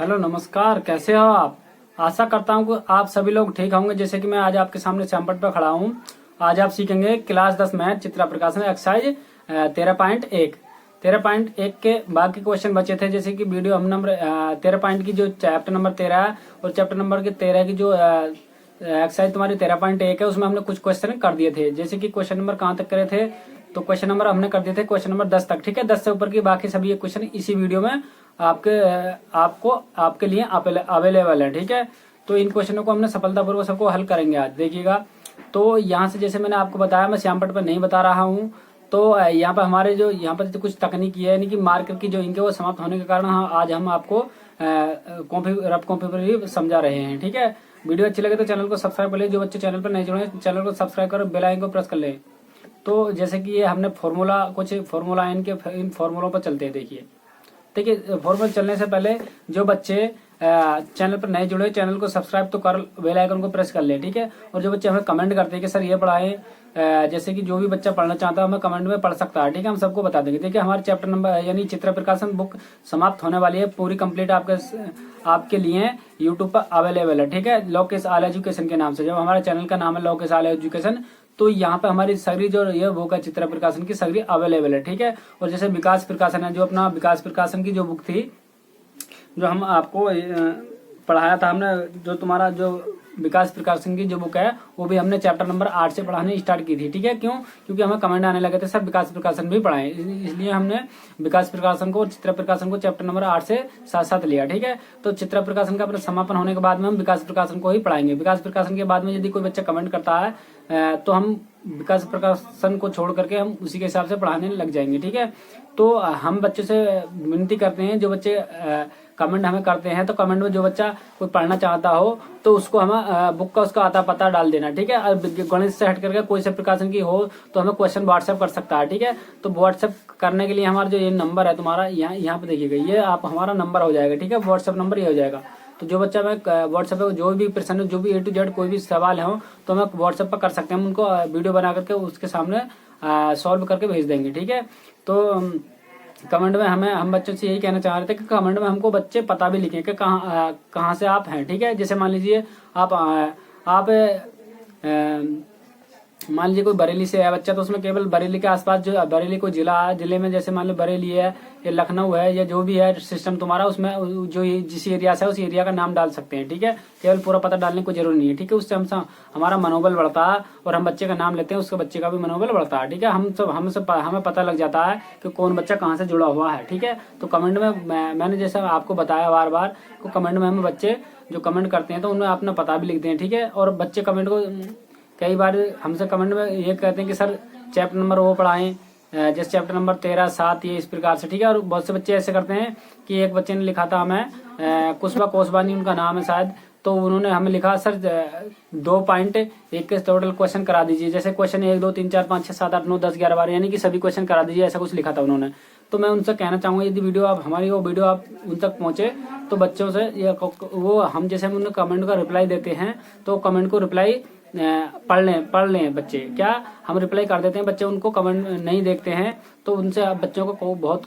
Hello नमस्कार, कैसे हो आप। आशा करता हूँ कि आप सभी लोग ठीक होंगे। जैसे कि मैं आज आपके सामने सैंपल पर खड़ा हूँ। आज आप सीखेंगे क्लास 10 मैथ चित्र प्रकाशन एक्सरसाइज 13.1। 13.1 के बाकी क्वेश्चन बचे थे। जैसे कि वीडियो हम नंबर 13 पॉइंट की जो चैप्टर नंबर 13 है और चैप्टर नंबर के 13 की जो एक्सरसाइज तुम्हारी 13.1 है, उसमें हमने कुछ क्वेश्चन कर दिए थे। जैसे कि क्वेश्चन नंबर कहाँ तक करे थे, तो क्वेश्चन नंबर हमने कर दिए थे क्वेश्चन नंबर 10 तक। ठीक है, 10 से ऊपर की बाकी सभी क्वेश्चन इसी वीडियो में आपके लिए अवेलेबल है। ठीक है, तो इन क्वेश्चनों को हमने सफलतापूर्वक सबको हल करेंगे आज, देखिएगा। तो यहाँ से जैसे मैंने आपको बताया, मैं श्यामपट पर नहीं बता रहा हूँ। तो यहाँ पर हमारे जो यहाँ पर कुछ तकनीकी है, यानी कि मार्कर की जो इनके वो समाप्त होने के कारण आज हम आपको रफ कॉपी पर ही समझा रहे हैं। ठीक है, वीडियो अच्छी लगे तो चैनल को सब्सक्राइब कर ले। जो बच्चे चैनल पर नहीं जुड़े चैनल को सब्सक्राइब कर बेल आइकन को प्रेस कर ले। तो जैसे कि ये हमने कुछ फॉर्मूला इन फॉर्मूलों पर चलते हैं। देखिए फॉर्मूला चलने से पहले जो बच्चे चैनल पर नए जुड़े चैनल को सब्सक्राइब तो कर, बेल आइकन को प्रेस कर ले। ठीक है, और जो बच्चे हमें कमेंट करते हैं कि सर ये पढ़ाएं, जैसे कि जो भी बच्चा पढ़ना चाहता है हमें कमेंट में पढ़ सकता है। ठीक है, हम सबको बता देंगे। देखिए हमारे चैप्टर नंबर यानी चित्र प्रकाशन बुक समाप्त होने वाली है, पूरी कंप्लीट आपके लिए यूट्यूब पर अवेलेबल है। ठीक है, लोकेश आल एजुकेशन के नाम से, जब हमारे चैनल का नाम है लोकेश आल एजुकेशन, तो यहाँ पे हमारी सगरी जो ये बुक है चित्र प्रकाशन की सगरी अवेलेबल है। ठीक है, और जैसे विकास प्रकाशन है, जो अपना विकास प्रकाशन की जो बुक थी, जो हम आपको पढ़ाया था हमने, जो तुम्हारा जो विकास प्रकाशन की जो बुक है वो भी हमने चैप्टर नंबर 8 से पढ़ाने स्टार्ट की थी। ठीक है, क्यों? क्योंकि हमें कमेंट आने लगे थे सब विकास प्रकाशन भी पढ़ाएं, इसलिए हमने विकास प्रकाशन को और चित्र प्रकाशन को चैप्टर नंबर 8 से साथ साथ लिया। ठीक है, तो चित्र प्रकाशन का अपना समापन होने के बाद में हम विकास प्रकाशन को ही पढ़ाएंगे। विकास प्रकाशन के बाद में यदि कोई बच्चा कमेंट करता है तो हम विकास प्रकाशन को छोड़ करके हम उसी के हिसाब से पढ़ाने लग जाएंगे। ठीक है, तो हम बच्चों से विनती करते हैं, जो बच्चे कमेंट हमें करते हैं, तो कमेंट में जो बच्चा कोई पढ़ना चाहता हो तो उसको हमें बुक का उसका आता पता डाल देना। ठीक है, और गणित से हट करके कोई से प्रकाशन की हो तो हमें क्वेश्चन व्हाट्सएप कर सकता है। ठीक है, तो व्हाट्सएप करने के लिए हमारा जो ये नंबर है तुम्हारा, यहाँ पे देखिएगा, ये आप हमारा नंबर हो जाएगा। ठीक है, व्हाट्सएप नंबर ये हो जाएगा। तो जो बच्चा मैं व्हाट्सएप पे जो भी प्रश्न, जो भी A to Z कोई भी सवाल है तो हमें व्हाट्सएप पर कर सकते हैं। हम उनको वीडियो बना करके उसके सामने सॉल्व करके भेज देंगे। ठीक है, तो कमेंट में हम बच्चों से यही कहना चाह रहे थे कि कमेंट में हमको बच्चे पता भी लिखें कि कहाँ से आप हैं। ठीक है, जैसे मान लीजिए आप मान लीजिए कोई बरेली से है बच्चा, तो उसमें केवल बरेली के आसपास जो बरेली को जिले में, जैसे मान लो बरेली है या लखनऊ है या जो भी है सिस्टम तुम्हारा, उसमें जो जिस एरिया से है उस एरिया का नाम डाल सकते हैं। ठीक है, केवल पूरा पता डालने को जरूरी नहीं है। ठीक है, उससे हमारा मनोबल बढ़ता है और हम बच्चे का नाम लेते हैं, उसके बच्चे का भी मनोबल बढ़ता है। ठीक है, हमें पता लग जाता है कि कौन बच्चा कहाँ से जुड़ा हुआ है। ठीक है, तो कमेंट में मैंने जैसे आपको बताया बार बार, तो कमेंट में हमें बच्चे जो कमेंट करते हैं तो उनमें अपना पता भी लिखते हैं। ठीक है, और बच्चे कमेंट को कई बार हमसे कमेंट में ये कहते हैं कि सर चैप्टर नंबर वो पढ़ाएं, जैसे चैप्टर नंबर 13, 7, ये इस प्रकार से। ठीक है, और बहुत से बच्चे ऐसे करते हैं कि एक बच्चे ने लिखा था हमें कुशबा कोसबानी उनका नाम है शायद, तो उन्होंने हमें लिखा सर 2.1 के टोटल क्वेश्चन करा दीजिए। जैसे क्वेश्चन 1, 2, 3, 4, 5, 6, 7, 8, 9, 10, 11, 12 यानी कि सभी क्वेश्चन करा दीजिए, ऐसा कुछ लिखा था उन्होंने। तो मैं उनसे कहना चाहूंगा, यदि वीडियो आप उन तक पहुंचे तो बच्चों से वो हम जैसे हम उन्हें कमेंट का रिप्लाई देते हैं तो कमेंट को रिप्लाई पढ़ लें बच्चे। क्या हम रिप्लाई कर देते हैं, बच्चे उनको कमेंट नहीं देखते हैं, तो उनसे बच्चों को बहुत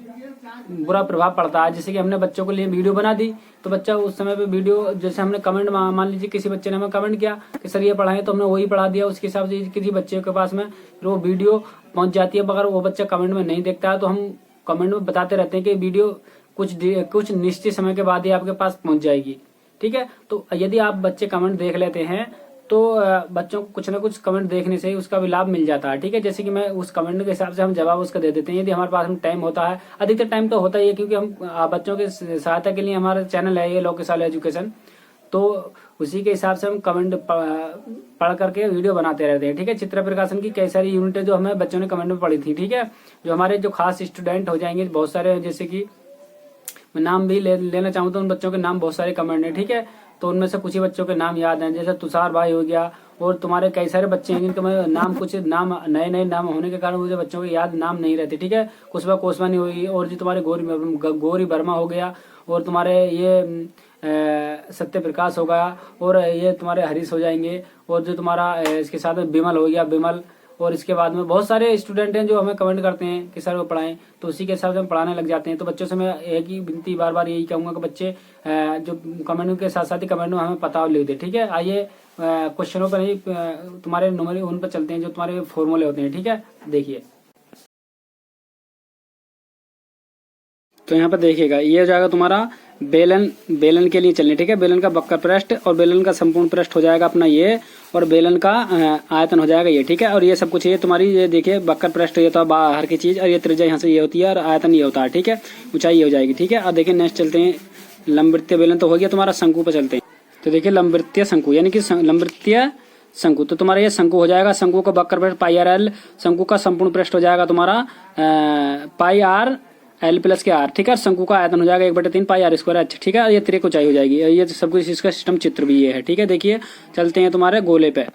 बुरा प्रभाव पड़ता है। जैसे कि हमने बच्चों के लिए वीडियो बना दी तो बच्चा उस समय पे वीडियो, जैसे हमने कमेंट, मान लीजिए किसी बच्चे ने हमें कमेंट किया कि सर ये पढ़ाएं, तो हमने वही पढ़ा दिया उसके हिसाब से। किसी बच्चे के पास में वो वीडियो पहुंच जाती है, मगर वो बच्चा कमेंट में नहीं देखता है, तो हम कमेंट में बताते रहते हैं कि वीडियो कुछ निश्चित समय के बाद ही आपके पास पहुंच जाएगी। ठीक है, तो यदि आप बच्चे कमेंट देख लेते हैं तो बच्चों को कुछ ना कुछ कमेंट देखने से ही उसका भी लाभ मिल जाता है। ठीक है, जैसे कि मैं उस कमेंट के हिसाब से हम जवाब उसका दे देते हैं, यदि हमारे पास हम टाइम होता है। अधिकतर टाइम तो होता ही है, क्योंकि हम बच्चों की सहायता के लिए हमारा चैनल है ये लोकेश आल एजुकेशन, तो उसी के हिसाब से हम कमेंट पढ़ करके वीडियो बनाते रहते हैं। ठीक है, चित्र प्रकाशन की कई सारी यूनिटें जो हमें बच्चों ने कमेंट में पढ़ी थी। ठीक है, जो हमारे जो खास स्टूडेंट हो जाएंगे बहुत सारे, जैसे कि मैं नाम भी लेना चाहूँ तो उन बच्चों के नाम बहुत सारे कमेंट है। ठीक है, तो उनमें से कुछ ही बच्चों के नाम याद हैं, जैसे तुषार भाई हो गया, और तुम्हारे कई सारे बच्चे हैं जिनके मैं कुछ नाम नए नाम होने के कारण मुझे बच्चों के याद नाम नहीं रहते। ठीक है, कुशबा कोसवानी होगी, और जो तुम्हारे गौरी वर्मा हो गया, और तुम्हारे ये सत्य प्रकाश होगा, और ये तुम्हारे हरीश हो जाएंगे, और जो तुम्हारा इसके साथ में विमल हो गया, विमल, और इसके बाद में बहुत सारे स्टूडेंट हैं जो हमें कमेंट करते हैं कि सर वो पढ़ाएं, तो उसी के हिसाब से हम पढ़ाने लग जाते हैं। तो बच्चों से मैं एक ही विनती बार बार यही कहूँगा कि बच्चे जो कमेंट के साथ साथ ही कमेंट में हमें पता लिख दे, ठीक है। आइए क्वेश्चनों पर ही तुम्हारे नंबर उन पर चलते हैं जो तुम्हारे फॉर्मूले होते हैं, ठीक है। देखिए तो यहाँ पर देखिएगा, ये हो जाएगा तुम्हारा बेलन, बेलन के लिए चलने, ठीक है। बेलन का वक्र पृष्ठ और बेलन का संपूर्ण पृष्ठ हो जाएगा अपना ये, और बेलन का आयतन हो जाएगा ये, ठीक है। और ये सब कुछ ये तुम्हारी ये देखिए वक्र पृष्ठ ये तो बाहर की चीज, और ये त्रिज्या यहाँ से ये होती है और आयतन ये होता है, ठीक है। ऊंचाई ये हो जाएगी, ठीक है। और देखिए नेक्स्ट चलते हैं लंबवृत्तीय बेलन तो हो गया तुम्हारा, शंकु पर चलते हैं। तो देखिए लंबवृत्तीय शंकु यानी कि लंबवृत्तीय शंकु, तो तुम्हारा ये शंकु हो जाएगा। शंकु का वक्र पृष्ठ पाई आर एल, शंकु का संपूर्ण पृष्ठ हो जाएगा तुम्हारा पाई आर एल प्लस के आर, ठीक है। शंकु का आयतन हो जाएगा 1/3 पाई आर स्क्वायर एच, ठीक है। ये त्रिक ऊंचाई हो जाएगी, ये सब कुछ इसका सिस्टम चित्र भी ये है, ठीक है। देखिए चलते हैं तुम्हारे गोले पे।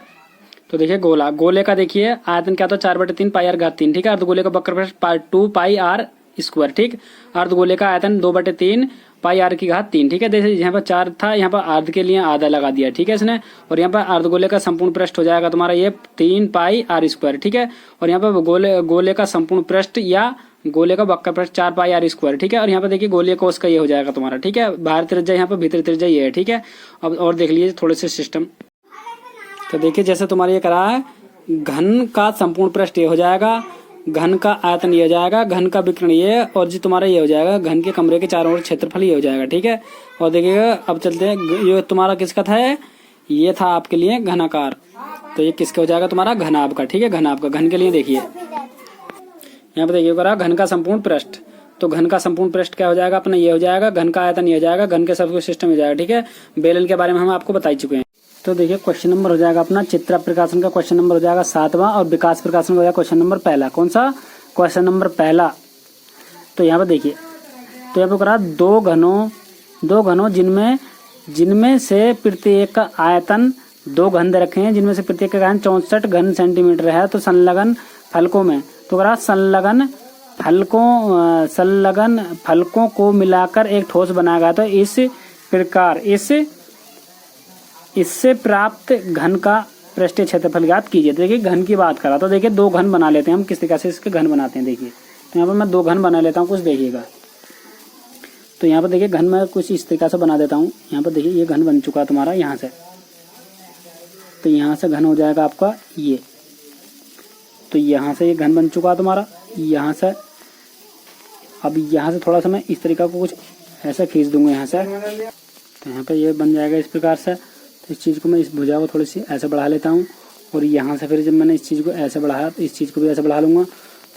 तो देखिए गोला, गोले का देखिए आयतन क्या था 4/3 पाई आर घात 3, ठीक है। अर्धगोले का वक्र पृष्ठ 2 पाई आर स्क्वायर, ठीक। अर्धगोले का आयतन 2/3 पाई आर की घात 3, ठीक है। देखिए यहाँ पर 4 था, यहाँ पर अर्ध के लिए आधा लगा दिया, ठीक है इसने। और यहाँ पर अर्धगोले का संपूर्ण पृष्ठ हो जाएगा तुम्हारा ये 3 पाई आर स्क्वायर, ठीक है। और यहाँ पर गोले का संपूर्ण पृष्ठ या गोले का वक्र पृष्ठ 4 पाई आर स्क्वायर, ठीक है। और यहाँ पर देखिए गोले कोस का ये हो जाएगा तुम्हारा, ठीक है। बाहर त्रिज्या यहाँ पर, भीतर त्रिज्या ये है, ठीक है। अब और देख लीजिए थोड़े से सिस्टम। तो देखिए जैसे तुम्हारा ये करा है, घन का संपूर्ण पृष्ठ ये हो जाएगा, घन का आयतन ये हो जाएगा, घन का विकर्ण ये, और जी तुम्हारा ये हो जाएगा घन के कमरे के चारों ओर क्षेत्रफल ये हो जाएगा, ठीक है। और देखिएगा अब चलते हैं, ये तुम्हारा किसका था, ये था आपके लिए घनाकार, तो ये किसका हो जाएगा तुम्हारा घनाभ का, ठीक है। घनाभ का, घन के लिए देखिए यहाँ पे देखिए करा घन का संपूर्ण पृष्ठ, तो घन का संपूर्ण पृष्ठ क्या हो जाएगा अपना ये हो जाएगा, घन का आयतन ये हो जाएगा, घन के सब कुछ सिस्टम हो जाएगा, ठीक है। बेलन के बारे में हम आपको बता चुके हैं। तो देखिए क्वेश्चन नंबर हो जाएगा अपना चित्र प्रकाशन का क्वेश्चन नंबर हो जाएगा 7वां, और विकास प्रकाशन का हो जाएगा क्वेश्चन नंबर पहला। कौन सा क्वेश्चन नंबर पहला? तो यहाँ पे देखिए, तो यहाँ पे करा दो घनों जिनमें से प्रत्येक का आयतन 2 घन दे रखे हैं, जिनमें से प्रत्येक का आयतन 64 घन सेंटीमीटर है। तो संलग्न फलकों में, तो करा संलग्न फलकों को मिलाकर एक ठोस बनाया गया। तो इस प्रकार इससे प्राप्त घन का पृष्ठीय क्षेत्रफल ज्ञात कीजिए। देखिए घन की बात करा, तो देखिए 2 घन बना लेते हैं हम, किस तरीके से इसके घन बनाते हैं देखिए। तो यहाँ पर मैं 2 घन बना लेता हूँ, कुछ देखिएगा। तो यहाँ पर देखिए घन मैं कुछ इस तरीके से बना देता हूँ। यहाँ पर देखिए ये घन बन चुका है तुम्हारा यहाँ से, तो यहाँ से घन हो जाएगा आपका ये, तो यहाँ से ये घन बन चुका है तुम्हारा यहाँ से। अब यहाँ से थोड़ा सा मैं इस तरीका को कुछ ऐसा खींच दूंगा यहाँ से, तो यहाँ पे ये बन जाएगा इस प्रकार से। तो इस चीज़ को मैं इस भुजा को थोड़ी सी ऐसे बढ़ा लेता हूँ, और यहाँ से फिर जब मैंने इस चीज़ को ऐसे बढ़ाया तो इस चीज़ को भी ऐसे बढ़ा लूँगा।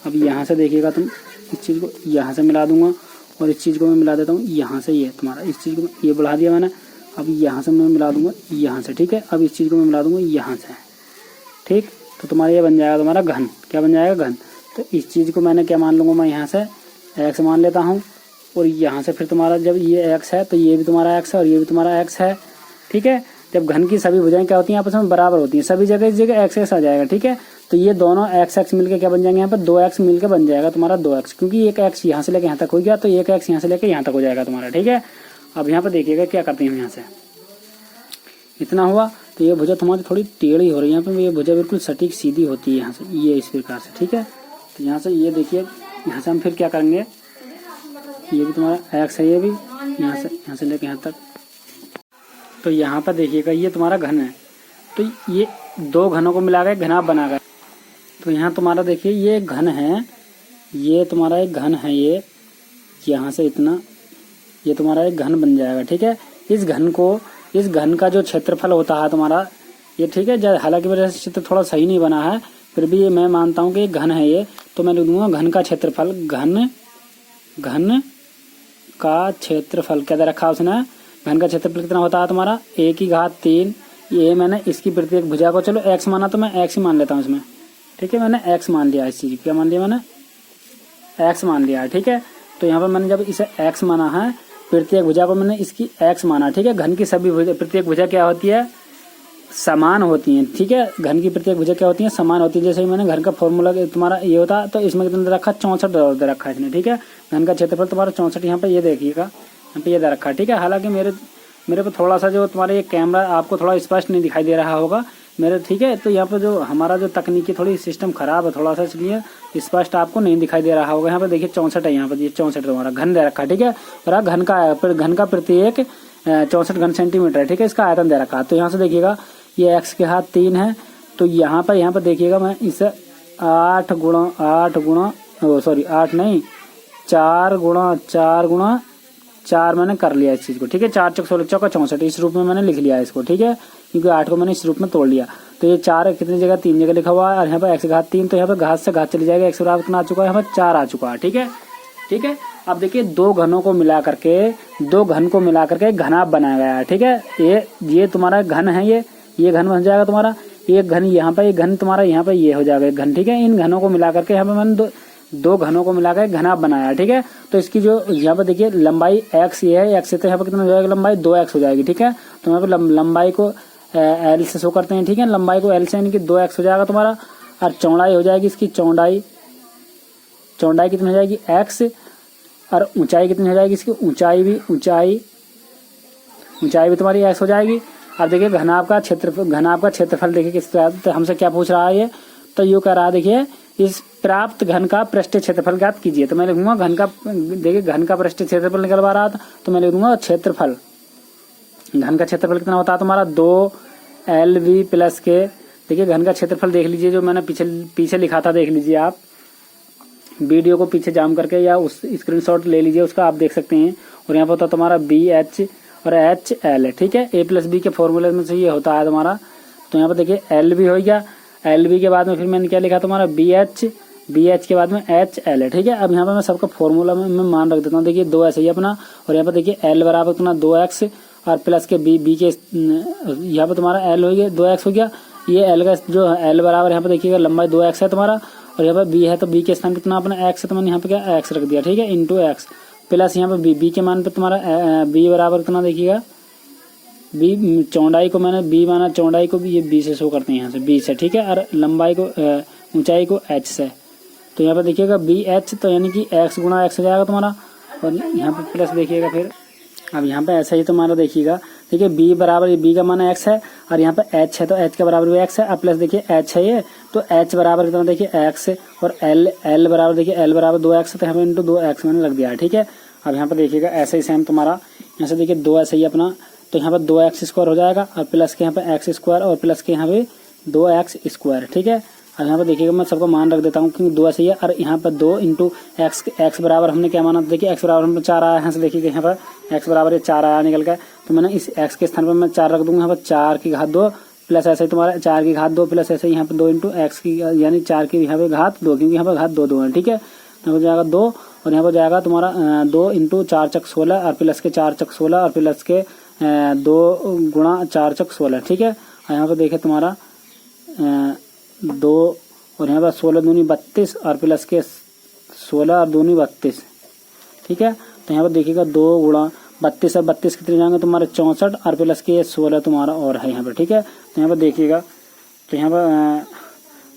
अब यहाँ से देखिएगा तुम, इस चीज़ को यहाँ से मिला दूंगा, और इस चीज़ को मैं मिला देता हूँ यहाँ से, ये तुम्हारा इस चीज़ को ये बढ़ा दिया मैंने। अब यहाँ से मैं मिला दूंगा यहाँ से, ठीक है। अब इस चीज़ को मैं मिला दूंगा यहाँ से, ठीक। तो तुम्हारा ये बन जाएगा तुम्हारा घन, क्या बन जाएगा घन। तो इस चीज़ को मैंने क्या मान लूँगा, मैं यहाँ से x मान लेता हूँ, और यहाँ से फिर तुम्हारा जब ये x है तो ये भी तुम्हारा x है और ये भी तुम्हारा x है, ठीक है। जब घन की सभी भुजाएं क्या होती हैं आपस में बराबर होती हैं, सभी जगह इस जगह x आ जाएगा, ठीक है। तो ये दोनों x मिलके क्या बन जाएंगे, यहाँ पर 2x मिलके बन जाएगा तुम्हारा 2x, क्योंकि एक x यहाँ से लेके यहाँ तक हो गया, तो एक x यहाँ से लेके यहाँ तक हो जाएगा तुम्हारा, ठीक है। अब यहाँ पर देखिएगा क्या करते हैं हम, यहाँ से इतना हुआ, तो ये भुजा तुम्हारी थोड़ी टेढ़ी हो रही है, यहाँ पे ये भुजा बिल्कुल सटीक सीधी होती है यहाँ से, ये इस प्रकार से, ठीक है। तो यहाँ से ये देखिए, यहाँ से हम फिर क्या करेंगे, ये भी तुम्हारा x है, ये भी यहाँ से लेके यहाँ तक। तो यहाँ पर देखिएगा ये तुम्हारा घन है, तो ये 2 घनों को मिला के घनाभ बना गया। तो यहाँ तुम्हारा देखिए ये घन है, ये तुम्हारा एक घन है, ये यहाँ से इतना, ये तुम्हारा एक घन बन जाएगा, ठीक है। इस घन का जो क्षेत्रफल होता है तुम्हारा ये, ठीक है। हालांकि मेरे चित्र थोड़ा सही नहीं बना है, फिर भी ये मैं मानता हूँ कि घन है ये, तो मैं लिख दूंगा घन का क्षेत्रफल। घन का क्षेत्रफल क्या दे रखा है उसने, घन का क्षेत्रफल कितना होता है तुम्हारा 1 की घात 3। ये मैंने इसकी प्रत्येक भुजा को, चलो x माना तो मैं x ही मान लेता हूँ इसमें, ठीक है। मैंने x मान लिया, इस चीज क्या मान लिया मैंने, x मान लिया, ठीक है। तो यहाँ पर मैंने जब इसे x माना है, प्रत्येक भुजा को मैंने इसकी x माना, ठीक है। घन की सभी प्रत्येक भुजा क्या होती है, समान होती हैं, ठीक है। घन की प्रत्येक भुजा क्या होती है, समान होती है। जैसे ही मैंने घन का फॉर्मूला तुम्हारा ये होता, तो इसमें कितना दे रखा 64 दे रखा है इसने, ठीक है। घन का क्षेत्रफल तुम्हारा 64 यहाँ पे ये देखिएगा, यहाँ पे ये दे रखा है, ठीक है। हालांकि मेरे पे थोड़ा सा जो तुम्हारे ये कैमरा आपको थोड़ा स्पष्ट नहीं दिखाई दे रहा होगा, मेरे, ठीक है। तो यहाँ पर जो हमारा जो तकनीकी थोड़ी सिस्टम खराब है थोड़ा सा, इसलिए स्पष्ट आपको नहीं दिखाई दे रहा होगा। यहाँ पर देखिए 64 है, यहाँ पर ये 64 तुम्हारा घन दे रखा है, ठीक है। और घन का प्रत्येक 64 घन सेंटीमीटर है, ठीक है। इसका आयतन दे रखा है। तो यहाँ से देखिएगा ये x के घात 3 है, तो यहाँ पर देखिएगा मैं इसे 8 गुणा 4 मैंने कर लिया इस चीज को, ठीक है। 4 चौक 16 चौका 64 इस रूप में मैंने लिख लिया इसको, ठीक है, क्योंकि 8 को मैंने इस रूप में तोड़ लिया। तो ये 4 कितनी जगह, 3 जगह लिखा हुआ है। और यहाँ पर x घात 3, तो यहाँ पर घात से घात चली जाएगा, x बराबर कितना आ चुका है, यहाँ पर 4 आ चुका है, ठीक है, ठीक है। अब देखिए दो घन को मिला करके घनाभ बनाया गया है, ठीक है। ये तुम्हारा घन है, ये घन बन जाएगा तुम्हारा, एक घन यहाँ पर, एक घन तुम्हारा यहाँ पर ये हो जाएगा एक घन, ठीक है। इन घनों को मिला करके यहाँ पर मैंने दो घनों को मिलाकर घनाभ बनाया, ठीक है। तो इसकी जो यहाँ पर देखिए लंबाई x ये है, x से तो यहाँ पर कितना हो जाएगा लंबाई 2x हो जाएगी, ठीक है। तो यहाँ पर लंबाई को l से शो करते हैं, ठीक है। लंबाई को l से यानी कि 2x हो जाएगा तुम्हारा। और चौड़ाई हो जाएगी इसकी, चौड़ाई कितनी हो जाएगी x, और ऊंचाई कितनी हो जाएगी इसकी, ऊंचाई भी तुम्हारी x हो जाएगी। अब देखिए घनाभ का क्षेत्रफल देखिए किस तरह, तो हमसे क्या पूछ रहा है ये, तो यूँ कह रहा है देखिए इस प्राप्त घन का पृष्ठीय क्षेत्रफल ज्ञात कीजिए। तो मैं लिखूंगा घन का पृष्ठीय क्षेत्रफल निकलवा रहा था, तो मैं लिखूंगा क्षेत्रफल, घन का क्षेत्रफल कितना होता है तुम्हारा 2LV प्लस के। देखिए घन का क्षेत्रफल देख लीजिए, जो मैंने पीछे लिखा था, देख लीजिए आप वीडियो को पीछे जाम करके या उस स्क्रीनशॉट ले लीजिए उसका, आप देख सकते हैं। और यहाँ पर होता है तुम्हारा BH और HL, ठीक है। A प्लस B के फॉर्मूले में से ये होता है तुम्हारा। तो यहाँ पर देखिए LV हो गया, LV के बाद में फिर मैंने क्या लिखा तुम्हारा BH के बाद में HL है, ठीक है। अब यहाँ पर मैं सबका फॉर्मूला में मान रख देता हूँ। देखिए 2 ऐसे ही अपना, और यहाँ पर देखिए L बराबर कितना 2x, और प्लस के B के यहाँ पर तुम्हारा L हो गया 2x हो गया। ये L का जो L बराबर यहाँ पर देखिएगा लंबाई 2x है तुम्हारा, और यहाँ पर B है, तो B के स्थान पे कितना अपना x है, तो मैंने यहाँ पे क्या x रख दिया, ठीक है, इंटू x प्लस यहाँ पे B के मान पे तुम्हारा B बराबर कितना देखिएगा, B चौड़ाई को मैंने B माना, चौड़ाई को भी ये B से शो करते हैं यहाँ से, B से, ठीक है। और लंबाई को ऊंचाई को h से, तो यहाँ पर देखिएगा BH, तो यानी कि x गुणा x हो जाएगा तुम्हारा। और यहाँ पर प्लस देखिएगा फिर, अब यहाँ पे ऐसा ही तुम्हारा देखिएगा, देखिए B बराबर, ये B का मान x है, और यहाँ पे h है, तो h के बराबर भी x है। अब प्लस देखिए h है ये, तो h बराबर कितना देखिए x, और L बराबर देखिए L बराबर 2x, तो यहाँ पे इंटू 2x मैंने रख दिया है, ठीक है। अब यहाँ पर देखिएगा ऐसे ही सेम तुम्हारा, यहाँ से देखिए 2 ऐसे ही अपना, तो यहाँ पर 2x स्क्वायर हो जाएगा, और प्लस के यहाँ पे x स्क्वायर, और प्लस के यहाँ पे 2x स्क्वायर, ठीक है। और यहाँ पर देखिएगा मैं सबको मान रख देता हूँ क्योंकि 2 ऐसे ही है, और यहाँ पर 2 इंटू x बराबर हमने क्या माना, देखिए x बराबर हमने 4 आया, यहाँ से देखिए यहाँ पर x बराबर 4 आया निकल का, तो मैंने इस x के स्थान पर मैं 4 रख दूंगा। यहाँ पर 4 की घात 2 प्लस ऐसे ही तुम्हारा 4 की घात 2 प्लस ऐसे ही यहाँ पर 2 इंटू x की, यानी 4 की यहाँ पे घात 2, क्योंकि यहाँ पर घात 2 है, ठीक है। यहाँ पर जाएगा 2, और यहाँ पर जाएगा तुम्हारा 2 इंटू 4 चक 16, और प्लस के 4 चक 16, और प्लस के 2 गुणा 4 चक 16, ठीक है। और यहाँ पर देखिए तुम्हारा 2, और यहाँ पर 16 दूनी 32, और प्लस के 16 और दूनी 32, ठीक है। तो यहाँ पर देखिएगा 2 गुणा 32 और 32 कितने जाएंगे तुम्हारे 64, और प्लस के 16 तुम्हारा और है यहाँ पर, ठीक है। तो यहाँ पर देखिएगा, तो यहाँ पर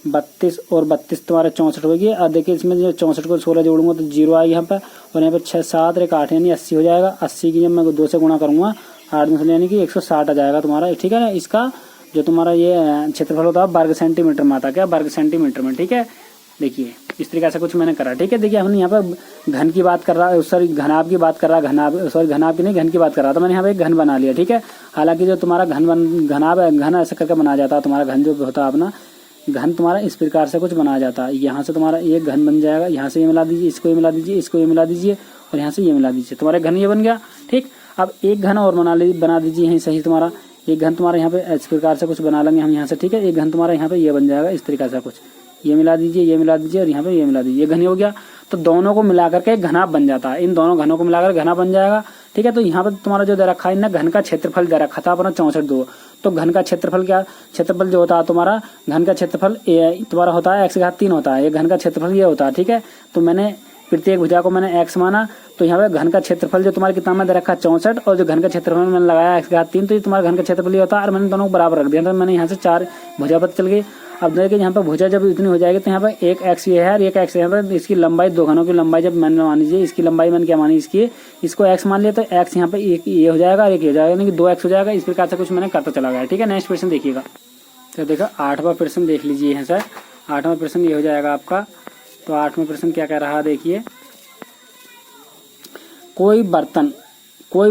32 और 32 तुम्हारा 64 होगी। और देखिए इसमें जो 64 को 16 जोड़ूंगा तो 0 आएगी यहाँ पर, और यहाँ पर 6 7 एक 8 यानी 80 हो जाएगा। 80 की जब मैं 2 से गुणा करूंगा 8 में से यानी कि 160 आ जाएगा तुम्हारा, ठीक है ना। इसका जो तुम्हारा ये क्षेत्रफल होता है वर्ग सेंटीमीटर में आता है, क्या वर्ग सेंटीमीटर में, ठीक है। देखिए इस तरीके से कुछ मैंने करा, ठीक है। देखिए हमने यहाँ पर घन की बात कर रहा है, सॉरी घनाभ की बात कर रहा है, घनाभ की नहीं घन की बात कर रहा था, मैंने यहाँ पे एक घन बना लिया, ठीक है। हालांकि जो तुम्हारा घनाभ है, घन ऐसे करके बनाया जाता है, तुम्हारा घन जो होता है अपना घन तुम्हारा इस प्रकार से कुछ बनाया जाता है। यहाँ से तुम्हारा एक घन बन जाएगा, यहाँ से ये मिला दीजिए, इसको ये मिला दीजिए, इसको ये मिला दीजिए, और यहाँ से ये मिला दीजिए, तुम्हारा घन ये बन गया, ठीक। अब एक घन और बना दीजिए यहीं सही, तुम्हारा एक घन तुम्हारा यहाँ पे इस प्रकार से कुछ बना लेंगे हम यहाँ से, ठीक है। एक घन तुम्हारा यहाँ पे ये बन जाएगा इस तरीके से कुछ, ये मिला दीजिए, ये मिला दीजिए, और यहाँ पे ये मिला दीजिए, ये घन हो गया। तो दोनों को मिलाकर के एक घनाभ बन जाता है, इन दोनों घनों को मिलाकर घना बन जाएगा, ठीक है। तो यहाँ पर तुम्हारा जो दे रखा है ना, घन का क्षेत्रफल दे रखा था अपना 64 तो घन का क्षेत्रफल क्या, क्षेत्रफल जो होता है तुम्हारा घन का क्षेत्रफल तुम्हारा होता है x घात 3 होता है, ये घन का क्षेत्रफल ये होता है, ठीक है। तो मैंने प्रत्येक भुजा को मैंने x माना, तो यहाँ पे घन का क्षेत्रफल जो तुम्हारा कितना में दे रखा 64, और जो घन का क्षेत्रफल मैंने लगाया x घात 3, तो ये तुम्हारा घन का क्षेत्रफल ये होता है। और मैंने दोनों को बराबर रख दिया, तो मैंने यहाँ से 4 भुजा पता चल गई। अब देखिए यहाँ पर भुजा जब इतनी हो जाएगी, तो यहाँ पर एक x ये है और एक x यहाँ पर, इसकी लंबाई दो घनों की लंबाई जब मैंने मान लीजिए, इसकी लंबाई मैंने क्या मानी, इसको x मान लिया, तो x यहाँ पे एक ये हो जाएगा और एक ये हो जाएगा, यानी कि 2x हो जाएगा। इस प्रकार से कुछ मैंने करता चला गया, ठीक है। नेक्स्ट क्वेश्चन देखिएगा, तो देखो 8वां प्रश्न देख लीजिए यहाँ से। 8वां प्रश्न ये हो जाएगा आपका। तो 8वां प्रश्न क्या कह रहा है देखिए, कोई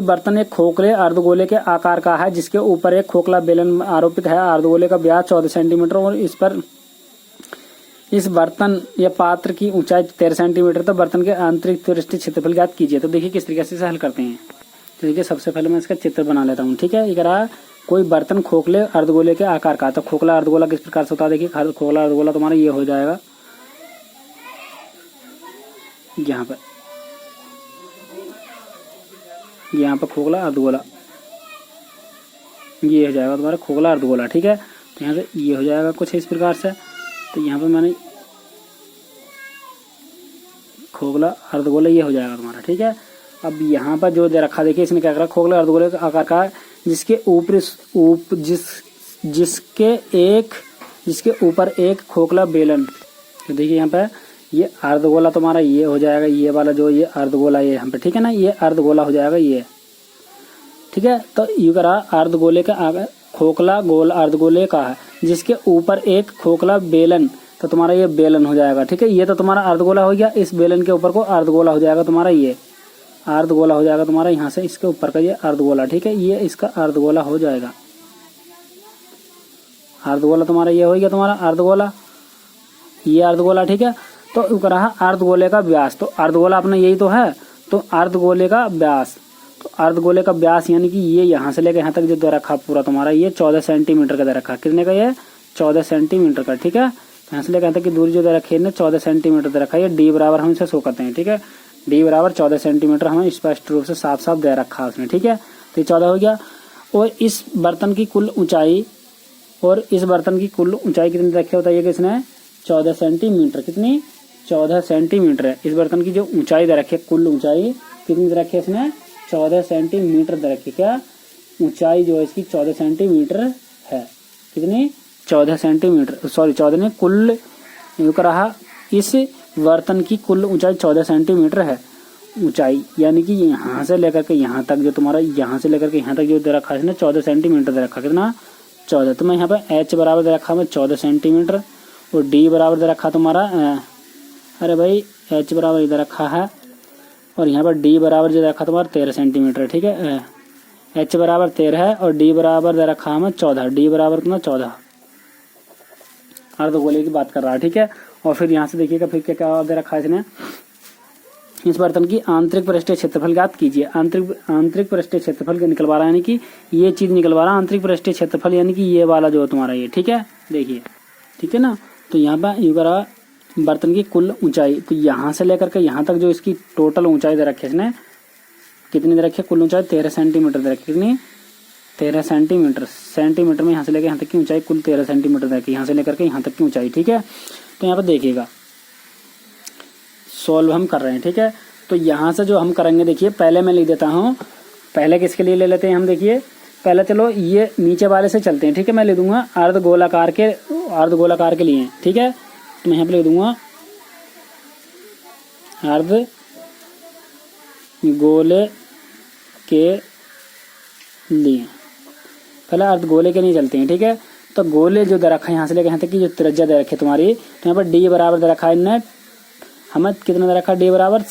बर्तन एक खोखले अर्धगोले के आकार का है जिसके ऊपर एक खोखला बेलन आरोपित है। अर्धगोले का व्यास 14 सेंटीमीटर और इस बर्तन या पात्र की ऊंचाई 13 सेंटीमीटर। तो बर्तन के आंतरिक पृष्ठीय क्षेत्रफल ज्ञात कीजिए। तो देखिए किस तरीके से हल करते हैं। तो देखिए सबसे पहले मैं इसका चित्र बना लेता हूँ। ठीक है, ये कह रहा है कोई बर्तन खोखले अर्धगोले के आकार का। तो खोखला अर्धगोला किस प्रकार से होता है देखिए। खोखला अर्धगोला तुम्हारा ये हो जाएगा, यहाँ पर खोखला अर्धगोला ये हो जाएगा तुम्हारा खोखला अर्धगोला। ठीक है, तो यहाँ से ये हो जाएगा कुछ इस प्रकार से। तो यहाँ पे मैंने खोखला अर्धगोला ये हो जाएगा तुम्हारा। ठीक है, अब यहाँ पर जो दे रखा देखिए, इसने क्या करा, खोखला अर्धगोले का आकार का जिसके ऊपर एक खोखला बेलन। तो देखिए यहाँ पे ये अर्धगोला तुम्हारा ये हो जाएगा, ये वाला जो ये अर्धगोला ये यहाँ पे, ठीक है ना, ये अर्धगोला हो जाएगा ये। ठीक है, तो यू करा अर्धगोले का आगे खोखला गोल अर्धगोले का है जिसके ऊपर एक खोखला बेलन। तो तुम्हारा ये बेलन हो जाएगा। ठीक है, ये तो तुम्हारा अर्धगोला हो गया, इस बेलन के ऊपर को अर्धगोला हो जाएगा तुम्हारा, ये अर्धगोला हो जाएगा तुम्हारा यहाँ से इसके ऊपर का ये अर्धगोला। ठीक है, ये इसका अर्धगोला हो जाएगा, अर्धगोला तुम्हारा ये हो गया तुम्हारा अर्धगोला, ये अर्धगोला। ठीक है, तो यू रहा अर्धगोले का व्यास। तो अर्धगोला अपना यही तो है, तो अर्धगोले का व्यास, तो अर्धगोले का व्यास यानी कि ये यहाँ से लेकर यहाँ तक जो दे रखा पूरा तुम्हारा ये 14 सेंटीमीटर का दे रखा। कितने का ये 14 सेंटीमीटर का। ठीक है, यहाँ से लेकर यहाँ तक की दूरी जो दे रखी है 14 सेंटीमीटर दे रखा है। ये डी बराबर हम इसे शो करते हैं। ठीक है, डी बराबर 14 सेंटीमीटर हमें स्पष्ट रूप से साफ साफ दे रखा है उसने। ठीक है, तो ये 14 हो गया। और इस बर्तन की कुल ऊंचाई कितनी रखी होता है, ये किसने 14 सेंटीमीटर। कितनी 14 सेंटीमीटर है। इस बर्तन की जो ऊंचाई दे रखी है, कुल ऊंचाई कितनी दे रखी है इसने 14 सेंटीमीटर दे रखी है। क्या ऊंचाई जो है इसकी 14 सेंटीमीटर है। कितनी 14 सेंटीमीटर, सॉरी 14 ने कुल यू रहा, इस बर्तन की कुल ऊंचाई 14 सेंटीमीटर है ऊंचाई, यानी कि यहाँ से लेकर के यहाँ तक जो तुम्हारा यहाँ से लेकर के यहाँ तक जो दे रखा है इसने 14 सेंटीमीटर दे रखा। कितना 14। तो मैं यहाँ पे एच बराबर दे रखा मैं 14 सेंटीमीटर और डी बराबर दे रखा तुम्हारा अरे भाई एच बराबर इधर रखा है और यहाँ पर डी बराबर जो रखा तुम्हारा 13 सेंटीमीटर। ठीक है, एच बराबर 13 है और डी बराबर दे रखा हमें 14। डी बराबर कितना 14 अर्धगोले की बात कर रहा है। ठीक है, और फिर यहाँ से देखिएगा फिर क्या दे रखा है इसने, इस बर्तन की आंतरिक पृष्ठीय क्षेत्रफल ज्ञात कीजिए। आंतरिक पृष्ठीय क्षेत्रफल निकलवा रहा है, यानी कि ये चीज निकलवा रहा है आंतरिक पृष्ठीय क्षेत्रफल, यानी कि ये वाला जो तुम्हारा ये। ठीक है, देखिए ठीक है ना। तो यहाँ पर यू करा बर्तन की कुल ऊंचाई, तो यहाँ से लेकर के यहाँ तक जो इसकी टोटल ऊंचाई दे रखी है इसने, कितनी दे रखी है, कुल ऊंचाई 13 सेंटीमीटर दे रखी। कितनी 13 सेंटीमीटर। सेंटीमीटर में यहाँ से लेकर यहाँ तक की ऊंचाई कुल 13 सेंटीमीटर दे रखी, यहाँ से लेकर के यहाँ तक की ऊंचाई। ठीक है, तो यहाँ पर देखिएगा सॉल्व हम कर रहे हैं। ठीक है, तो यहाँ से जो हम करेंगे देखिए, पहले मैं लिख देता हूँ, पहले किसके लिए ले लेते हैं हम। देखिए पहले चलो ये नीचे वाले से चलते हैं। ठीक है, मैं लिख दूंगा अर्धगोलाकार के लिए। ठीक है, तो मैं यहाँ पे लिख दूंगा अर्धगोले के लिए। पहले अर्धगोले के लिए चलते हैं। ठीक है, तो गोले जो दे रखा है यहाँ से लेकर यहाँ तक की जो त्रिज्या दे रखी है तुम्हारी, तो यहाँ पर डी बराबर दे रखा है इनने हमें कितना दे रखा, डी बराबर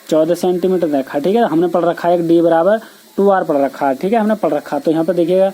14 सेंटीमीटर दे रखा। ठीक है, हमने पढ़ रखा है डी बराबर 2r पढ़ रखा है। ठीक है, हमने पढ़ रखा। तो यहाँ पर देखिएगा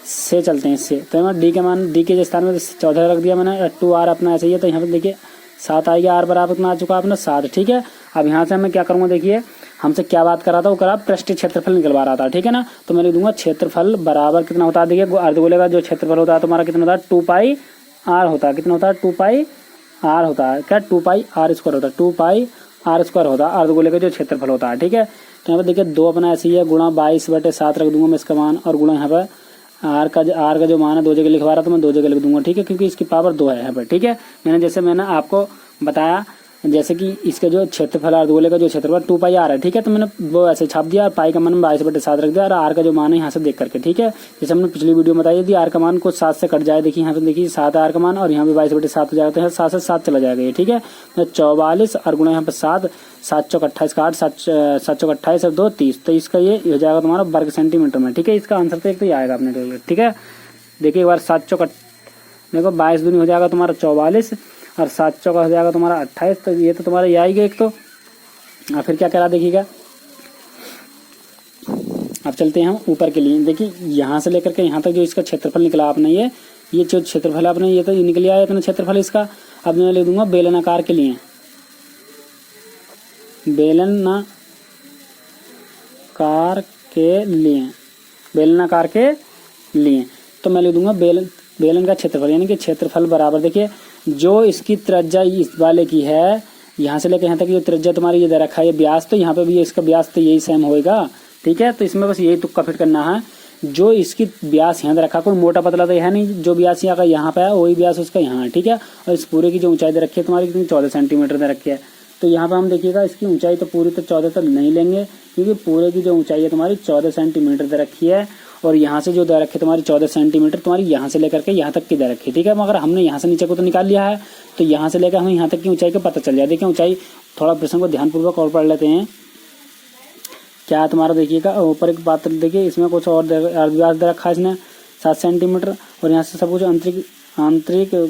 से चलते हैं इससे, तो मैं डी के मान डी के स्थान में 14 रख दिया मैंने, 2r अपना ऐसे ही है। तो यहाँ पर देखिए 7 आ गया, r बराबर कितना आ चुका अपना 7। ठीक है, अब यहाँ से मैं क्या करूँगा, देखिए हमसे क्या बात कर रहा था, वो करा पृष्ठीय क्षेत्रफल निकलवा रहा था। ठीक है ना, तो मैं लिख दूंगा क्षेत्रफल बराबर कितना होता है, देखिए अर्धगोले का जो क्षेत्रफल होता है तुम्हारा कितना होता है 2πr होता है। कितना होता है 2πr होता है, क्या 2πr² होता है, 2πr² होता है अर्धगोले का जो क्षेत्रफल होता है। ठीक है, तो यहाँ पर देखिए 2 अपना ऐसे ही है, गुणा 22/7 रख दूंगा मैं इसका मान, और गुणा यहाँ पर आर का जो मान है 2 जगह लिखवा रहा तो मैं 2 जगह लिख दूंगा। ठीक है, क्योंकि इसकी पावर 2 है यहाँ पर। ठीक है, मैंने आपको बताया जैसे कि इसके जो क्षेत्रफल अर्धगोले का जो क्षेत्रफल 2πr है। ठीक है, तो मैंने वो ऐसे छाप दिया, और पाई का मान 22/7 रख दिया, और आर का जो मान है यहाँ से देख करके। ठीक है, जैसे हमने पिछली वीडियो में बताई थी, आर का मान कुछ 7 से कट जाए। देखिए यहाँ पे देखिए 7 आर का मान, और यहाँ पे 22/7 हो जाएगा, तो यहाँ 7 से 7 चला जाएगा ये। ठीक है, तो 44 और गुणा यहाँ पे 7, 7 चौक 28 का 8, 7 चौक 28 और 2 30, तो इसका ये हो जाएगा तुम्हारा वर्ग सेंटीमीटर में। ठीक है, इसका आंसर तो एक तो ये आएगा अपने। ठीक है, देखिए एक बार 7 चौका देखो 22 दूनी हो जाएगा तुम्हारा 44 और 7 चौका हो जाएगा तुम्हारा 28। तो ये तो तुम्हारा ये आएगा एक। तो और फिर क्या करा देखिएगा। अब चलते हैं हम ऊपर के लिए। देखिए यहाँ से लेकर के यहाँ तक जो इसका क्षेत्रफल निकला आपने ये जो क्षेत्रफल आपने ये तो निकल आया इतना क्षेत्रफल इसका। अब मैं ले दूंगा बेलनाकार के लिए, बेलनाकार के लिए तो मैं ले दूंगा बेलन का क्षेत्रफल, यानी कि क्षेत्रफल बराबर। देखिए जो इसकी त्रिज्या इस वाले की है, यहाँ से लेकर यहाँ तक जो त्रिज्या तुम्हारी ये दे रखा है ये व्यास, तो यहाँ पे भी इसका व्यास तो यही सेम होएगा। ठीक है, तो इसमें बस यही तुक्का फिट करना है। जो इसकी व्यास यहाँ दे रखा, कोई मोटा पतला तो है नहीं, जो व्यास यहाँ का यहाँ पे है वही व्यास उसका यहाँ है। ठीक है, और इस पूरे की जो ऊंचाई दे रखी है तुम्हारी कितनी 14 सेंटीमीटर दे रखी है। तो यहाँ पे हम देखिएगा इसकी ऊंचाई तो पूरी तो 14 तक नहीं लेंगे, क्योंकि पूरे की जो ऊंचाई है तुम्हारी 14 सेंटीमीटर दे रखी है। और यहाँ से जो दे रखी है तुम्हारी 14 सेंटीमीटर तुम्हारी यहाँ से लेकर के यहाँ तक की दे रखी है। ठीक है, मगर हमने यहाँ से नीचे को तो निकाल लिया है, तो यहाँ से लेकर हमें यहाँ तक की ऊंचाई का पता चल जाए। देखिए ऊंचाई थोड़ा प्रश्न को ध्यानपूर्वक और पढ़ लेते हैं। क्या तुम्हारा देखिएगा ऊपर एक बात देखिए, इसमें कुछ और अर्धव्यास दे रखा है इसने 7 सेंटीमीटर, और यहाँ से सब कुछ आंतरिक तो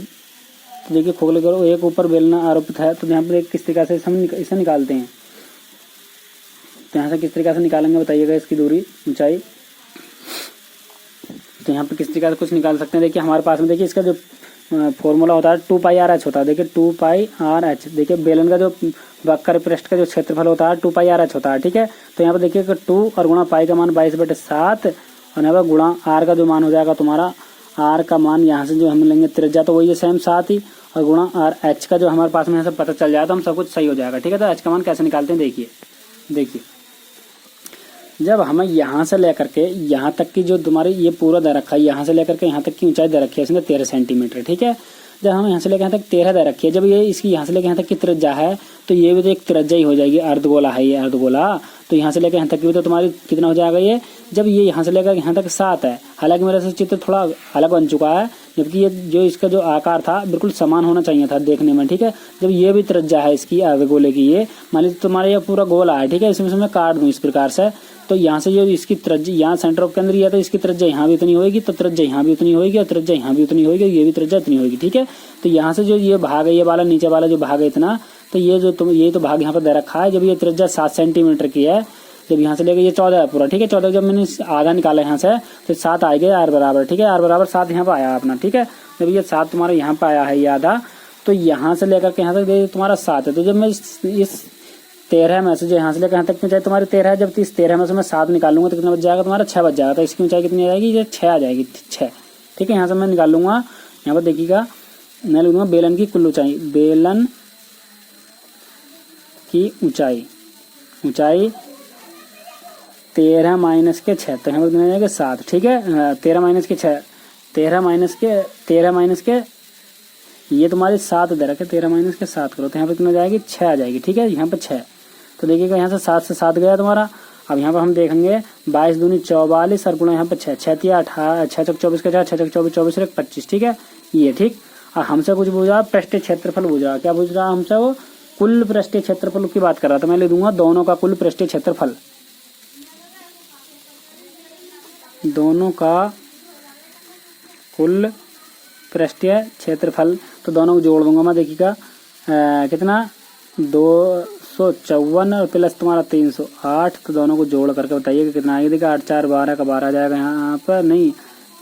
देखिए खोखले करो एक ऊपर बेलना आरोपित है। तो यहाँ पर किस तरीके से हम इसे निकालते हैं, तो यहाँ से किस तरीके से निकालेंगे बताइएगा इसकी दूरी ऊंचाई। तो यहाँ पर किस तरीके से कुछ निकाल सकते हैं। देखिए हमारे पास में देखिए इसका जो फॉर्मूला होता है 2πr/h होता है। देखिए 2πr/h, देखिए बेलन का जो वक्र पृष्ठ का जो क्षेत्रफल होता है 2πr/h होता है। ठीक है, तो यहाँ पर देखिए 2 और गुणा पाई का मान 22/7 और यहाँ पर गुणा r का जो मान हो जाएगा तुम्हारा r का मान यहाँ से जो हम लेंगे त्रिज्या तो वही है सेम 7 ही, और गुणा r h का जो हमारे पास में यहाँ से पता चल जाए तो हम सब कुछ सही हो जाएगा। ठीक है, तो h का मान कैसे निकालते हैं देखिए जब हमें यहाँ से लेकर के यहाँ तक की जो तुम्हारी ये पूरा दे रखा है, यहाँ से लेकर के यहाँ तक की ऊंचाई दे रखी है इसने 13 सेंटीमीटर। ठीक है, जब हम यहाँ से लेकर यहाँ तक 13 दे रखी है, जब ये इसकी यहाँ से लेकर यहाँ तक की त्रिज्या है तो ये भी तो एक त्रिज्या ही हो जाएगी, अर्धगोला है ये अर्धगोला। तो यहाँ से लेकर यहाँ तक की भी तो तुम्हारी कितना हो जाएगा ये, जब ये यहाँ से लेकर यहाँ तक 7 है। हालांकि मेरा से चित्र थोड़ा अलग बन चुका है, जबकि ये जो इसका जो आकार था बिल्कुल समान होना चाहिए था देखने में। ठीक है, जब ये भी त्रिज्या है इसकी अर्धगोले की, ये मान लीजिए तुम्हारा ये पूरा गोला है। ठीक है, इसमें से मैं काट दूं इस प्रकार से, तो यहाँ से जो इसकी त्रिज्या यहाँ सेंटर ऑफ केंद्र है तो इसकी त्रिज्या यहाँ भी उतनी होगी, तो त्रिज्या यहाँ भी उतनी होगी और त्रिज्या यहाँ भी उतनी होगी, ये भी त्रिज्या इतनी होगी। ठीक है, तो यहाँ से जो ये भाग है ये वाला नीचे वाला जो भाग है इतना, तो ये जो ये तो भाग यहाँ पर दे रखा है। जब ये त्रिज्या 7 सेंटीमीटर की है, जब यहाँ से लेकर ये 14 है पूरा। ठीक है, 14 जब मैंने आधा निकाला यहाँ से तो 7 आ गया r बराबर। ठीक है, r बराबर 7 यहाँ पर आया अपना। ठीक है, जब ये 7 तुम्हारा यहाँ पर आया है ये आधा, तो यहाँ से लेकर के यहाँ तक तुम्हारा 7 है। तो जब मैं इस 13 में से जो यहाँ से लेकर यहाँ तक की ऊंचाई तुम्हारी 13 है, जब इस 13 में से मैं 7 निकालूंगा तो कितना बच जाएगा तुम्हारा 6 बच जाएगा। तो इसकी ऊंचाई कितनी आ जाएगी, ये 6 आ जाएगी 6। ठीक है, यहाँ से मैं निकाल लूंगा, यहाँ पर देखिएगा मैं लिख दूंगा बेलन की कुल ऊंचाई, बेलन की ऊंचाई 13 माइनस के 6, तो यहाँ पर कितना जाएगा 7। ठीक है, 13 माइनस के 6, 13 माइनस के ये तुम्हारी 7 दे रखे, 13 माइनस के 7 करो तो यहाँ पर कितना जाएगी 6 आ जाएगी। ठीक है, यहाँ पर 6, तो देखिएगा यहाँ से 7 से 7 गया तुम्हारा। अब यहाँ पर हम देखेंगे 22 दूनी 44 और गुणा यहाँ पर 6, 6 तिया 18, 6 चौक 24 का 4, 6 चौक 24, 24 और 25। ठीक है, ये ठीक। और हमसे कुछ पूछ रहा पृष्ठीय क्षेत्रफल पूछ रहा, क्या पूछ रहा हमसे, वो कुल पृष्ठीय क्षेत्रफल की बात कर रहा था। मैं ले दूंगा दोनों का कुल पृष्ठीय क्षेत्रफल, दोनों का कुल पृष्ठीय क्षेत्रफल, तो दोनों को जोड़ दूंगा मैं। देखिएगा कितना 254 और प्लस तुम्हारा 308, तो दोनों को जोड़ करके बताइए कि कितना आएगा। देखिए 8 4 12 का 12 आ जाएगा, यहाँ पर नहीं,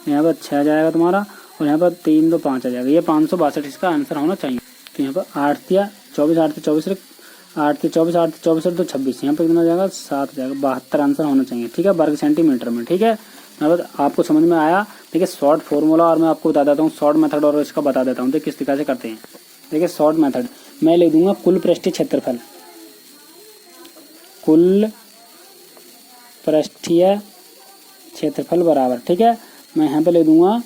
यहाँ पर 6 आ जाएगा तुम्हारा, और यहाँ पर 3 2 5 आ जाएगा, ये 562 इसका आंसर होना चाहिए। तो यहाँ पर 8 तिया 24, 8 तिया 24, 8 तिया 24, 8 तिया 24 तो 26, यहाँ पर कितना आ जाएगा 7 आ जाएगा, 72 आंसर होना चाहिए। ठीक है, वर्ग सेंटीमीटर में। ठीक है, आपको समझ में आया। देखिए शॉर्ट फॉर्मूला और मैं आपको बता देता हूँ, शॉर्ट मेथड और इसका बता देता हूँ। देखिए किस तरीके से करते हैं। देखिए शॉर्ट मेथड मैं ले दूंगा कुल पृष्ठीय क्षेत्रफल, कुल पृष्ठीय क्षेत्रफल बराबर। ठीक है, मैं यहाँ पे ले दूंगा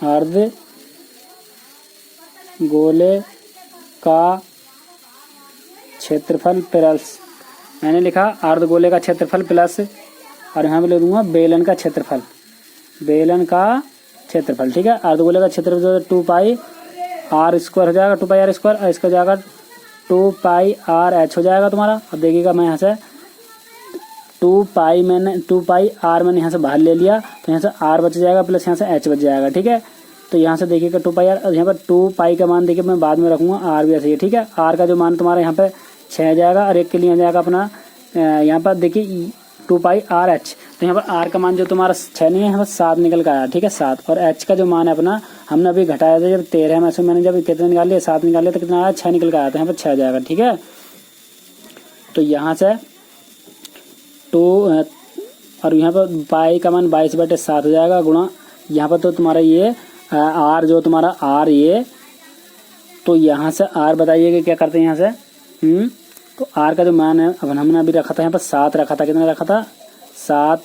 अर्ध गोले का क्षेत्रफल प्लस, मैंने लिखा अर्धगोले का क्षेत्रफल प्लस, और यहाँ पे ले दूंगा बेलन का क्षेत्रफल, बेलन का क्षेत्रफल। ठीक है, अर्धगोले का क्षेत्रफल 2πr² हो जाएगा, 2πr², और इसका जाएगा 2πr/h हो जाएगा तुम्हारा। अब देखिएगा मैं यहाँ से 2 पाई मैंने 2 पाई आर मैंने यहाँ से बाहर ले लिया, तो यहाँ से आर बच जाएगा प्लस यहाँ से एच बच जाएगा। ठीक है, तो यहाँ से देखिएगा 2 पाई आर, यहाँ पर 2 पाई का मान देखिए मैं बाद में रखूंगा, आर भी ऐसे ही। ठीक है, आर का जो मान तुम्हारा यहाँ पे 6 आ जाएगा और एक के लिए आ जाएगा अपना यहाँ पर देखिए 2 पाई आर एच, तो यहाँ पर आर का मान जो तुम्हारा 6 नहीं है, यहाँ पर 7 निकल का आया। ठीक है, 7, और एच का जो मान है अपना हमने अभी घटाया था जब 13 में से मैंने जब कितना निकाल लिया 7 निकाल लिया तो कितना आया 6 निकल का आया, तो यहाँ पर 6 आ जाएगा। ठीक है, तो यहाँ से 2 और यहाँ पर पाई का मान 22/7 हो जाएगा गुणा यहाँ पर तो तुम्हारा ये आर जो तुम्हारा आर ये, तो यहाँ से आर बताइएगा क्या करते हैं यहाँ से तो आर का जो मान है अब हमने अभी रखा था यहाँ पर 7 रखा था, कितना रखा था 7,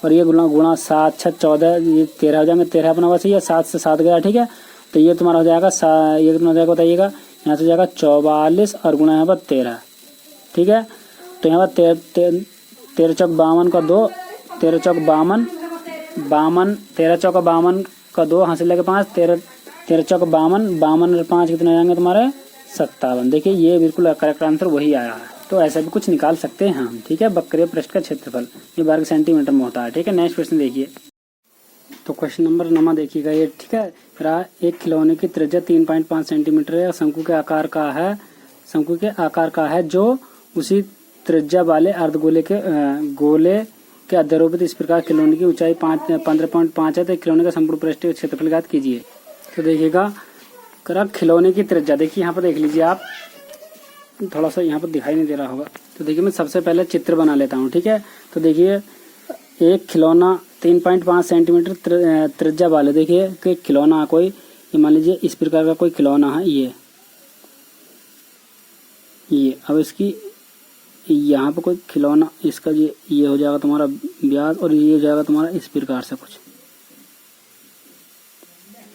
और ये गुणा 7 6 14 ये 13 हो जाएगा, 13 अपना बस ये 7 से 7 गया। ठीक है, तो ये तुम्हारा हो जाएगा ये कितना हो जाएगा बताइएगा, यहाँ से हो जाएगा 44 और गुणा यहाँ पर 13। ठीक है, तो यहाँ पर 13 चौक 52 का 2, 13 चौक 52 13 चौक 52 का 2 हासिल लेके 5, 13 चौक 52 और 5 कितने जाएंगे तुम्हारे 57। देखिए ये बिल्कुल करेक्ट आंसर वही आया है। तो ऐसा भी कुछ निकाल सकते हैं हम। ठीक है, वक्रीय पृष्ठ का क्षेत्रफल ये वर्ग सेंटीमीटर में होता है। ठीक है, नेक्स्ट क्वेश्चन देखिए, तो क्वेश्चन नंबर 9 देखिएगा ये। ठीक है, एक खिलौने की त्रिज्या 3.5 सेंटीमीटर है और शंकु के आकार का है जो उसी त्रिज्या वाले अर्धगोले के अध्यारोपित इस प्रकार खिलौने की ऊंचाई 15.5 है, तो खिलौने का संपूर्ण पृष्ठीय क्षेत्रफल ज्ञात कीजिए। तो देखिएगा खिलौने की त्रिज्या, देखिए यहाँ पर देख लीजिए आप, थोड़ा सा यहाँ पर दिखाई नहीं दे रहा होगा, तो देखिए मैं सबसे पहले चित्र बना लेता हूँ। ठीक है, तो देखिए एक खिलौना 3.5 सेंटीमीटर त्रिज्या वाले, देखिए कि खिलौना कोई ये मान लीजिए इस प्रकार का कोई खिलौना है ये अब इसकी यहाँ पर कोई खिलौना इसका ये हो जाएगा तुम्हारा व्यास और ये हो जाएगा तुम्हारा इस प्रकार से कुछ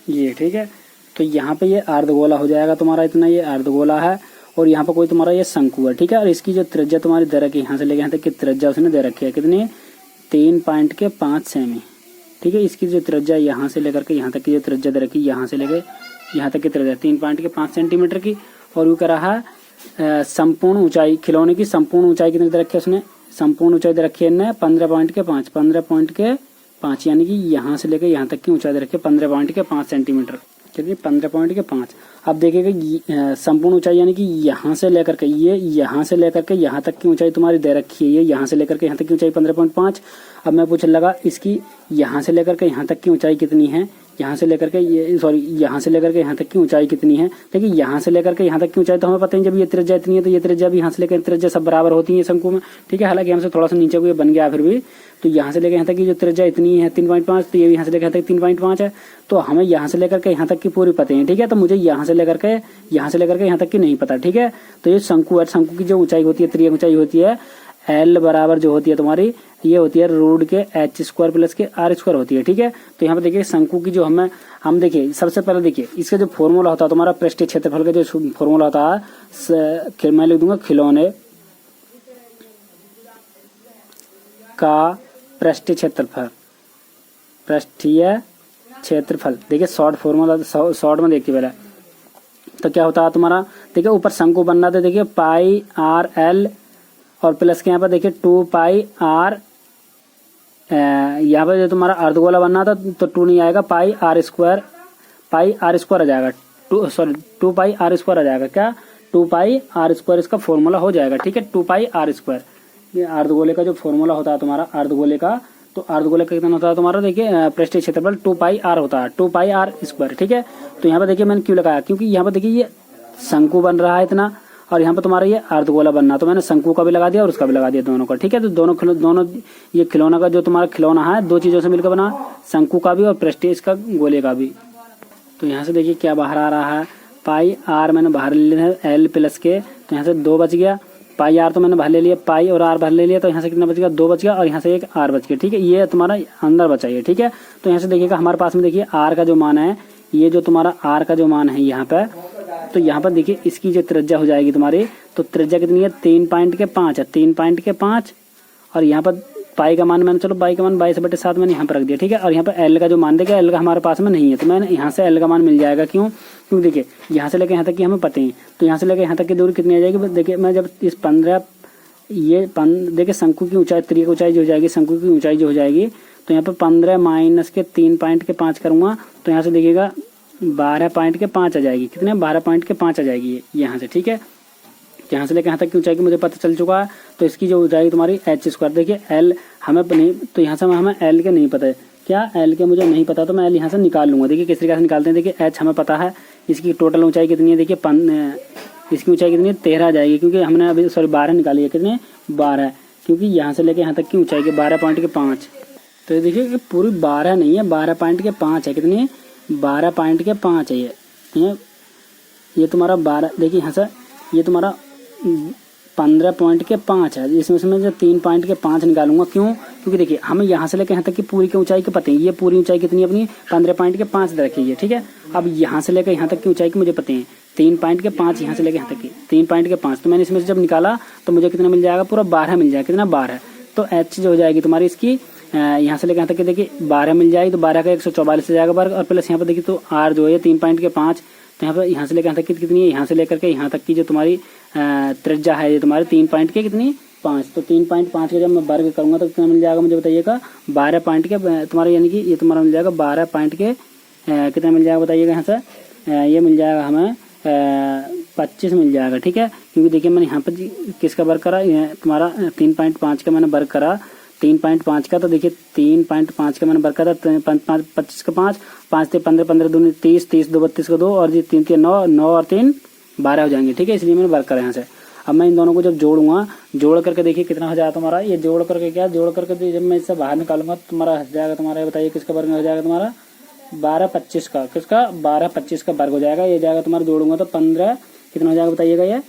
ये। ठीक है, तो यहाँ पे ये अर्धगोला हो जाएगा तुम्हारा, इतना ये अर्धगोला है और यहाँ पर कोई तुम्हारा ये शंकु है। ठीक है, और इसकी जो त्रिज्या तुम्हारी दे रखी है यहाँ से लेके यहाँ तक की त्रिज्या उसने दे रखी है कितनी 3.5 सेमी। ठीक है, इसकी जो त्रिज्या यहाँ से लेकर के यहाँ तक की जो त्रिज्या दे रखी है यहाँ से लेकर यहाँ तक की त्रिज्या 3.5 सेंटीमीटर की, और वो करा है संपूर्ण ऊंचाई खिलौने की संपूर्ण ऊंचाई कितनी दे रखी है उसने, संपूर्ण ऊंचाई दे रखी है 15.5 यानी कि यहाँ से लेकर यहाँ तक की ऊंचाई दे रखी है 15.5 सेंटीमीटर, कितनी 15.5। अब देखिएगा संपूर्ण ऊंचाई यानी कि यहाँ से लेकर के यहाँ से लेकर के यहाँ तक की ऊंचाई तुम्हारी दे रखी है, ये यहाँ से लेकर के यहाँ तक की ऊंचाई 15.5। अब मैं पूछने लगा इसकी यहाँ से लेकर के यहाँ तक की ऊंचाई कितनी है, यहाँ से लेकर के यहाँ से लेकर के यहाँ तक की ऊंचाई कितनी है। देखिए यहाँ से लेकर के यहाँ तक की ऊंचाई तो हमें पता है, जब ये त्रिज्या इतनी है तो ये त्रिज्या भी यहाँ से लेकर त्रिज्या सब बराबर होती है शंकु में। ठीक है, हालांकि हमसे थोड़ा सा नीचे को ये बन गया फिर भी, तो यहाँ से लेकर यहाँ तक की जो त्रिज्या इतनी है 3.5, तो ये भी यहाँ से लेकर यहाँ तक 3.5 है, तो हमें यहाँ से लेकर के यहाँ तक की पूरी पता है। ठीक है, तो मुझे यहाँ से लेकर के यहाँ तक की नहीं पता। ठीक है, तो ये शंकु है, शंकु की जो ऊंचाई होती है त्रिज्या ऊंचाई होती है L बराबर जो होती है तुम्हारी ये होती है रूट के h² प्लस के r² होती है। ठीक है, तो यहाँ पे देखिए शंकु की जो हम देखिए सबसे पहले देखिए इसका जो फॉर्मूला होता है तुम्हारा पृष्ठीय क्षेत्रफल का जो फॉर्मूला होता है मैं लिख दूंगा खिलौने का पृष्ठीय क्षेत्रफल। देखिए शॉर्ट फॉर्मूला शॉर्ट में देखिए पहले तो क्या होता है तुम्हारा, देखिए ऊपर शंकु बन रहा था देखिए पाई आर एल और प्लस के यहाँ पर देखिए 2 पाई आर, यहाँ पर जो तुम्हारा अर्धगोला बनना था तो 2 नहीं आएगा, पाई आर स्क्वायर आ जाएगा 2 पाई आर स्क्वायर आ जाएगा, क्या 2 पाई आर स्क्वायर इसका फॉर्मूला हो जाएगा। ठीक है, 2 पाई आर स्क्वायर ये अर्धगोले का जो फॉर्मूला होता है तुम्हारा अर्धगोले का, तो अर्धगोले का कितना होता है तुम्हारा देखिए पृष्ठीय क्षेत्रफल 2 पाई आर होता है, 2 पाई आर स्क्वायर। ठीक है, तो यहाँ पर देखिए मैंने क्यों लगाया, क्योंकि यहाँ पर देखिए ये शंकु बन रहा है इतना और यहाँ पर तुम्हारा ये अर्धगोला बनना, तो मैंने शंकु का भी लगा दिया और उसका भी लगा दिया दोनों का। ठीक है, तो दोनों ये खिलौना का जो तुम्हारा खिलौना है दो चीजों से मिलकर बना, शंकु का भी और पृष्ठीय इसका गोले का भी। तो यहाँ से देखिए क्या बाहर आ रहा है, पाई आर मैंने बाहर ले लिया है एल प्लस के, तो यहाँ से 2 बच गया, पाई आर तो मैंने बाहर ले लिया, पाई और आर बाहर ले लिया, तो यहाँ से कितना बच गया 2 बच गया और यहाँ से एक आर बच गया। ठीक है, ये तुम्हारा अंदर बचा है। ठीक है, तो यहाँ से देखिएगा हमारे पास में देखिए आर का जो मान है, ये जो तुम्हारा आर का जो मान है यहाँ पे, तो यहाँ पर देखिए इसकी जो त्रिज्या हो जाएगी तुम्हारी, तो त्रिज्या कितनी है 3.5 है, 3.5 और यहाँ पर पाई का मान मैंने चलो पाई का मान 22/7 मैंने यहाँ पर रख दिया। ठीक है, और यहाँ पर एल का जो मान देखिए एल का हमारे पास में नहीं है, तो मैंने यहाँ से एल का मान मिल जाएगा। क्यों देखिए यहाँ से लेकर यहाँ तक की हमें पता है, तो यहाँ से लेकर यहाँ तक की दूरी कितनी आ जाएगी। देखिए मैं जब ये देखिए शंकु की ऊंचाई, त्रिय की ऊंचाई जो हो जाएगी, शंकु की ऊंचाई जो हो जाएगी, तो यहाँ पे 15 माइनस के 3.5 करूंगा तो यहाँ से देखिएगा 12.5 आ जाएगी। कितने? 12.5 आ जाएगी यहाँ से, ठीक है। तो यहाँ से लेकर यहाँ तक की ऊंचाई की मुझे पता चल चुका है। तो इसकी जो हो जाएगी तुम्हारी h²। देखिए l हमें नहीं, तो यहाँ से हमें l के नहीं पता है, क्या l के मुझे नहीं पता, तो मैं l यहाँ से निकाल लूंगा। देखिए किस तरीके से निकालते हैं। देखिए h हमें पता है, इसकी टोटल ऊंचाई कितनी है, देखिए इसकी ऊंचाई कितनी है, 13 आ जाएगी, क्योंकि हमने अभी 12 निकाली है। कितने? 12, क्योंकि यहाँ से लेके यहाँ तक की ऊंचाई के 12.5। तो देखिए पूरी 12 नहीं है, 12.5 है। कितनी? 12.5 है ये तुम्हारा 12। देखिए यहाँ से ये तुम्हारा 15.5 है। इसमें से मैं जब 3.5 निकालूंगा, क्यों? क्योंकि देखिए हमें यहाँ से लेकर यहाँ तक की पूरी की ऊंचाई के पते हैं। ये पूरी ऊंचाई कितनी है अपनी? 15.5 रखिए, ठीक है। अब यहाँ से लेकर यहाँ तक की ऊंचाई की मुझे पते हैं 3.5, यहाँ से लेकर यहाँ तक की 3.5। तो मैंने इसमें से जब निकाला तो मुझे कितना मिल जाएगा? पूरा 12 मिल जाएगा। कितना? 12। तो h जो हो जाएगी तुम्हारी इसकी यहाँ से लेकर यहाँ तक की देखिए 12 मिल जाएगी। तो 12 का 144 हो जाएगा वर्ग, और प्लस यहाँ पर देखिए तो r जो है 3.5। तो यहाँ पर यहाँ से लेकर यहाँ तक की कितनी है? यहाँ से लेकर के यहाँ तक की जो तुम्हारी त्रिज्या है ये तुम्हारी 3.5। तो 3.5 के जब मैं वर्ग करूंगा तो कितना मिल जाएगा मुझे बताइएगा? 12 पॉइंट के तुम्हारा, यानी कि ये तुम्हारा मिल जाएगा 12 पॉइंट के कितना मिल जाएगा बताइएगा? यहाँ से ये मिल जाएगा हमें 25 मिल जाएगा, ठीक है। क्योंकि देखिए मैंने यहाँ पर किसका वर्ग करा, तुम्हारा 3.5 का मैंने वर्ग करा, 3.5 का। तो देखिए 3.5 का मैंने वर्ग करा, 25 का 5, 5 से 15, 15 दूनी 30, 30 2 32 का 2, और 3 3 9, 9 और 3 12 हो जाएंगे, ठीक है। इसलिए मैंने वर्ग करा यहाँ से। अब मैं इन दोनों को जब जोड़ूंगा, जोड़ करके देखिए कितना हो जाएगा तुम्हारा। ये जोड़ करके क्या, जोड़ करके जब मैं इससे बाहर निकालूंगा तो तुम्हारा हो जाएगा तुम्हारा, बताइए किसका वर्ग हो जाएगा तुम्हारा? 12 25 का। किसका? 12 25 का वर्ग हो जाएगा। ये जाएगा तुम्हारा, जोड़ूंगा तो 15 कितना हो जाएगा बताइएगा? ये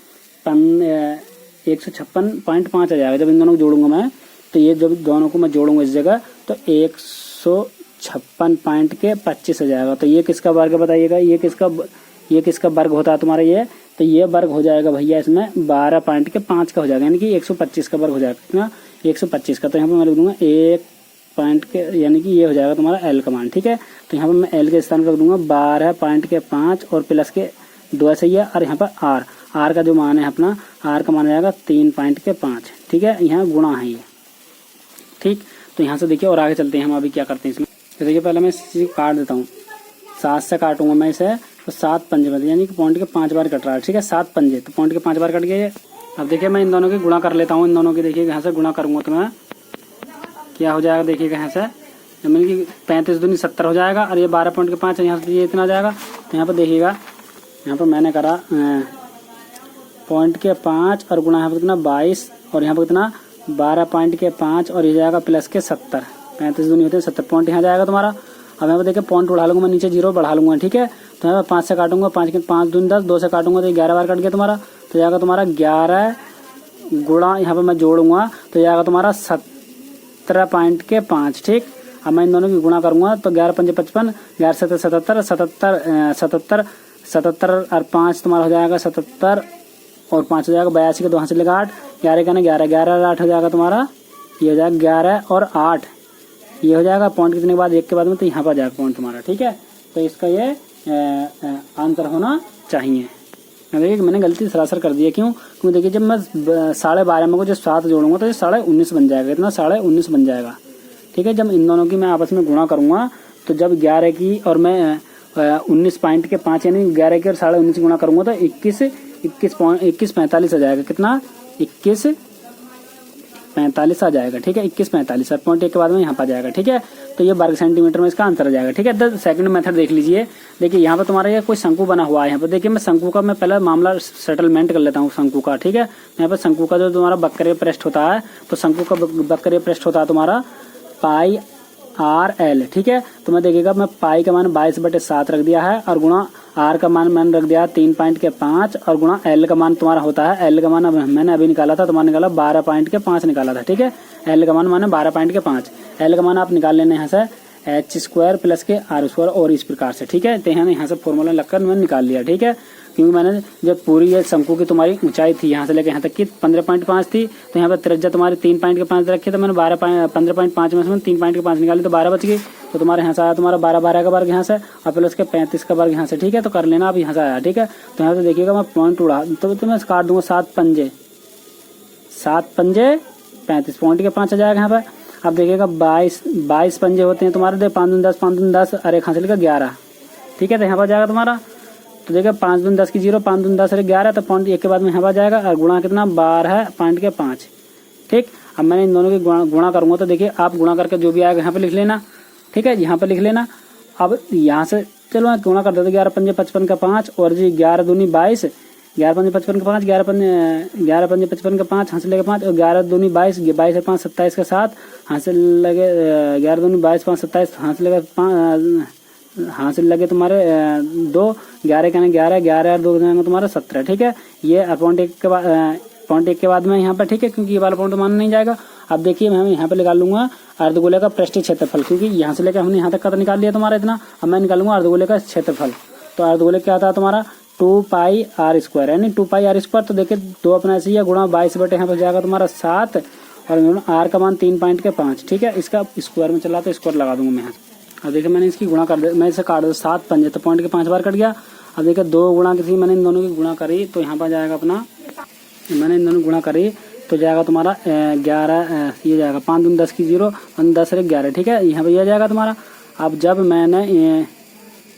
156.5 आ जाएगा जब इन दोनों को जोड़ूंगा मैं। तो ये जब दोनों को मैं जोड़ूंगा इस जगह तो 156.25 हो जाएगा। तो ये किसका वर्ग बताइएगा? ये किसका वर्ग होता है तुम्हारा? ये तो ये वर्ग हो जाएगा भैया इसमें 12.5 का हो जाएगा, यानी कि 125 का वर्ग हो जाएगा। कितना? 125 का। तो यहाँ पर मैं लिख दूंगा 1 पॉइंट के, यानी कि ये हो जाएगा तुम्हारा एल का मान, ठीक है। तो यहाँ पर मैं एल के स्थान पर रख दूंगा 12.5 और प्लस के 2 सही है। और यहाँ पर आर का जो मान है अपना, आर का मान जाएगा 3.5, ठीक है। यहाँ गुणा है ये, ठीक। तो यहाँ से देखिए और आगे चलते हैं हम अभी क्या करते हैं इसमें। तो देखिए पहले मैं इसे काट देता हूँ, 7 से काटूंगा मैं इसे, तो 7 पंजे बन, यानी कि पॉइंट के 5 बार कट रहा है, ठीक है। 7 पंजे, तो पॉइंट के 5 बार कट गए। अब देखिए मैं इन दोनों की गुणा कर लेता हूँ। इन दोनों की देखिए यहाँ से गुणा करूंगा तो मैं क्या हो जाएगा देखिएगा यहाँ से, यानी कि 35 दूनी 70 हो जाएगा। और ये 12.5 है, यहाँ से ये इतना जाएगा। तो यहाँ पर देखिएगा, यहाँ पर मैंने करा पॉइंट के 5 और गुणा यहाँ पर कितना 22, और यहाँ पर कितना 12.5, और ये जाएगा प्लस के 70। 35 दूनी होते हैं 70 पॉइंट यहाँ जाएगा तुम्हारा। अब यहाँ पर देखिए पॉइंट उड़ा लूंगा मैं, नीचे 0 बढ़ा लूंगा, ठीक है। तो यहाँ पर 5 से काटूंगा, 5 के 5 दूनी 10, 2 से काटूंगा तो 11 बार कट गया तुम्हारा। तो जाएगा तुम्हारा 11 गुणा, यहाँ पर मैं जोड़ूंगा तो जाएगा तुम्हारा 17.5, ठीक। अब मैं इन दोनों की गुणा करूंगा तो 11 पंजे 55, 11 से 77 और 5 तुम्हारा हो जाएगा 77, और 5 हो जाएगा 82 के 2 हाथ से लेगा 8, 11 का ना 11, 11 और 8 हो जाएगा तुम्हारा, ये हो जाएगा 11 और 8, ये हो जाएगा पॉइंट कितने के बाद, 1 के बाद में, तो यहाँ पर जाएगा पॉइंट तुम्हारा, ठीक है। तो इसका ये आंसर होना चाहिए। देखिए मैंने गलती सरासर कर दिया, क्यों? क्योंकि देखिए जब मैं 12.5 में को जो 7 जोड़ूंगा तो ये 19.5 बन जाएगा। इतना 19.5 बन जाएगा, ठीक है। जब इन दोनों की मैं आपस में गुणा करूंगा तो जब 11 की और मैं 19.5 यानी 11 की और 19.5 गुणा करूंगा तो 21.45 आ जाएगा। कितना? 21.45 आ जाएगा, ठीक है। 21.45 पॉइंट 1 के बाद में यहाँ पर जाएगा, ठीक है। तो ये वर्ग सेंटीमीटर में इसका आंसर आ जाएगा, ठीक है। द सेकंड मेथड देख लीजिए। देखिए यहाँ पर तुम्हारा ये कोई शंकु बना हुआ है। यहाँ पर देखिए मैं शंकु का मैं पहले मामला सेटलमेंट कर लेता हूँ शंकु का, ठीक है। यहाँ पर शंकु का जो तुम्हारा वक्रीय पृष्ठ होता है, तो शंकु का वक्रीय पृष्ठ होता है तुम्हारा पाई आर एल, ठीक है। तो मैं देखिएगा मैं पाई का मान 22/7 रख दिया है, और गुणा आर का मान मैंने रख दिया 3.5, और गुणा एल का मान तुम्हारा होता है, एल का मान मैंने अभी निकाला था, तुम्हारा निकाला 12.5 निकाला था, ठीक है। एल का मान माने 12.5, एल का मान आप निकाल लेने यहाँ से h² प्लस के r² और इस प्रकार से, ठीक है। तो यहाँ से फॉर्मूला लगकर मैंने निकाल लिया, ठीक है। क्योंकि मैंने जब पूरी ये शंकु की तुम्हारी ऊंचाई थी यहाँ से लेकर यहाँ तक की 15.5 थी, तो यहाँ पर त्रिज्या तुम्हारी 3.5 रखी, तो मैंने 15.5 में से 3.5 निकाली तो 12 बच गई। तो तुम्हारे यहाँ से आया तुम्हारा 12 का वर्ग यहाँ से, और प्लस के 35 का वर्ग यहाँ से, ठीक है। तो कर लेना अब यहाँ से आया, ठीक है। तो यहाँ से देखिएगा मैं पॉइंट उड़ा तो मैं काट दूंगा 7 7 पंजे 35 पॉइंट के 5 आ जाएगा यहाँ पर। अब देखिएगा 22 पंजे होते हैं तुम्हारे, 5 दूनी 10, 5 दूनी 10 और 1 हाथ का 11, ठीक है। तो यहाँ पर जाएगा तुम्हारा, तो देखिए 5 दूनी 10 की 0, 5 दूनी 10 और 11, तो पॉइंट 1 के बाद में यहाँ पर जाएगा और गुणा कितना 12 पॉइंट के 5, ठीक। अब मैंने इन दोनों की गुणा करूँगा, तो देखिए आप गुणा करके जो भी आएगा यहाँ पे लिख लेना, ठीक है, यहाँ पे लिख लेना। अब यहाँ से चलो मैं गुणा कर देता हूँ, 11 पंजे 55 का 5 और जी 11 दूनी 22, 11 पंजे 55 का 5, 11 पंजे 55 का 5, हाथ से लगे 5 और 11 दूनी 22, 22 और 5 27 का 7, हाथ से लगे 11 दूनी 22 5 27, हाथ से लगे 5, हाथ से लगे तुम्हारे 2, 11 कहने 11, 11 और 2 देंगे तुम्हारा 17, ठीक है। ये पॉइंट 1 के बाद में यहाँ पर, ठीक है, क्योंकि ये वाला पॉइंट मानना नहीं जाएगा। अब देखिए मैं यहाँ पे निकाल लूंगा अर्धगोले का पृष्ठीय क्षेत्रफल, क्योंकि यहाँ से लेकर हमने यहाँ तक का तो निकाल लिया तुम्हारा इतना। अब मैं निकालूंगा अर्धगोले का क्षेत्रफल। तो अर्धगोले क्या आता है तुम्हारा 2πr², यानी 2πr²। तो देखिए 2 अपना ऐसे ही गुणा 22 बटे यहाँ पर जाएगा तुम्हारा 7 और आर का मान 3.5, ठीक है। इसका स्क्वायर में चला तो स्क्वायर लगा दूंगा मैं यहाँ। अब देखिए मैंने इसकी गुणा कर दिया, मैं इसे काट दूँ 7 पंजे, तो पॉइंट के 5 बार कट गया। अब देखिए 2 गुणा की थी, मैंने इन दोनों की गुणा करी, तो यहाँ पर जाएगा अपना, मैंने इन दोनों गुणा करी तो जाएगा तुम्हारा 11, ये जाएगा 5 दूनी 10 की 0, 10 और 11, ठीक है, यहाँ पर यह जाएगा तुम्हारा। अब जब मैंने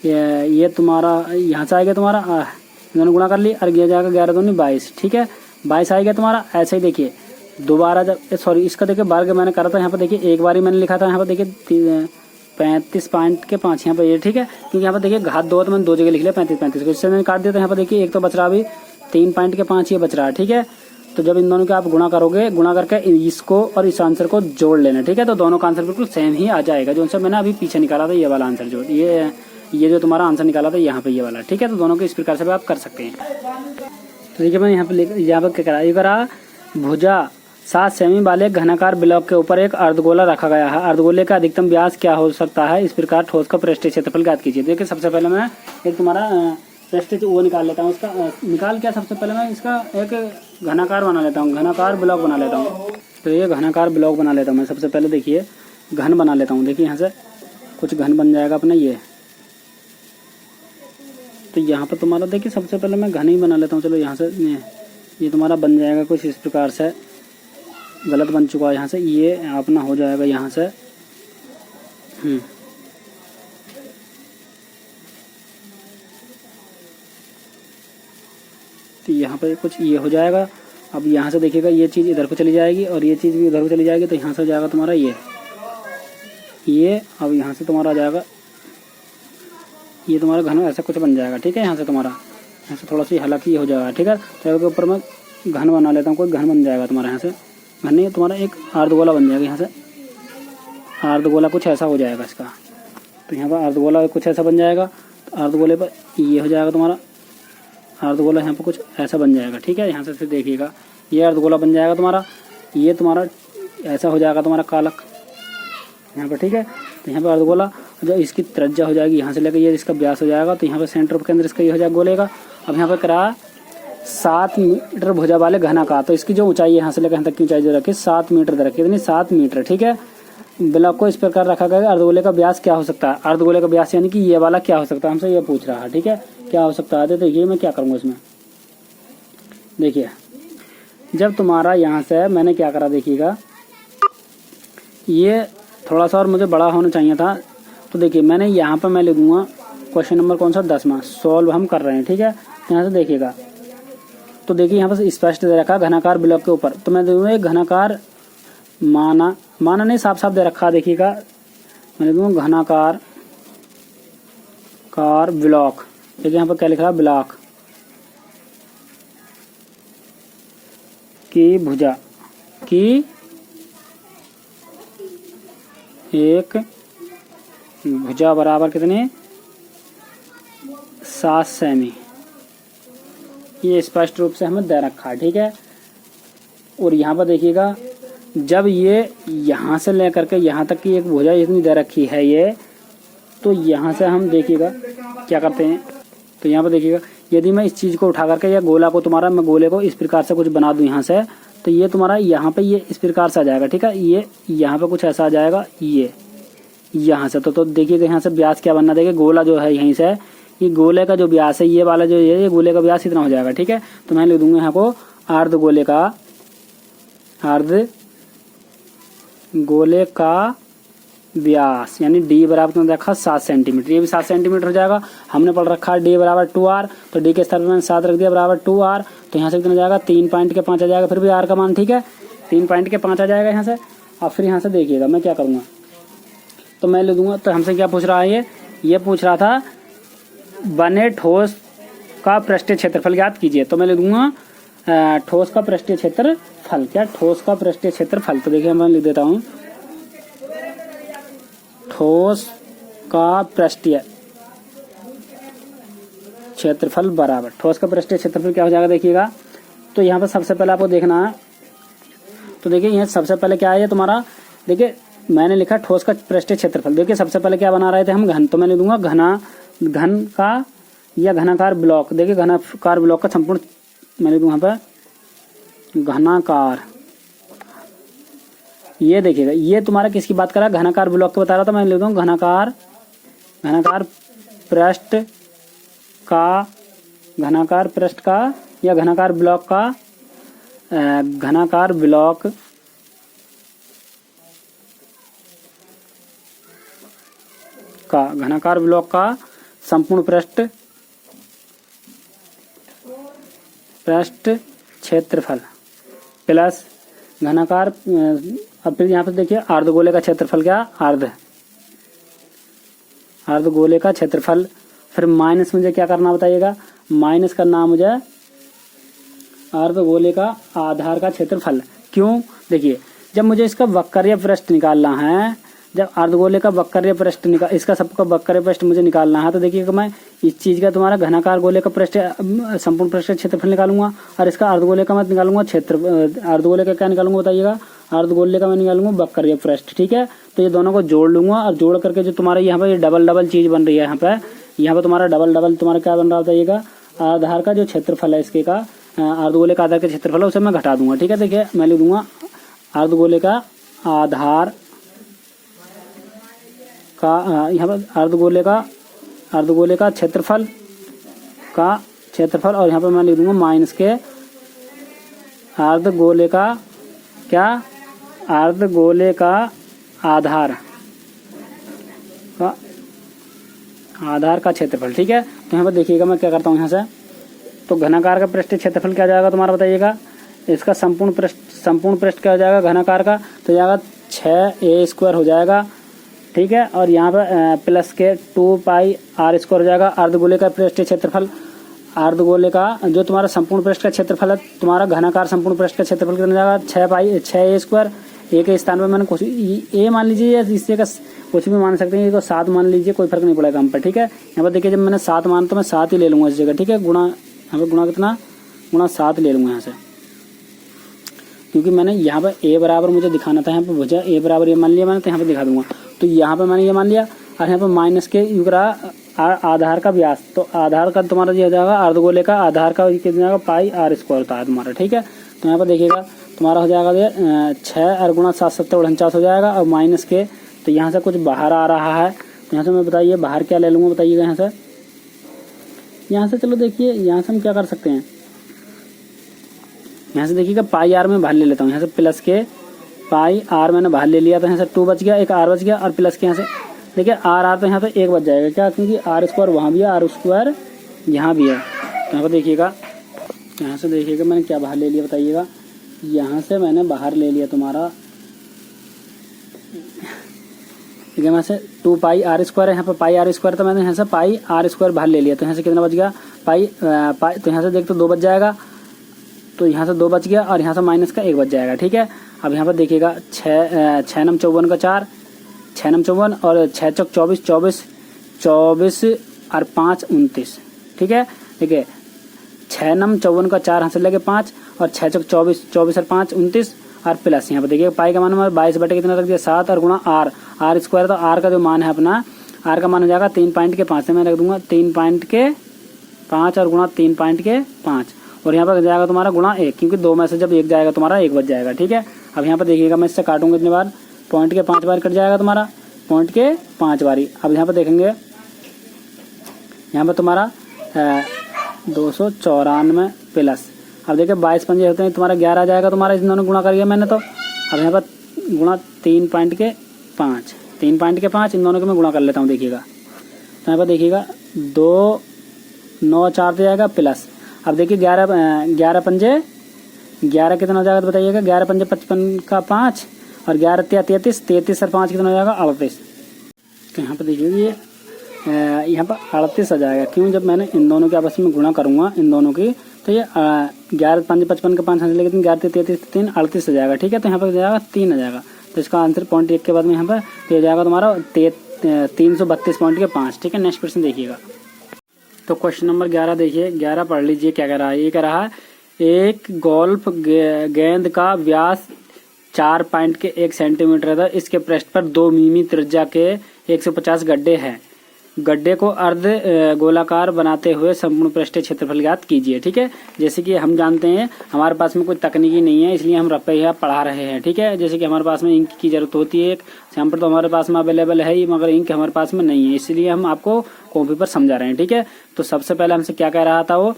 ये तुम्हारा यहाँ से आएगा तुम्हारा, दोनों गुणा कर ली और ये जाएगा 11 दूनी 22, ठीक है, 22 आएगा तुम्हारा। ऐसे ही देखिए दोबारा जब सॉरी इसका देखिए बार मैंने करा था यहाँ पर, देखिए एक बार ही मैंने लिखा था यहाँ पर, देखिए 35 पॉइंट के 5 यहाँ पर ये, ठीक है, क्योंकि यहाँ पर देखिए घात 2 तो मैंने 2 जगह लिख लिया 35 को, इससे मैंने काट दिया। तो यहाँ पर देखिए एक तो बच रहा अभी 3 पॉइंट के 5 ये बच रहा है, ठीक है। तो जब इन दोनों के आप गुणा करोगे, गुणा करके इसको और इस आंसर को जोड़ लेना, ठीक है। तो दोनों का आंसर बिल्कुल सेम ही आ जाएगा, जो आंसर मैंने अभी पीछे निकाला था ये वाला आंसर, जो ये जो तुम्हारा आंसर निकाला था यहाँ पे ये वाला, ठीक है। तो दोनों को इस प्रकार से भी आप कर सकते हैं। तो देखिए मैं यहाँ पे क्या करा, भुजा 7 सेमी वाले घनाकार ब्लॉक के ऊपर एक अर्धगोला रखा गया है। अर्धगोले का अधिकतम व्यास क्या हो सकता है, इस प्रकार ठोस का पृष्ठीय क्षेत्रफल ज्ञात कीजिए। देखिए सबसे पहले मैं एक तुम्हारा पृष्ठीय वो निकाल लेता हूँ, उसका निकाल क्या, सबसे पहले मैं इसका एक घनाकार बना लेता हूँ, घनाकार ब्लॉक बना लेता हूँ। तो ये घनाकार ब्लॉक बना लेता हूँ मैं सबसे पहले, देखिए घन बना लेता हूँ। देखिए यहाँ से कुछ घन बन जाएगा अपना ये, तो यहाँ पर तुम्हारा देखिए सबसे पहले मैं घन ही बना लेता हूँ। चलो यहाँ से ये तुम्हारा बन जाएगा कुछ इस प्रकार से, गलत बन चुका है यहाँ से, ये अपना हो जाएगा यहाँ से तो यहाँ पर कुछ ये हो जाएगा। अब यहाँ से देखिएगा ये चीज़ इधर को चली जाएगी और ये चीज़ भी इधर को चली जाएगी, तो यहाँ से जाएगा तुम्हारा ये अब यहाँ से तुम्हारा आ जाएगा ये तुम्हारा घन ऐसा कुछ बन जाएगा, ठीक है। यहाँ से तुम्हारा यहाँ से थोड़ा सी हालांकि हो जाएगा, ठीक है। तो इसके ऊपर मैं घन बना लेता हूँ, कोई घन बन जाएगा तुम्हारा यहाँ से, घन नहीं तुम्हारा एक अर्धगोला बन जाएगा। यहाँ से अर्धगोला कुछ ऐसा हो जाएगा इसका, तो यहाँ पर अर्धगोला कुछ ऐसा बन जाएगा। तो अर्धगोले पर ये हो जाएगा तुम्हारा अर्धगोला, यहाँ पर कुछ ऐसा बन जाएगा, ठीक है। यहाँ से फिर देखिएगा ये अर्धगोला बन जाएगा तुम्हारा, ये तुम्हारा ऐसा हो जाएगा तुम्हारा कालक यहाँ पर, ठीक है। तो यहाँ पर अर्धगोला जब इसकी त्रिज्या हो जाएगी यहाँ से लेकर ये इसका व्यास हो जाएगा, तो यहाँ पर सेंटर के अंदर इसका ये हो जाएगा गोले का। अब यहाँ पर करा 7 मीटर भुजा वाले घनाकार, तो इसकी जो ऊंचाई है यहाँ से लेकर यहाँ तक की ऊंचाई जो रखी 7 मीटर दे रखी, इतनी 7 मीटर, ठीक है। ब्लॉक को इस प्रकार रखा गया। अर्धगोले का व्यास क्या हो सकता है, अर्धगोले का व्यास यानी कि ये वाला क्या हो सकता है, हमसे ये पूछ रहा है, ठीक है, क्या हो सकता है। तो देखिए मैं क्या करूँगा इसमें, देखिए जब तुम्हारा यहाँ से मैंने क्या करा, देखिएगा ये थोड़ा सा और मुझे बड़ा होना चाहिए था। तो देखिए मैंने यहाँ पर मैं लिखूँगा क्वेश्चन नंबर कौन सा 10वां सॉल्व हम कर रहे हैं, ठीक है। यहाँ से देखिएगा तो देखिए यहाँ पर स्पष्ट दे रखा घनाकार ब्लॉक के ऊपर, तो मैं दूंगा एक घनाकार माना नहीं साफ साफ दे रखा, देखिएगा मैं लिखूँगा घनाकार ब्लॉक। देखिए यहाँ पर क्या लिख रहा है, ब्लॉक की भुजा की एक भुजा बराबर कितने 7 सेमी, ये स्पष्ट रूप से हमें दे रखा है, ठीक है। और यहाँ पर देखिएगा जब ये यहाँ से लेकर के यहाँ तक की एक भुजा इतनी दे रखी है ये, तो यहाँ से हम देखिएगा क्या करते हैं। तो यहाँ पर देखिएगा यदि मैं इस चीज़ को उठा करके या गोला को तुम्हारा मैं गोले को इस प्रकार से कुछ बना दूँ यहाँ से, तो ये तुम्हारा यहाँ पे ये इस प्रकार से आ जाएगा, ठीक है। ये यहाँ पे कुछ ऐसा आ जाएगा ये यहाँ से, तो देखिएगा यहाँ से व्यास क्या बनना, देखिए गोला जो है यहीं से ये गोले का जो व्यास है ये वाला जो ये गोले का व्यास इतना हो जाएगा, ठीक है। तो मैं लिख दूंगा यहाँ को अर्धगोले का अर्ध गोले का व्यास यानी डी बराबर तुमने देखा 7 सेंटीमीटर, ये भी 7 सेंटीमीटर हो जाएगा। हमने पढ़ रखा डी बराबर 2r, तो डी के स्थान पर मैंने 7 रख दिया बराबर 2r, तो यहाँ से कितना जाएगा 3.5 आ जाएगा, फिर भी r का मान ठीक है 3.5 आ जाएगा यहाँ से। अब फिर यहाँ से देखिएगा मैं क्या करूँगा, तो मैं ले दूंगा, तो हमसे क्या पूछ रहा है ये पूछ रहा था बने ठोस का पृष्ठीय क्षेत्रफल ज्ञात कीजिए, तो मैं ले दूंगा ठोस का पृष्ठीय क्षेत्रफल, क्या ठोस का पृष्ठीय क्षेत्रफल, तो देखिए मैं लिख देता हूँ ठोस का पृष्ठीय क्षेत्रफल बराबर, ठोस का पृष्ठीय क्षेत्रफल क्या हो जाएगा देखिएगा। तो यहाँ पर सबसे पहले आपको देखना है, तो देखिए यहाँ सबसे पहले क्या है तुम्हारा, देखिए मैंने लिखा ठोस का पृष्ठीय क्षेत्रफल। देखिए सबसे पहले क्या बना रहे थे हम घन, तो मैंने दूंगा घन का या घनाकार ब्लॉक। देखिए घनाकार ब्लॉक का संपूर्ण मैंने दूंगा यहाँ पर घनाकार, ये देखिएगा ये तुम्हारा किसकी बात कर रहा है, घनाकार ब्लॉक को बता रहा था, मैं लिख दूँ घनाकार पृष्ठ का, घनाकार पृष्ठ का या घनाकार ब्लॉक का, घनाकार ब्लॉक का, घनाकार ब्लॉक का संपूर्ण पृष्ठ क्षेत्रफल प्लस घनाकार, अब फिर यहाँ पे देखिए अर्धगोले का क्षेत्रफल, क्या अर्धगोले का क्षेत्रफल, फिर माइनस मुझे क्या करना बताइएगा, माइनस करना मुझे अर्धगोले का आधार का क्षेत्रफल। क्यों, देखिए जब मुझे इसका वक्ररीय पृष्ठ निकालना है, जब अर्धगोले का वक्ररीय पृष्ठ इसका सबका वक्ररीय पृष्ठ मुझे निकालना है, तो देखिए मैं इस चीज का तुम्हारा घनाकार गोले का पृष्ठ संपूर्ण पृष्ठ क्षेत्रफल निकालूंगा और इसका अर्धगोले का मैं निकालूंगा अर्धगोले का क्या निकालूंगा बताइएगा, अर्धगोले का मैं निकालूंगा वक्ररीय पृष्ठ। ठीक है, तो ये दोनों को जोड़ लूंगा और जोड़ करके जो तुम्हारा यहाँ पर डबल चीज बन रही है, यहाँ पे तुम्हारा डबल तुम्हारा क्या बन रहा बताइएगा, आधार का जो क्षेत्रफल है इसके का, अर्धगोले का आधार का क्षेत्रफल है उसे मैं घटा दूंगा। ठीक है, देखिए मैं लिख दूंगा अर्धगोले का आधार का, यहाँ पर अर्धगोले का क्षेत्रफल और यहाँ पर मैं लिख दूंगा माइनस के अर्धगोले का क्या, अर्धगोले का आधार का क्षेत्रफल। ठीक है, तो यहाँ पर देखिएगा मैं क्या करता हूँ यहाँ से, तो घनाकार का पृष्ठीय क्षेत्रफल क्या जाएगा तुम्हारा बताइएगा, इसका संपूर्ण पृष्ठ क्या हो जाएगा घनाकार का, तो जाएगा 6a² हो जाएगा। ठीक है, और यहाँ पर प्लस के 2πr² हो जाएगा। अर्धगोले का पृष्ठीय क्षेत्रफल, अर्धगोले का जो तुम्हारा संपूर्ण पृष्ठ का क्षेत्रफल है, तुम्हारा घनाकार संपूर्ण पृष्ठ का क्षेत्रफल कितना जाएगा 6a²। ए के स्थान पर मैंने कुछ ए मान लीजिए या इससे का कुछ भी मान सकते हैं, ये तो 7 मान लीजिए, कोई फर्क नहीं पड़ेगा हम पर। ठीक है, यहाँ पर देखिए जब मैंने 7 मान तो मैं 7 ही ले लूंगा इस जगह। ठीक है, गुणा यहाँ पर गुणा कितना, गुणा 7 ले लूंगा यहाँ से, क्योंकि मैंने यहाँ पर ए बराबर मुझे दिखाना था, यहाँ पर भुजा ए बराबर ये मान लिया मैंने, तो यहाँ पर दिखा दूंगा। तो यहाँ पर मैंने ये मान लिया और यहाँ पर माइनस के युग्रा आधार का व्यास, तो आधार का तुम्हारा ये हो जाएगा अर्धगोले का आधार का कितना जाएगा πr² होता है तुम्हारा। ठीक है, तो यहाँ पर देखिएगा तुम्हारा हो जाएगा ये 6 और गुणा 7 7 49 हो जाएगा, और माइनस के, तो यहाँ से कुछ बाहर आ रहा है, तो यहाँ से मैं बताइए बाहर क्या ले लूँगा बताइएगा। यहाँ से चलो देखिए यहाँ से हम क्या कर सकते हैं, यहाँ से देखिएगा πr में बाहर ले लेता हूँ, यहाँ से प्लस के πr मैंने बाहर ले लिया, तो यहाँ से 2 बच गया, एक r बच गया, और प्लस के यहाँ से देखिए r तो यहाँ पे 1 बच जाएगा, क्या, क्योंकि r² वहाँ भी है, r² यहाँ भी है। तो यहाँ पर देखिएगा, यहाँ से देखिएगा मैंने क्या बाहर ले लिया बताइएगा, यहाँ से मैंने बाहर ले लिया तुम्हारा, ठीक है, मैं से 2πr² है, यहाँ पर πr², तो मैंने यहाँ से πr² बाहर ले लिया, तो यहाँ से कितना बच गया तो यहाँ से देख तो 2 बच जाएगा, तो यहाँ से 2 बच गया, और यहाँ से माइनस का 1 बच जाएगा। ठीक है, अब यहाँ पर देखिएगा 6 9 54 का 4, 6 9 54 और 6 चौक 24 24 और 5 29। ठीक है, देखिए 6 9 54 का 4 हासिल लगे 5 और 6 चौक 24 24 और 5 29, और प्लस यहाँ पर देखिए पाई का मान हमारा 22 बटे कितना रख दिया 7 और गुणा r r², तो r का जो मान है अपना, r का मान हो जाएगा 3.5 से मैं रख दूंगा 3.5 और गुणा 3.5, और यहाँ पर जाएगा तुम्हारा गुणा 1, क्योंकि 2 में से जब 1 जाएगा तुम्हारा 1 बच जाएगा। ठीक है, अब यहाँ पर देखिएगा मैं इससे काटूंगा इतने बार, पॉइंट के 5 बार कट जाएगा तुम्हारा, पॉइंट के 5 बारी। अब यहाँ पर देखेंगे, यहाँ पर तुम्हारा 294 प्लस अब देखिए 22 पंजे होते हैं तुम्हारा 11 आ जाएगा तुम्हारा, इन दोनों गुणा कर दिया मैंने। तो अब यहाँ पर गुणा 3.5, 3.5 इन दोनों को मैं गुणा कर लेता हूँ देखिएगा। तो यहाँ पर देखिएगा 2 9 4 तो जाएगा प्लस, अब देखिए 11 पंजे 11 कितना हो जाएगा तो बताइएगा। 11 पंजे 55 का 5 और 11 33, 33 और 5 कितना हो जाएगा 38। तो यहाँ पर देखिए ये यहाँ पर 38 आ जाएगा। क्यों, जब मैंने इन दोनों के आपस में गुणा करूंगा इन दोनों की, तो ये 11 पंजे 55 का 5 लेकिन 11 33 3 38 आ जाएगा। ठीक है, तो यहाँ पर जाएगा 3 आ जाएगा। तो इसका आंसर पॉइंट 1 के बाद में यहाँ पर तो जाएगा तुम्हारा 332.5। ठीक है, नेक्स्ट क्वेश्चन देखिएगा। तो क्वेश्चन नंबर 11 देखिए, 11 पढ़ लीजिए क्या कह रहा है। ये कह रहा है एक गोल्फ गेंद का व्यास 4.1 सेंटीमीटर है, इसके पृष्ठ पर 2 मिमी त्रिज्या के 150 गड्ढे हैं। गड्ढे को अर्ध गोलाकार बनाते हुए संपूर्ण पृष्ठीय क्षेत्रफल ज्ञात कीजिए। ठीक है, जैसे कि हम जानते हैं हमारे पास में कोई तकनीकी नहीं है, इसलिए हम रुपया पढ़ा रहे हैं। ठीक है, जैसे कि हमारे पास में इंक की जरूरत होती है, एक सैंपल तो हमारे पास में अवेलेबल है ही, मगर इंक हमारे पास में नहीं है, इसलिए हम आपको कॉपी पर समझा रहे हैं। ठीक है, तो सबसे पहले हमसे क्या कह रहा था वो,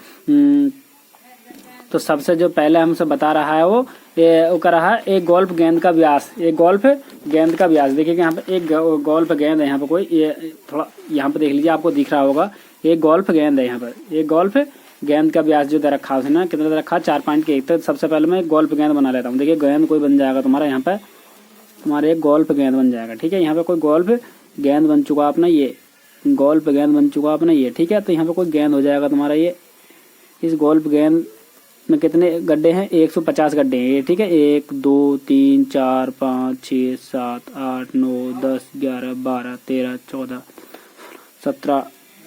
तो सबसे जो पहले हमसे बता रहा है वो कह रहा है एक गोल्फ गेंद का व्यास, एक गोल्फ गेंद का व्यास। देखिए यहाँ पे एक गोल्फ गेंद है, यहाँ पे कोई ये थोड़ा यहाँ पे देख लीजिए, आपको दिख रहा होगा एक गोल्फ गेंद है। यहाँ पर एक गोल्फ गेंद का व्यास जो दे रखा है उसने कितना दे रखा है 4.1। तो सबसे पहले मैं एक गोल्फ गेंद बना लेता हूँ। देखिए गेंद कोई बन जाएगा तुम्हारा, यहाँ पे तुम्हारा एक गोल्फ गेंद बन जाएगा। ठीक है, यहाँ पे कोई गोल्फ गेंद बन चुका अपना, ये गोल्फ गेंद बन चुका अपना ये। ठीक है, तो यहाँ पे कोई गेंद हो जाएगा तुम्हारा ये। इस गोल्फ गेंद में कितने गड्ढे हैं, 150 गड्ढे हैं। ठीक है, 1 2 3 4 5 6 7 8 9 10 11 12 13 14 17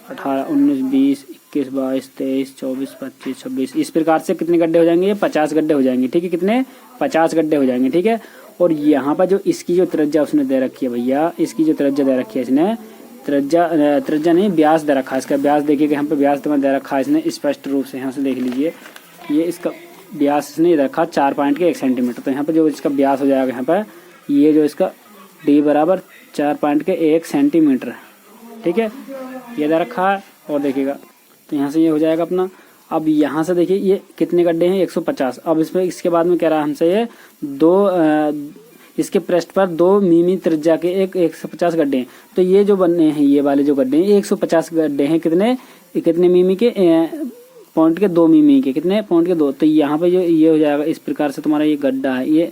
18 19 20 21 22 23 24 25 26 इस प्रकार से कितने गड्ढे हो जाएंगे, ये 50 गड्ढे हो जाएंगे। ठीक है, कितने 50 गड्ढे हो जाएंगे। ठीक है, और यहाँ पर जो इसकी जो त्रिज्या उसने दे रखी है भैया, इसकी जो त्रिज्या दे रखी है इसने, त्रिज्या नहीं व्यास दे रखा है। इसका व्यास देखिएगा, यहाँ पे व्यास तुम्हें दे रखा है इसने स्पष्ट रूप से, यहाँ से देख लीजिए। ये इसका व्यास इसने रखा 4.1 सेंटीमीटर। तो यहाँ पे जो इसका व्यास हो जाएगा यहाँ पर, ये जो इसका d बराबर 4.1 सेंटीमीटर। ठीक है, ये दे रखा है। और देखिएगा तो यहाँ से ये हो जाएगा अपना। अब यहाँ से देखिए ये कितने गड्ढे हैं, 150। अब इसमें इसके बाद में कह रहा है हमसे ये इसके पृष्ठ पर 2 मिमी त्रिज्या के 150 गड्ढे हैं। तो ये जो बनने हैं, ये वाले जो गड्ढे हैं 150 गड्ढे हैं। कितने मिमी के, पॉइंट के 2 मिमी के, कितने पॉइंट के 2। तो यहाँ पे जो ये हो जाएगा इस प्रकार से तुम्हारा ये गड्ढा है,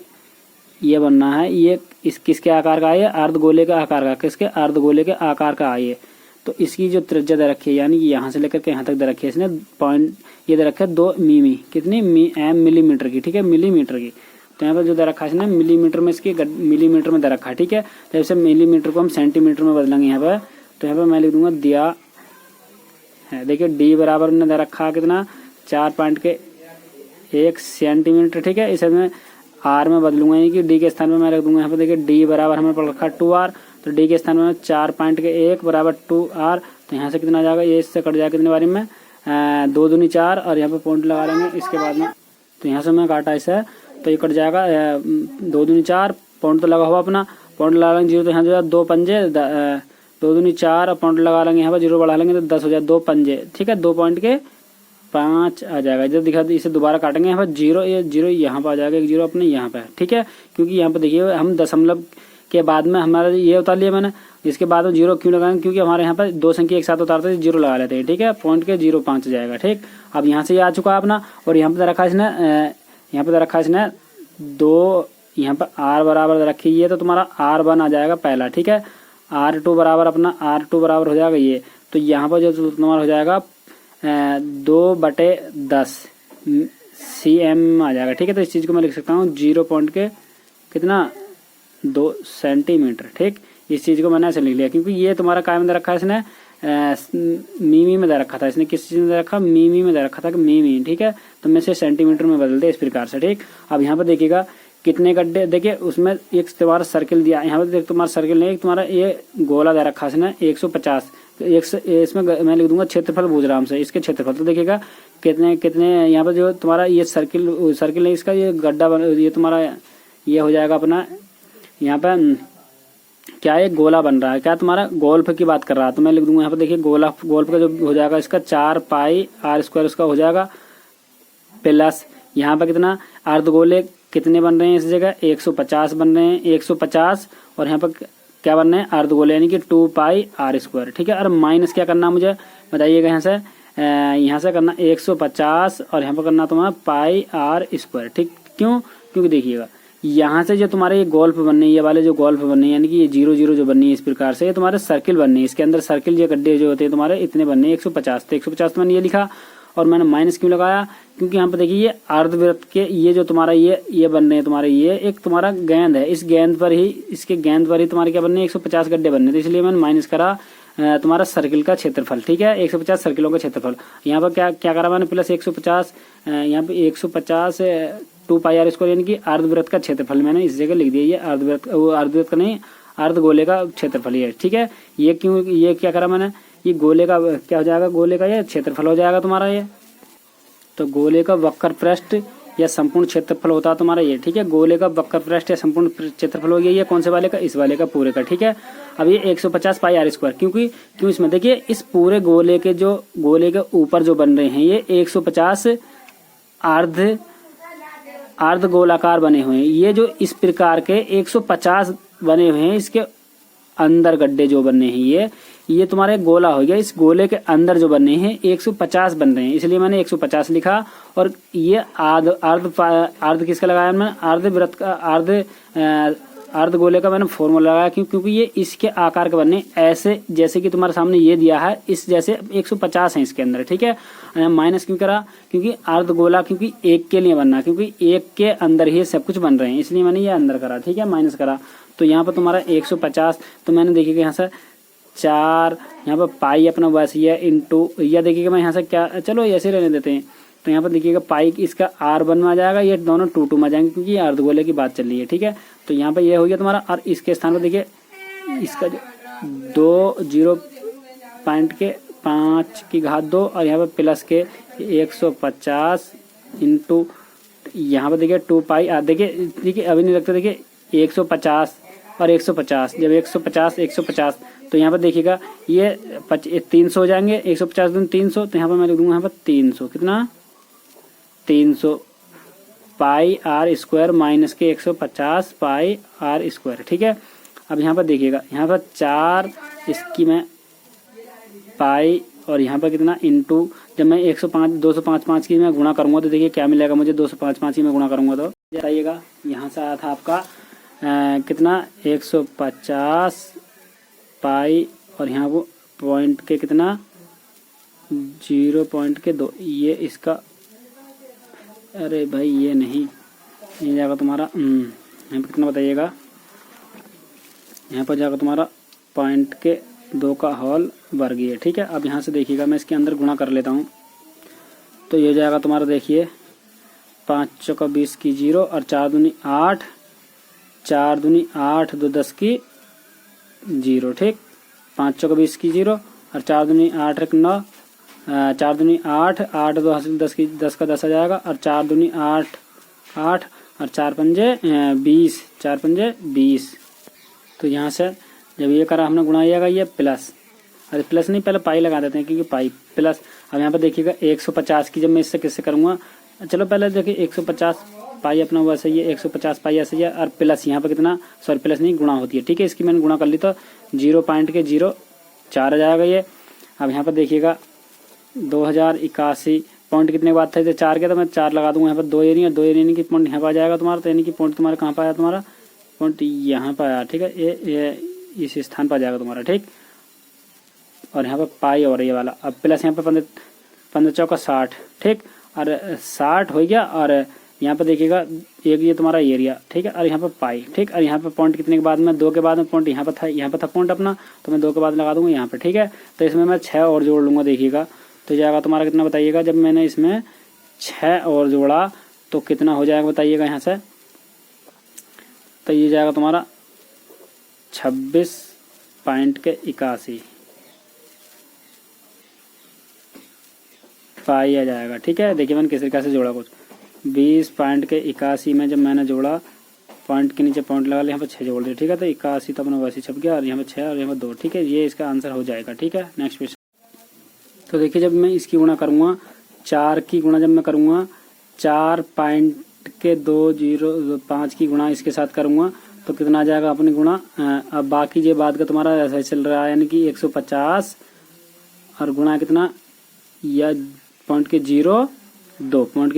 ये बनना है। ये इस किसके आकार का है, ये अर्धगोले के आकार का, किसके अर्धगोले के आकार का है ये। तो इसकी जो त्रिज्या दे रखी है, यानी कि यहाँ से लेकर के यहाँ तक दे रखी है इसने पॉइंट, ये दे रखा है 2 मिमी, कितनी मिलीमीटर की। ठीक है, मिलीमीटर की। तो यहाँ पर जो दे रखा है इसने मिलीमीटर में, इसकी मिलीमीटर में दे रखा है। ठीक है, तो ऐसे मिलीमीटर को हम सेंटीमीटर में बदलेंगे यहाँ पर। तो यहाँ पर मैं लिख दूंगा दिया है। देखिए d बराबर ने दे रखा है कितना 4.1 सेंटीमीटर। ठीक है, इसे मैं r में बदलूंगा, यानी कि d के स्थान में मैं रख दूंगा यहाँ पे। देखिए d बराबर हमें पढ़ रखा है 2r, तो d के स्थान में 4.1 बराबर 2r। तो यहाँ से कितना आ जाएगा, ये इससे कट जाएगा कितने बारी में 2 दूनी 4, और यहाँ पे पॉइंट लगा लेंगे इसके बाद में। तो यहाँ से मैं काटा इसे, तो ये कट जाएगा 2 दूनी 4, पॉइंट तो लगा हुआ अपना, पॉइंट लगा लेंगे 0। तो यहाँ जो 2 पंजे 2 दूनी 4, और पॉइंट लगा लेंगे यहाँ पर 0 बढ़ा लेंगे तो 10 हो जाए 2 पंजे। ठीक है, 2.5 आ जाएगा। जब दिखा इसे दोबारा काटेंगे यहाँ पर 0, ये 0 यहाँ पर आ जाएगा, एक 0 अपने यहाँ पे। ठीक है, क्योंकि यहाँ पे देखिए हम दशमलव के बाद में हमारा ये उतार लिया मैंने, इसके बाद में 0 क्यों लगाएंगे, क्योंकि हमारे यहाँ पर 2 संख्या एक साथ उतारते हैं 0 लगा लेते हैं। ठीक है, पॉइंट के 0.5 जाएगा। ठीक, अब यहाँ से ये आ चुका है अपना, और यहाँ पे रखा इसने, यहाँ पे रखा इसने 2, यहाँ पर r बराबर रखी है, तो तुम्हारा r1 आ जाएगा पहला। ठीक है, r2 बराबर अपना r2 बराबर हो जाएगा ये। तो यहाँ पर जो तुम्हारा हो जाएगा 2/10 cm आ जाएगा। ठीक है, तो इस चीज़ को मैं लिख सकता हूँ 0 पॉइंट के कितना 2 सेंटीमीटर। ठीक, इस चीज़ को मैंने ऐसे लिख लिया, क्योंकि ये तुम्हारा काय में दे रखा है इसने मिमी में दे रखा था, इसने किस चीज़ में दे रखा, मिमी में दे रखा था कि मिमी। ठीक है, तो मैं इसे सेंटीमीटर में बदल दे इस प्रकार से। ठीक, अब यहाँ पर देखिएगा कितने गड्ढे, देखिए उसमें एक तुम्हारा सर्किल दिया, यहाँ पर देख तुम्हारा सर्किल नहीं, तुम्हारा ये गोला दे रखा है इसने 150। इसमें मैं लिख दूंगा क्षेत्रफल पूछ रहा हमसे, इसके क्षेत्रफल। तो देखिएगा कितने यहाँ पर जो तुम्हारा ये सर्किल नहीं, इसका ये गड्ढा ये तुम्हारा ये हो जाएगा अपना, यहाँ पर क्या एक गोला बन रहा है, क्या तुम्हारा गोल्फ की बात कर रहा है। तो मैं लिख दूंगा यहाँ पर, देखिए गोल्फ का जो हो जाएगा इसका 4 पाई r स्क्वायर उसका हो जाएगा, प्लस यहाँ पर कितना अर्धगोले कितने बन रहे हैं इस जगह 150 बन रहे हैं 150 और यहाँ पर क्या बन रहे हैं अर्धगोले यानी कि 2 पाई आर स्क्वायर। ठीक है, और माइनस क्या करना मुझे बताइएगा यहाँ से करना 150 और यहाँ पर करना तुम्हारा पाई आर स्क्वायर। ठीक, क्यों? क्योंकि देखिएगा यहाँ से जो तुम्हारे ये गोल्फ बनने ये वाले जो गोल्फ बनने यानी कि ये 0 0 जो बननी है इस प्रकार से ये तुम्हारे सर्किल बनने, इसके अंदर सर्किल जो गड्ढे जो होते हैं तुम्हारे इतने बनने 150। तो 150 तो मैंने ये लिखा और मैंने माइनस क्यों लगाया? क्योंकि यहाँ पर देखिए ये अर्धवृत्त के ये जो तुम्हारा ये बन रहे हैं तुम्हारे ये एक तुम्हारा गेंद है, इस गेंद पर ही इसके गेंद पर ही तुम्हारे क्या बनने 150 गड्ढे बनने, तो इसलिए मैंने माइनस करा तुम्हारा सर्किल का क्षेत्रफल। ठीक है, 150 सर्किलों का क्षेत्रफल। यहाँ पर क्या करा मैंने प्लस 150 यहाँ पे 150 2 पाई आर स्क्वायर यानी कि अर्धवृत्त का क्षेत्रफल मैंने इस जगह लिख दिया। ये अर्धवृत्त का नहीं अर्धगोले का क्षेत्रफल है। ठीक है, ये क्यों ये क्या करा मैंने ये गोले का क्या हो जाएगा गोले का ये क्षेत्रफल हो जाएगा तुम्हारा ये। तो गोले का वक्र पृष्ठ या संपूर्ण क्षेत्रफल होता है तुम्हारा ये। ठीक है, गोले का वक्र पृष्ठ या संपूर्ण क्षेत्रफल हो गया ये कौन से वाले का? इस वाले का पूरे का। ठीक है, अब ये 150 पाई आर स्क्वायर क्यों इसमें देखिए इस पूरे गोले के ऊपर जो बन रहे हैं ये 150 अर्ध गोलाकार बने हुए हैं। ये जो इस प्रकार के 150 बने हुए हैं इसके अंदर गड्ढे जो बनने हैं ये तुम्हारे गोला हो गया। इस गोले के अंदर जो बनने हैं 150 बन रहे हैं, इसलिए मैंने 150 लिखा। और ये अर्ध किसका लगाया मैंने? अर्धवृत्त का अर्ध गोले का मैंने फॉर्मूला लगाया। क्योंकि ये इसके आकार के बनने ऐसे जैसे कि तुम्हारे सामने ये दिया है इस जैसे 150 है इसके अंदर। ठीक है, माइनस क्यों करा? क्योंकि अर्ध गोला क्योंकि एक के लिए बनना, क्योंकि एक के अंदर ही सब कुछ बन रहे हैं इसलिए मैंने ये अंदर करा। ठीक है, माइनस करा। तो यहाँ पर तुम्हारा 150 तो मैंने देखिएगा यहाँ से 4 यहाँ पर पाई अपना बस ये इंटू या देखिएगा मैं यहाँ से क्या चलो ऐसे रहने देते हैं। तो यहाँ पर देखिएगा पाई इसका आर वन में आ जाएगा, ये दोनों 2 2 में आ जाएंगे क्योंकि ये अर्धगोले की बात चल रही है। ठीक है, तो यहाँ पर ये हो गया तुम्हारा। और इसके स्थान पर देखिए इसका जो 2 0.5 की घात 2 और यहाँ पर प्लस के 150 इंटू यहाँ पर देखिए 2 पाई आर। देखिए अभी नहीं लगता, देखिए 150 और 150 जब 150 तो यहाँ पर देखिएगा ये 300 हो जाएंगे। 150 दूनी 300 तो यहाँ पर मैं लिख दूंगा यहाँ पर 300 कितना 300 पाई आर स्क्वायर माइनस के 150 पाई आर स्क्वायर। ठीक है, अब यहाँ पर देखिएगा यहाँ पर 4 इसकी मैं पाई और यहाँ पर कितना इंटू जब मैं 205 की मैं गुणा करूंगा तो देखिए क्या मिलेगा मुझे 205 की मैं गुणा करूंगा तो बताइएगा। यहाँ से आया था आपका कितना 150 पाई और यहाँ वो पॉइंट के कितना 0.2 ये इसका अरे भाई ये नहीं जाएगा तुम्हारा यहाँ पर कितना बताइएगा। यहाँ पर जाएगा तुम्हारा 0.2 का होल वर्गीय। ठीक है, अब यहाँ से देखिएगा मैं इसके अंदर गुणा कर लेता हूँ तो ये जाएगा तुम्हारा देखिए 5 चौका 20 की 0 और 4 दूनी 8 4 दूनी 8 2 10 की 0। ठीक, 5 चौका 20 की 0 और 4 दूनी 8 1 9 4 दूनी 8 8 2 10 की 10 का 10 आ जाएगा और 4 दूनी 8 8 और 4 पंजे 20 4 पंजे 20। तो यहाँ से जब ये करा हमने गुणाइएगा ये प्लस, अरे प्लस नहीं पहले पाई लगा देते हैं क्योंकि पाई प्लस। अब यहाँ पर देखिएगा 150 की जब मैं इससे किससे करूँगा चलो पहले देखिए 150 पाई अपना हुआ सही है 150 पाई ऐसे है और प्लस यहाँ पर कितना सॉरी प्लस नहीं गुणा होती है। ठीक है, इसकी मैंने गुणा कर ली तो 0.04 आ जाएगा ये। अब यहाँ पर देखिएगा 2081 पॉइंट कितने के बाद था 4 के तो मैं 4 लगा दूंगा यहाँ पर 2 एरिया की पॉइंट यहाँ पर आ जाएगा तुम्हारा। तो यानी कि पॉइंट तुम्हारा कहाँ पर आया तुम्हारा पॉइंट यहाँ पर आया। ठीक है, ये इस स्थान पर आ जाएगा तुम्हारा। ठीक, और यहाँ पर पाई और ये वाला अब प्लस यहाँ पर 15 चौका 60। ठीक, और 60 हो गया और यहाँ पर देखिएगा एक ये तुम्हारा एरिया। ठीक है, और यहाँ पर पाई। ठीक, और यहाँ पर पॉइंट कितने के बाद में 2 के बाद में पॉइंट यहाँ पर था पॉइंट अपना तो मैं 2 के बाद लगा दूंगा यहाँ पर। ठीक है, तो इसमें मैं 6 और जोड़ लूंगा देखिएगा तो जाएगा तुम्हारा कितना बताइएगा। जब मैंने इसमें 6 और जोड़ा तो कितना हो जाएगा बताइएगा यहाँ से। तो ये जाएगा तुम्हारा 26.81 पाई आ जाएगा। ठीक है, देखिए मैंने किस तरीके से जोड़ा कुछ 20.81 में जब मैंने जोड़ा पॉइंट के नीचे पॉइंट लगा लिया यहाँ पर 6 जोड़ दिया। ठीक है, तो 81 तो अपना वैसे छप गया और यहाँ पर 6 और यहाँ पर 2। ठीक है, ये इसका आंसर हो जाएगा। ठीक है, नेक्स्ट क्वेश्चन। तो देखिए जब मैं इसकी गुणा करूँगा 4 की गुणा जब मैं करूँगा 4.205 की गुणा इसके साथ करूंगा तो कितना आ जाएगा अपने गुणा। अब बाकी ये बाद का तुम्हारा ऐसा चल रहा है, यानी कि 150 और गुणा कितना, या पॉइंट के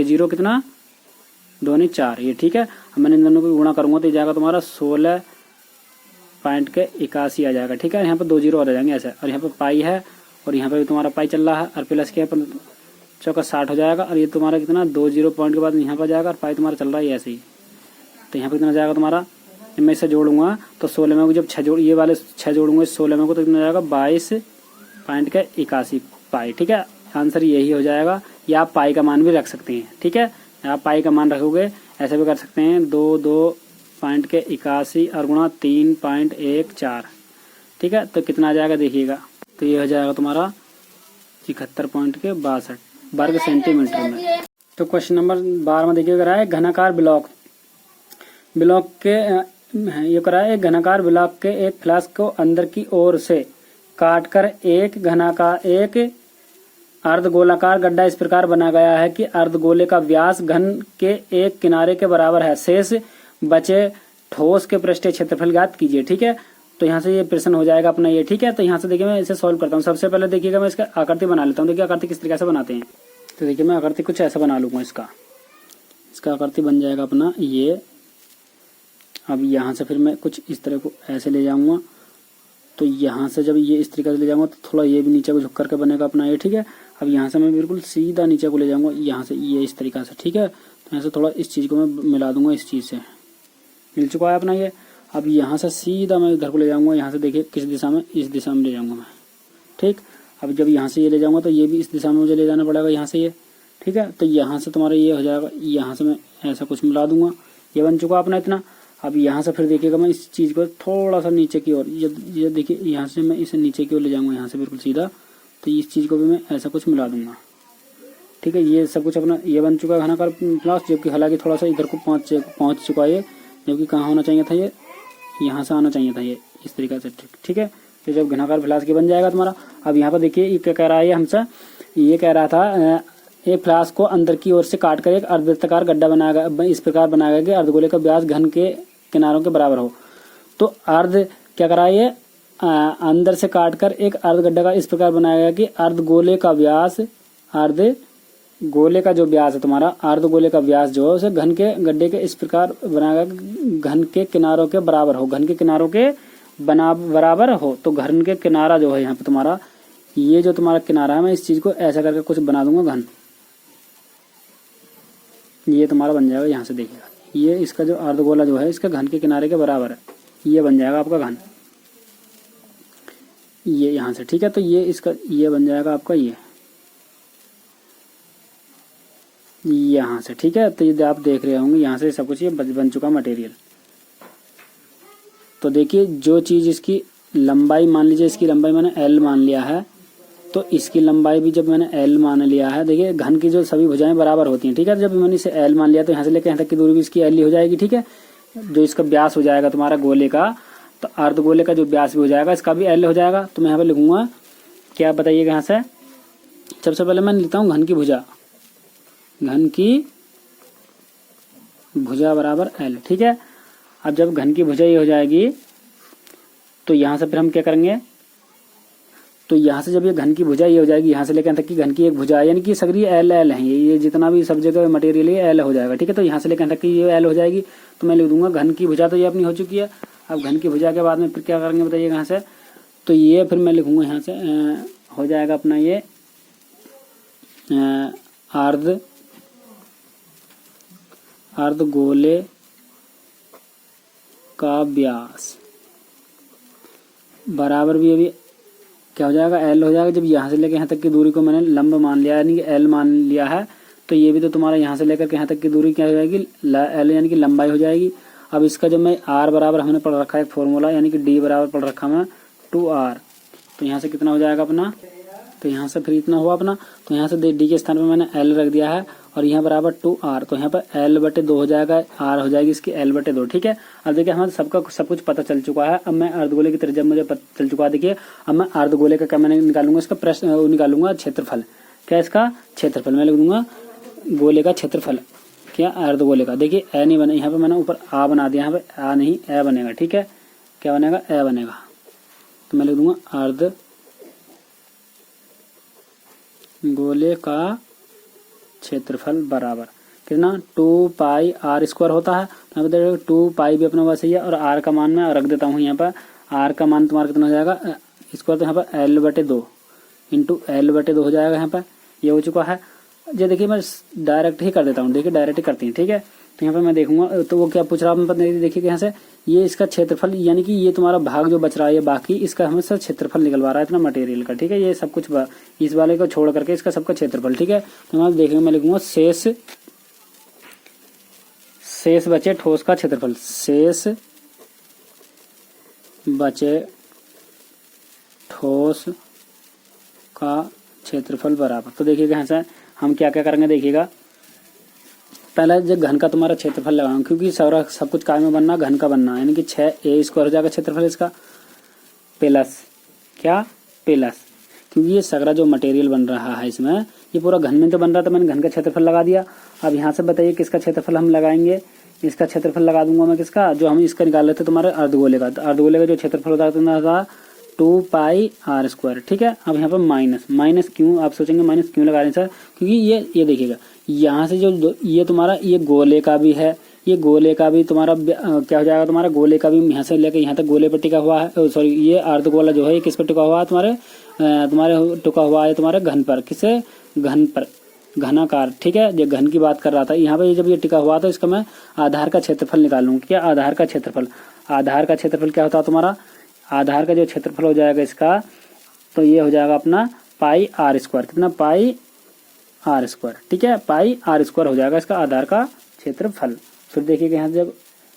0 कितना 2 नहीं 4, ये ठीक है। अब मैंने इन दोनों को गुणा करूंगा तो ये जाएगा तुम्हारा 16.81 आ जाएगा, ठीक है। यहाँ पर 2 जीरो और आ जाएंगे ऐसे, और यहाँ पर पाई है और यहाँ पर भी तुम्हारा पाई चल रहा है, और प्लस क्या है 60 हो जाएगा, और ये तुम्हारा कितना 2 जीरो पॉइंट के बाद यहाँ पर जाएगा, और पाई तुम्हारा चल रहा है ऐसे ही। तो यहाँ पर कितना जाएगा तुम्हारा, मैं इसे जोड़ूंगा तो 16 में को जब 6 ये वाले 6 जोड़ूंगा 16 में को तो कितना जाएगा 22.81 पाई, ठीक है। आंसर यही हो जाएगा। या आप पाई का मान भी रख सकते हैं, ठीक है। आप पाई का मान रखोगे ऐसे भी कर सकते हैं, 2.81 और गुणा 3.14, ठीक है। तो कितना आ जाएगा देखिएगा, तो ये हो जाएगा तुम्हारा 71.62 वर्ग सेंटीमीटर में। तो क्वेश्चन नंबर 12 में देखिए करा है घनाकार ब्लॉक के ये करा है, एक घनाकार ब्लॉक के एक फ्लास्क को अंदर की ओर से काटकर एक अर्धगोलाकार गड्ढा इस प्रकार बना गया है कि अर्धगोले का व्यास घन के एक किनारे के बराबर है। शेष बचे ठोस के पृष्ठीय क्षेत्रफल ज्ञात कीजिए, ठीक है। तो यहाँ से ये प्रश्न हो जाएगा अपना ये, ठीक है। तो यहाँ से देखिए मैं इसे सॉल्व करता हूँ। सबसे पहले देखिएगा मैं इसका आकृति बना लेता हूँ। देखिए आकृति किस तरीके से बनाते हैं, तो देखिए मैं आकृति कुछ ऐसा बना लूंगा। इसका आकृति बन जाएगा अपना ये। अब यहाँ से फिर मैं कुछ इस तरह को ऐसे ले जाऊंगा, तो यहाँ से जब ये इस तरीके से ले जाऊंगा तो थोड़ा ये भी नीचे को झुक करके बनेगा अपना ये, ठीक है। अब यहाँ से मैं बिल्कुल सीधा नीचे को ले जाऊंगा, यहाँ से ये इस तरीका से, ठीक है। तो यहाँ से थोड़ा इस चीज़ को मैं मिला दूंगा, इस चीज़ से मिल चुका है अपना ये। अब यहाँ से सीधा मैं इधर को ले जाऊंगा, यहाँ से देखिए किस दिशा में, इस दिशा में ले जाऊंगा मैं, ठीक। अब जब यहाँ से ये ले जाऊंगा तो ये भी इस दिशा में मुझे ले जाना पड़ेगा, यहाँ से ये, ठीक है। तो यहाँ से तुम्हारा ये हो जाएगा, यहाँ से मैं ऐसा कुछ मिला दूंगा, ये बन चुका अपना इतना। अब यहाँ से फिर देखिएगा मैं इस चीज़ को थोड़ा सा नीचे की ओर, ये देखिए यहाँ से मैं इसे नीचे की ओर ले जाऊंगा, यहाँ से बिल्कुल सीधा। तो इस चीज़ को भी मैं ऐसा कुछ मिला दूंगा, ठीक है। ये सब कुछ अपना ये बन चुका है घनाकार फ्लास्क, जबकि हालांकि थोड़ा सा इधर को पहुँच चुका है, जबकि कहाँ होना चाहिए था, ये यहाँ से आना चाहिए था, ये इस तरीके से, ठीक है। तो जब घनाकार फ्लास्क ये बन जाएगा तुम्हारा। अब यहाँ पर देखिए ये क्या कह रहा है हमसे, ये कह रहा था एक फ्लास्क को अंदर की ओर से काटकर एक अर्धवृत्ताकार गड्ढा बनाया इस प्रकार बनाया गया कि अर्धगोले का व्यास घन के किनारों के बराबर हो। तो क्या करा है, ये अंदर से काटकर एक अर्ध गड्ढा का इस प्रकार बनाया गया कि अर्धगोले का जो व्यास है तुम्हारा, अर्धगोले का व्यास जो है उसे घन के गड्ढे के इस प्रकार बनाया गया घन के किनारों के बराबर हो, घन के किनारों के बराबर हो। तो घन के किनारा जो है यहाँ पे तुम्हारा, ये जो तुम्हारा किनारा है, मैं इस चीज को ऐसा करके कुछ बना दूंगा घन, ये तुम्हारा बन जाएगा। यहाँ से देखिएगा ये इसका जो अर्धगोला जो है इसका घन के किनारे के बराबर है, ये बन जाएगा आपका घन, ये यहाँ से, ठीक है। तो ये इसका ये बन जाएगा आपका ये यहाँ से, ठीक है। तो ये आप देख रहे होंगे यहाँ से सब कुछ ये बन चुका मटेरियल। तो देखिए जो चीज इसकी लंबाई, मान लीजिए इसकी लंबाई मैंने L मान लिया है, तो इसकी लंबाई भी जब मैंने L मान लिया है, देखिए घन की जो सभी भुजाएं बराबर होती हैं, ठीक है। जब मैंने इसे L मान लिया तो यहाँ से लेकर यहाँ तक की दूरी भी इसकी L ही हो जाएगी, ठीक है। जो इसका व्यास हो जाएगा तुम्हारा गोले का, तो अर्धगोले का जो व्यास भी हो जाएगा इसका भी L हो जाएगा। तो मैं यहाँ पे लिखूंगा क्या, बताइएगा यहाँ से। सबसे पहले मैं लिखता हूँ घन की भुजा बराबर L, ठीक है। अब जब घन की भुजा ये हो जाएगी तो यहाँ से फिर हम क्या करेंगे, तो यहाँ से जब ये घन की भुजा ये हो जाएगी, यहाँ से लेकर तक की घन की एक भुजा, यानी कि सगरी L है, ये जितना भी सब जगह मटेरियल है L हो जाएगा, ठीक है। तो यहाँ से लेकर तक की ये L हो जाएगी, तो मैं लिख दूंगा घन की भुजा, तो ये अपनी हो चुकी है। अब घन की भुजा के बाद में फिर क्या करेंगे बताइए यहाँ से, तो ये फिर मैं लिखूंगा यहाँ से हो जाएगा अपना ये अर्धगोले का व्यास बराबर भी अभी क्या हो जाएगा L हो जाएगा। जब यहाँ से लेकर यहाँ तक की दूरी को मैंने लंब मान लिया यानी कि L मान लिया है, तो ये भी तो तुम्हारा यहाँ से लेकर के यहाँ तक की दूरी क्या हो जाएगी L, यानी कि लंबाई हो जाएगी। अब इसका जब मैं R बराबर हमने पढ़ रखा है एक फॉर्मूला, यानी कि D बराबर पढ़ रखा मैं 2R, तो यहाँ से कितना हो जाएगा अपना, तो यहाँ से फिर इतना हुआ अपना। तो यहाँ से D के स्थान पर मैंने L रख दिया है और यहाँ बराबर 2R, तो यहाँ पर L/2 हो जाएगा, R हो जाएगी इसकी L/2, ठीक है। अब देखिए हमारा सब कुछ पता चल चुका है। अब मैं अर्धगोले की त्रिज्या मुझे पता चल चुका है। देखिए अब मैं अर्धगोले का क्या मैंने निकालूंगा, इसका प्रश्न निकालूंगा क्षेत्रफल, क्या इसका क्षेत्रफल मैं लिख दूंगा गोले का क्षेत्रफल, क्या अर्धगोले का। देखिए ए नहीं बने, यहाँ पे मैंने ऊपर आ बना दिया, यहाँ पे आ नहीं ए बनेगा, ठीक है। क्या बनेगा, ए बनेगा। तो मैं लिख दूंगा अर्ध गोले का क्षेत्रफल बराबर कितना 2 पाई आर स्क्वायर होता है। तो यहाँ पे 2 पाई भी अपना वैसे ही है, और आर का मान मैं रख देता हूँ यहाँ पर। आर का मान तुम्हारा कितना हो जाएगा स्क्वायर, तो यहाँ पर L/2 इंटू L/2 हो जाएगा। यहाँ पर ये हो चुका है। ये देखिए मैं डायरेक्ट ही कर देता हूँ, देखिए डायरेक्ट ही करती हैं, ठीक है। तो यहाँ पे मैं देखूंगा तो वो क्या पूछ रहा है, देखिए यहाँ से ये इसका क्षेत्रफल, यानी कि ये तुम्हारा भाग जो बच रहा है, ये बाकी इसका हमेशा क्षेत्रफल निकलवा रहा है इतना मटेरियल का, ठीक है। ये सब कुछ इस वाले को छोड़ करके इसका सबका क्षेत्रफल, ठीक है। तो मैं देखेंगे, मैं लिखूंगा शेष बचे ठोस का क्षेत्रफल, शेष बचे ठोस का क्षेत्रफल बराबर। तो देखिएगा यहाँ से हम क्या क्या करेंगे, देखिएगा पहले जो घन का तुम्हारा क्षेत्रफल लगाऊंगा, क्योंकि सारा सब कुछ काय में बनना, घन का बनना, यानी कि 6a स्क्वायर हो जाएगा क्षेत्रफल इसका, प्लस क्या प्लस, क्योंकि ये सगरा जो मटेरियल बन रहा है इसमें ये पूरा घन में तो बन रहा था, मैंने घन का क्षेत्रफल लगा दिया। अब यहाँ से बताइए किसका क्षेत्रफल हम लगाएंगे, इसका क्षेत्रफल लगा दूंगा मैं, किसका, जो हम इसका निकाल लेते तुम्हारे अर्धगोले का। तो अर्धगोले का जो क्षेत्रफल होता है 2 पाई आर स्क्वायर, ठीक है। अब यहाँ पर माइनस क्यों, आप सोचेंगे माइनस क्यों लगा रहे हैं सर, क्योंकि ये देखिएगा यहाँ से जो ये तुम्हारा ये गोले का भी है, ये गोले का भी तुम्हारा क्या हो जाएगा, तुम्हारा गोले का भी यहाँ से लेकर यहाँ तक गोले पर टिका हुआ है, सॉरी ये अर्धगोला जो है ये किस पर टिका हुआ है, तुम्हारे टिका हुआ है तुम्हारे घन पर, किसे, घन पर, घनाकार, ठीक है। ये घन की बात कर रहा था। यहाँ पे जब ये टिका हुआ था इसका मैं आधार का क्षेत्रफल निकाल लूंगा, क्या आधार का क्षेत्रफल, आधार का क्षेत्रफल क्या होता है तुम्हारा, आधार का जो क्षेत्रफल हो जाएगा इसका, तो ये हो जाएगा अपना पाई आर स्क्वायर, कितना पाई आर स्क्वायर, ठीक है। पाई आर स्क्वायर हो जाएगा इसका आधार का क्षेत्रफल। फिर देखिएगा यहाँ जब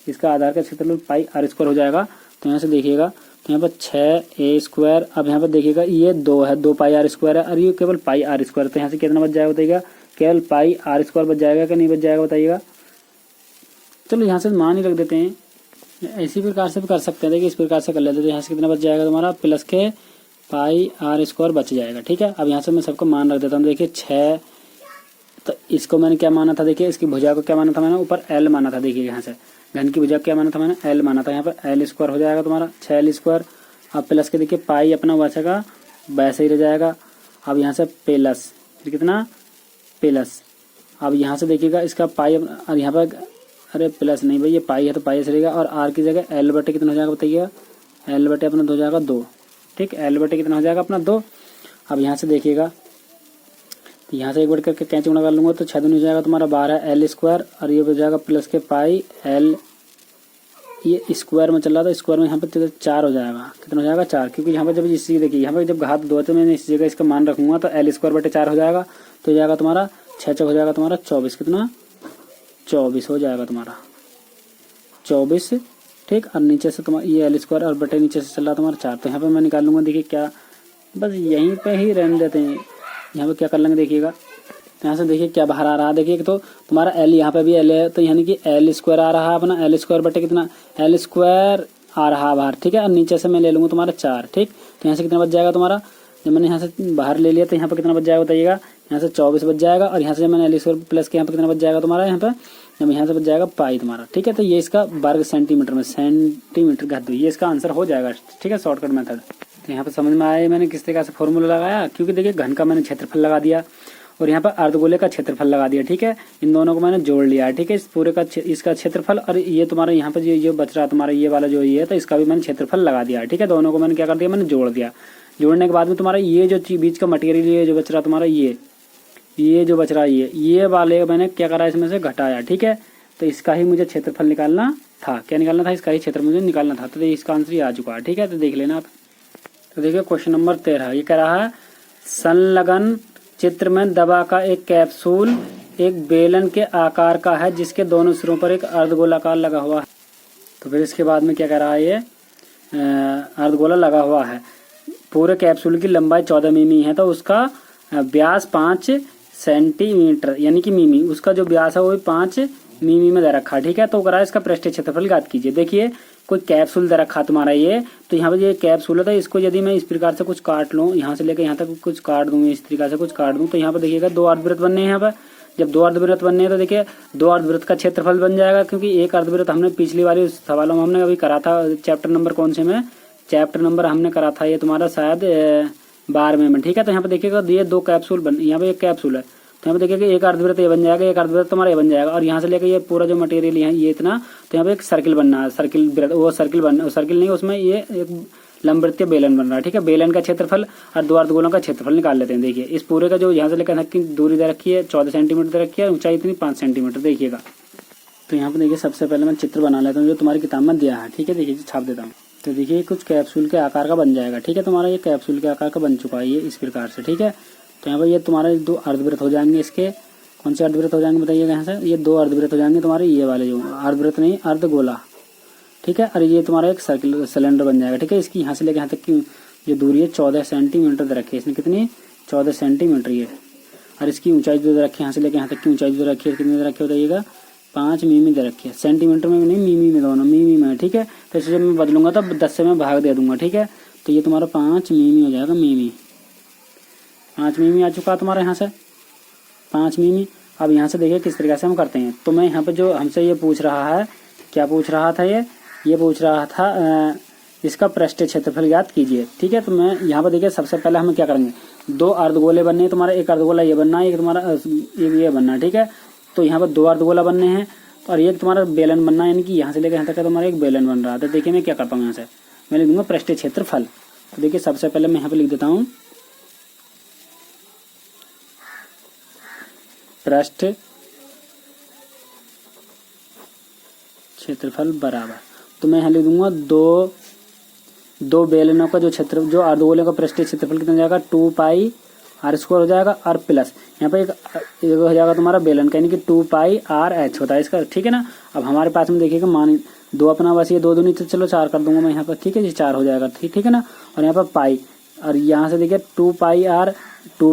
इसका आधार का क्षेत्रफल पाई आर स्क्वायर हो जाएगा, तो यहाँ से देखिएगा तो यहाँ पर 6a स्क्वायर, अब यहाँ पर देखिएगा ये 2 है, 2 पाई आर स्क्वायर है, और ये केवल पाई आर स्क्वायर, तो यहाँ से कितना बच जाएगा बताइएगा, केवल पाई आर स्क्वायर बच जाएगा कि नहीं बच जाएगा बताइएगा। चलो यहाँ से मान ही रख देते हैं, इसी प्रकार से भी कर सकते हैं, देखिए इस प्रकार से कर लेते हैं। तो यहाँ से कितना बच जाएगा तुम्हारा प्लस के पाई आर स्क्वायर बच जाएगा, ठीक है। अब यहाँ से मैं सबको मान रख देता हूँ, देखिए 6, तो इसको मैंने क्या माना था, देखिए इसकी भुजा को क्या माना था मैंने, ऊपर L माना था, देखिए यहाँ से घन की भुजा क्या माना था मैंने, L माना था। यहाँ पर L स्क्वायर हो जाएगा तुम्हारा 6L स्क्वायर। अब प्लस के देखिए पाई अपना बचेगा वैसे ही रह जाएगा। अब यहाँ से प्लस, फिर कितना प्लस, अब यहाँ से देखिएगा इसका पाई, और यहाँ पर अरे प्लस नहीं भाई ये पाई है तो पाई से रहेगा, और आर की जगह L/, कितना हो जाएगा बताइएगा, L/, अपना हो जाएगा 2, ठीक, L/, कितना हो जाएगा अपना 2। अब यहाँ से देखिएगा, तो यहाँ से एक बार करके कैंची गुणा कर लूंगा, तो 6 दूनी हो जाएगा तुम्हारा 12L स्क्वायर, और ये हो जाएगा प्लस के पाई L, ये स्क्वायर में चल रहा था, स्क्वायर में यहाँ पे 4 हो जाएगा, कितना हो जाएगा 4, क्योंकि यहाँ पे जब इसी देखिए यहाँ पे जब घात 2 है तो मैं इस जगह इसका मान रखूंगा, तो L स्क्वायर 4 हो जाएगा, तो हो जाएगा तुम्हारा 6 हो जाएगा तुम्हारा 24, कितना 24 हो जाएगा तुम्हारा 24, ठीक। और नीचे से तुम्हारा ये L स्क्वायर और बटे नीचे से चल रहा तुम्हारा 4, तो यहाँ पे मैं निकाल लूंगा, देखिए क्या, बस यहीं पे ही रहने देते हैं। यहाँ पे क्या कर लेंगे देखिएगा, तो यहाँ से देखिए क्या बाहर आ रहा है, देखिए तो तुम्हारा L यहाँ पे भी L है, तो यानी कि L स्क्वायर आ रहा है अपना, L स्क्वायर बटे कितना L स्क्वायर आ रहा है बाहर, ठीक है। और नीचे से मैं ले लूंगा तुम्हारा 4, ठीक। तो यहाँ से कितना बच जाएगा तुम्हारा, जब मैंने यहाँ से बाहर ले लिया तो यहाँ पे कितना बच जाएगा बताइएगा, यहाँ से 24 बच जाएगा, और यहाँ से मैंने L स्क्वायर प्लस के यहाँ पे कितना बच जाएगा तुम्हारा, यहाँ पे जब यहाँ से बच जाएगा पाई तुम्हारा, ठीक है। तो ये इसका वर्ग सेंटीमीटर में, सेंटीमीटर घात 2, ये इसका आंसर हो जाएगा, ठीक है, शॉर्टकट मेथड। तो यहाँ पे समझ में आया मैंने किस तरीके से फॉर्मूला लगाया, क्योंकि देखिए घन का मैंने क्षेत्रफल लगा दिया और यहाँ पर अर्धगोले का क्षेत्रफल लगा दिया, ठीक है। इन दोनों को मैंने जोड़ लिया, ठीक है, इस पूरे का इसका क्षेत्रफल, और ये तुम्हारा यहाँ पे जो बच रहा तुम्हारा ये वाला जो ये है, तो इसका भी मैंने क्षेत्रफल लगा दिया, ठीक है। दोनों को मैंने क्या कर दिया, मैंने जोड़ दिया। जोड़ने के बाद में तुम्हारा ये जो बीच का मटेरियल ये जो बच रहा तुम्हारा ये जो बच रहा है ये वाले मैंने क्या करा, इसमें से घटाया, ठीक है। तो इसका ही मुझे क्षेत्रफल निकालना था, क्या निकालना था, इसका ही क्षेत्र मुझे निकालना था। तो इसका आंसर ये आ चुका है, ठीक है। तो देख लेना आप। तो देखिए क्वेश्चन नंबर 13 ये कह रहा है, संलग्न चित्र में दवा का एक कैप्सूल एक बेलन के आकार का है जिसके दोनों सिरों पर एक अर्धगोलाकार लगा हुआ है। तो फिर इसके बाद में क्या कह रहा है, ये अर्धगोला लगा हुआ है, पूरे कैप्सूल की लंबाई 14 मिमी है, तो उसका व्यास 5 सेंटीमीटर यानी कि मिमी, उसका जो व्यास है वो 5 मिमी में दे रखा, ठीक है। तो करा इसका पृष्ठीय क्षेत्रफल ज्ञात कीजिए। देखिए कोई कैप्सूल दे रखा तुम्हारा ये, तो यहाँ पे ये कैप्सूल होता है, इसको यदि मैं इस प्रकार से कुछ काट लूँ, यहाँ से लेकर यहाँ तक कुछ काट दूँ, इस तरीके से कुछ काट दूँ, तो यहाँ पे देखिएगा 2 अर्धवृत्त बनने हैं यहाँ पे। जब 2 अर्धवृत्त बनने हैं तो देखिए 2 अर्धवृत्त का क्षेत्रफल बन जाएगा, क्योंकि एक अर्धवृत्त हमने पिछली वाली सवालों में हमने अभी करा था। चैप्टर नंबर कौन से में, चैप्टर नंबर हमने करा था ये तुम्हारा शायद 12वें में, ठीक है। तो यहाँ पे देखिएगा ये 2 कैप्सूल बन, यहाँ पे एक कैप्सूल है, तो यहाँ पे देखिएगा एक अर्धवृत्त ये बन जाएगा, एक अर्धवृत्त तुम्हारा ये बन जाएगा, और यहाँ से लेकर ये पूरा जो मटेरियल है ये इतना, तो यहाँ पे एक सर्किल बनना है, सर्किल वो सर्किल नहीं, उसमें ये एक लंबवृत्तीय बेलन बन रहा है, ठीक है। बेलन का क्षेत्रफल और 2 अर्धगोलों का क्षेत्रफल निकाल लेते हैं। देखिए इस पूरे का जो यहाँ से लेकर तक की दूरी दे रखी है 14 सेंटीमीटर दे रखी है, ऊंचाई इतनी 5 सेंटीमीटर देखिएगा। तो यहाँ पे देखिए सबसे पहले मैं चित्र बना लेता हूँ जो तुम्हारी किताब में दिया है, ठीक है। देखिए छाप देता हूँ, तो देखिए कुछ कैप्सूल के आकार का बन जाएगा, ठीक है। तुम्हारा ये कैप्सूल के आकार का बन चुका है ये इस प्रकार से, ठीक है। तो यहाँ पर ये तुम्हारे 2 अर्धवृत्त हो जाएंगे, इसके कौन से अर्धवृत्त हो जाएंगे बताइएगा यहाँ से, ये 2 अर्धवृत्त हो जाएंगे तुम्हारे, ये वाले जो अर्धवृत्त नहीं अर्धगोला, ठीक है। और ये तुम्हारा एक सर्किल सिलेंडर बन जाएगा, ठीक है। इसकी यहाँ से लेकर यहाँ तक की जो दूरी है 14 सेंटीमीटर दे रखी है, इसने कितनी 14 सेंटीमीटर ये, और इसकी ऊंचाई जो दे रखी है यहाँ से लेकर यहाँ तक की ऊंचाई जो रखी है कितनी दे रखी है बताइएगा, 5 मिमी दे रखी है, सेंटीमीटर में नहीं मिमी में, दोनों मिमी में, ठीक है। तो इसे जब मैं बदलूंगा तो 10 से मैं भाग दे दूंगा, ठीक है। तो ये तुम्हारा 5 मिमी हो जाएगा, मिमी 5 मिमी आ चुका तुम्हारा यहाँ से 5 मिमी। अब यहाँ से देखिए किस तरीके से हम करते हैं। तो मैं यहाँ पे जो हमसे ये पूछ रहा है, क्या पूछ रहा था ये पूछ रहा था इसका पृष्ठीय क्षेत्रफल ज्ञात कीजिए, ठीक है। तो मैं यहाँ पर देखिए सबसे पहले हम क्या करेंगे, 2 अर्धगोले बनने हैं तुम्हारा, एक अर्धगोला ये बनना है, एक तुम्हारा ये बनना है, ठीक है। तो यहाँ पर 2 अर्धगोला बनने हैं और एक तुम्हारा बेलन बनना है, यानी कि यहाँ से लेकर यहाँ तक का तुम्हारा एक बेलन बन रहा है। तो देखिए मैं क्या करता हूँ, यहाँ से मैं लिख दूंगा पृष्ठीय क्षेत्रफल। तो देखिए सबसे पहले मैं यहाँ पे लिख देता हूँ पृष्ठ क्षेत्रफल बराबर, तो मैं यहाँ लिख दूंगा 2 बेलनों का जो अर्धगोले का पृष्ठीय क्षेत्रफल कितना जाएगा 2 पाई r स्क्वायर हो जाएगा, और प्लस यहाँ पे एक हो जाएगा तुम्हारा बेलन का, यानी कि 2 पाई r h होता है इसका, ठीक है ना। अब हमारे पास में देखिएगा मान 2 अपना बस ये 2 दूनी तो चलो 4 कर दूंगा मैं यहाँ पर, ठीक है, ये 4 हो जाएगा, ठीक है ना। और यहाँ पर पाई, और यहाँ से देखिए 2 पाई r, तो